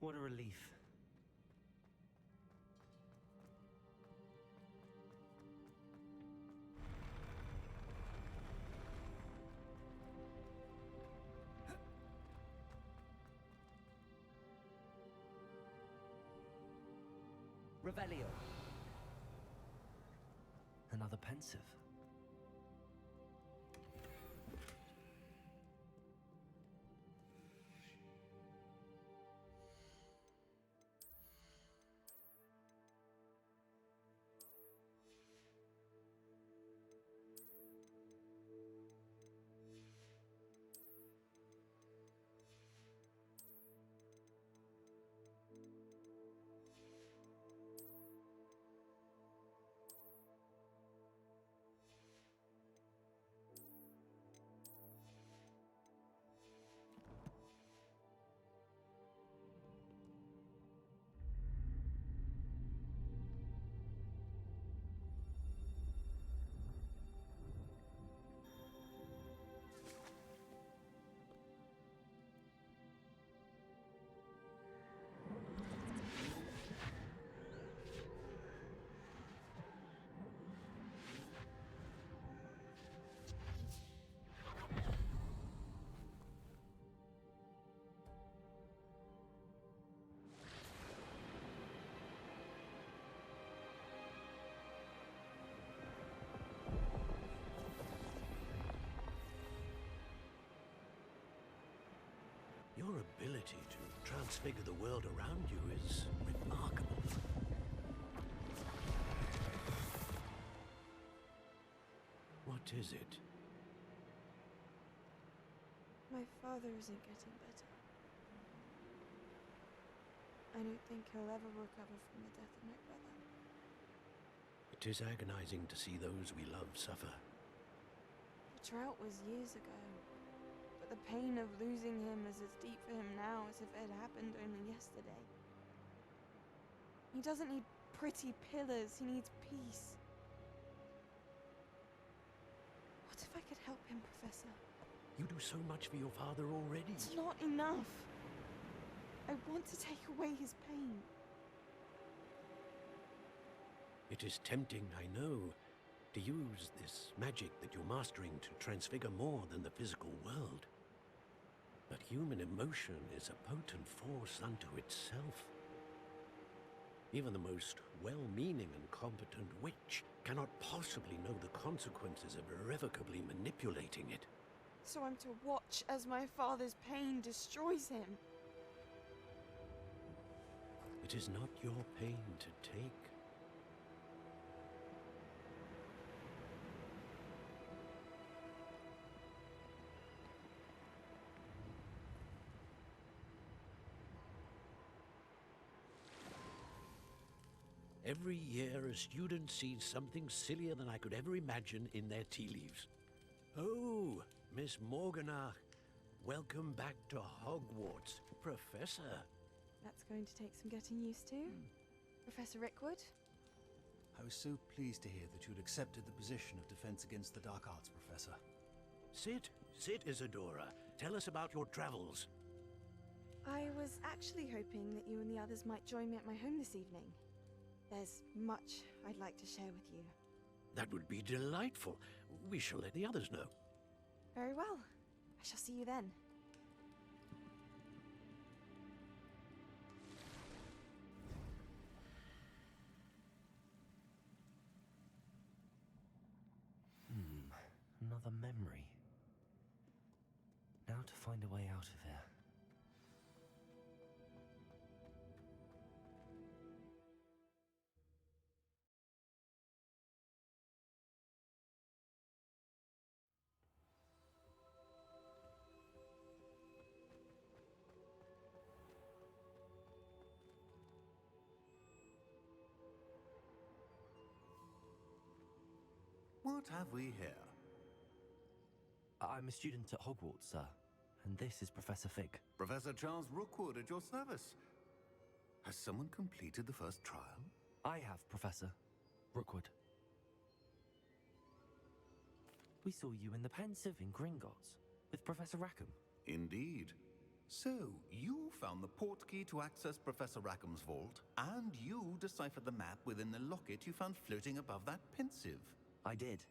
What a relief. Revelio. Another pensive. Your ability to transfigure the world around you is remarkable. What is it? My father isn't getting better. I don't think he'll ever recover from the death of my brother. It is agonizing to see those we love suffer. The drought was years ago, but the pain of losing him is as deep for him now as if it had happened only yesterday. He doesn't need pretty pillars, he needs peace. What if I could help him, Professor? You do so much for your father already. It's not enough. I want to take away his pain. It is tempting, I know, to use this magic that you're mastering to transfigure more than the physical world. But human emotion is a potent force unto itself. Even the most well-meaning and competent witch cannot possibly know the consequences of irrevocably manipulating it. So I'm to watch as my father's pain destroys him. It is not your pain to take. Every year, a student sees something sillier than I could ever imagine in their tea leaves. Oh, Miss Morganach, welcome back to Hogwarts, Professor. That's going to take some getting used to. Professor Rickwood? I was so pleased to hear that you'd accepted the position of Defense Against the Dark Arts, Professor. Sit, Isadora. Tell us about your travels. I was actually hoping that you and the others might join me at my home this evening. There's much I'd like to share with you. That would be delightful. We shall let the others know. Very well. I shall see you then. Another memory. Now to find a way out of here. What have we here? I'm a student at Hogwarts, sir. And this is Professor Fig. Professor Charles Rookwood at your service. Has someone completed the first trial? I have, Professor Rookwood. We saw you in the Pensive in Gringotts with Professor Rackham. Indeed. So, you found the port key to access Professor Rackham's vault, and you deciphered the map within the locket you found floating above that pensive. I did.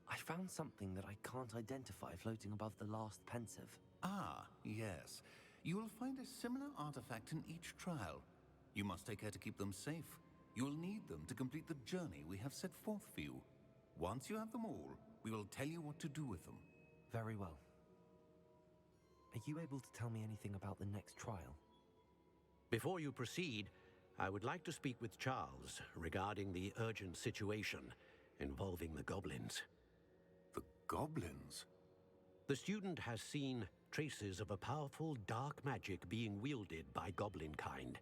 I found something that I can't identify floating above the last pensive. Ah, yes. You will find a similar artifact in each trial. You must take care to keep them safe. You'll need them to complete the journey we have set forth for you. Once you have them all, we will tell you what to do with them. Very well. Are you able to tell me anything about the next trial? Before you proceed, I would like to speak with Charles regarding the urgent situation involving the goblins. The goblins? The student has seen traces of a powerful dark magic being wielded by goblin kind.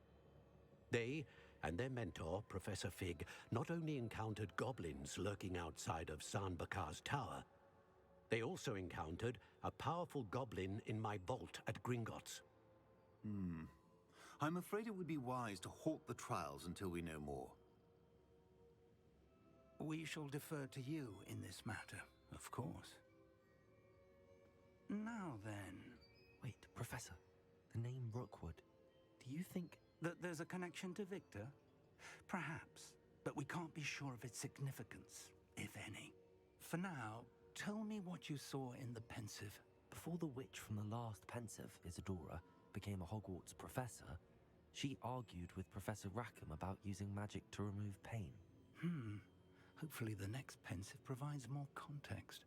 They and their mentor, Professor Fig, not only encountered goblins lurking outside of Sanbakar's tower, they also encountered a powerful goblin in my vault at Gringotts. I'm afraid it would be wise to halt the trials until we know more. We shall defer to you in this matter, of course. Now then... Wait, Professor. The name Rookwood. Do you think... that there's a connection to Victor? Perhaps, but we can't be sure of its significance, if any. For now, tell me what you saw in the pensive. Before the witch from the last pensive, Isadora, became a Hogwarts professor, she argued with Professor Rackham about using magic to remove pain. Hopefully the next pensive provides more context.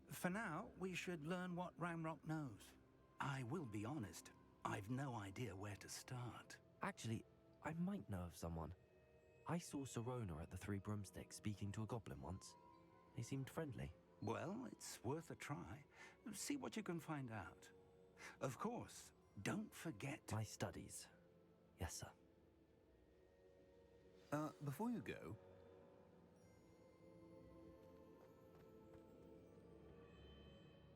For now, we should learn what Ramrock knows. I will be honest, I've no idea where to start. Actually, I might know of someone. I saw Serona at the Three Broomsticks speaking to a goblin once. They seemed friendly. Well, it's worth a try. See what you can find out. Of course, don't forget... my studies. Yes, sir. Before you go...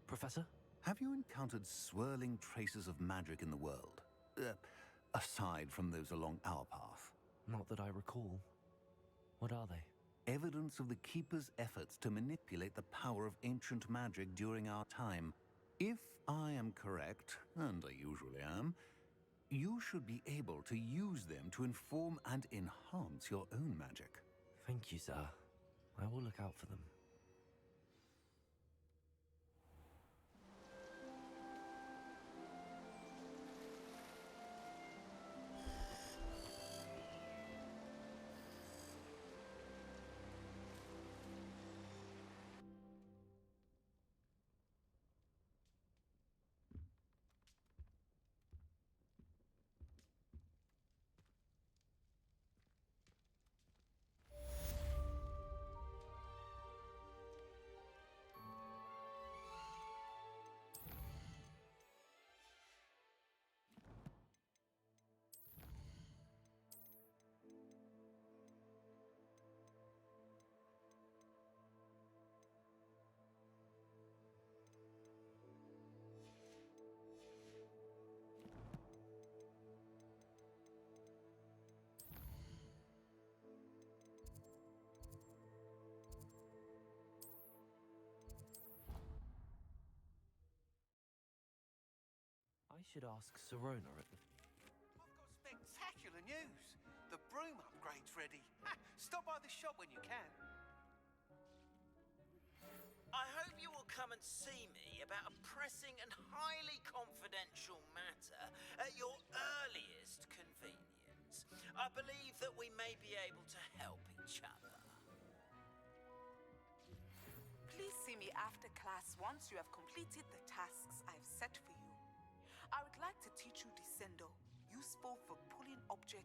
Professor? Have you encountered swirling traces of magic in the world? Aside from those along our path? Not that I recall. What are they? Evidence of the Keeper's efforts to manipulate the power of ancient magic during our time. If I am correct, and I usually am, you should be able to use them to inform and enhance your own magic. Thank you, sir. I will look out for them. I should ask Serona at the... I've got spectacular news. The broom upgrade's ready. Stop by the shop when you can. I hope you will come and see me about a pressing and highly confidential matter at your earliest convenience. I believe that we may be able to help each other. Please see me after class once you have completed the tasks I've set for you. I would like to teach you Descendo, useful for pulling objects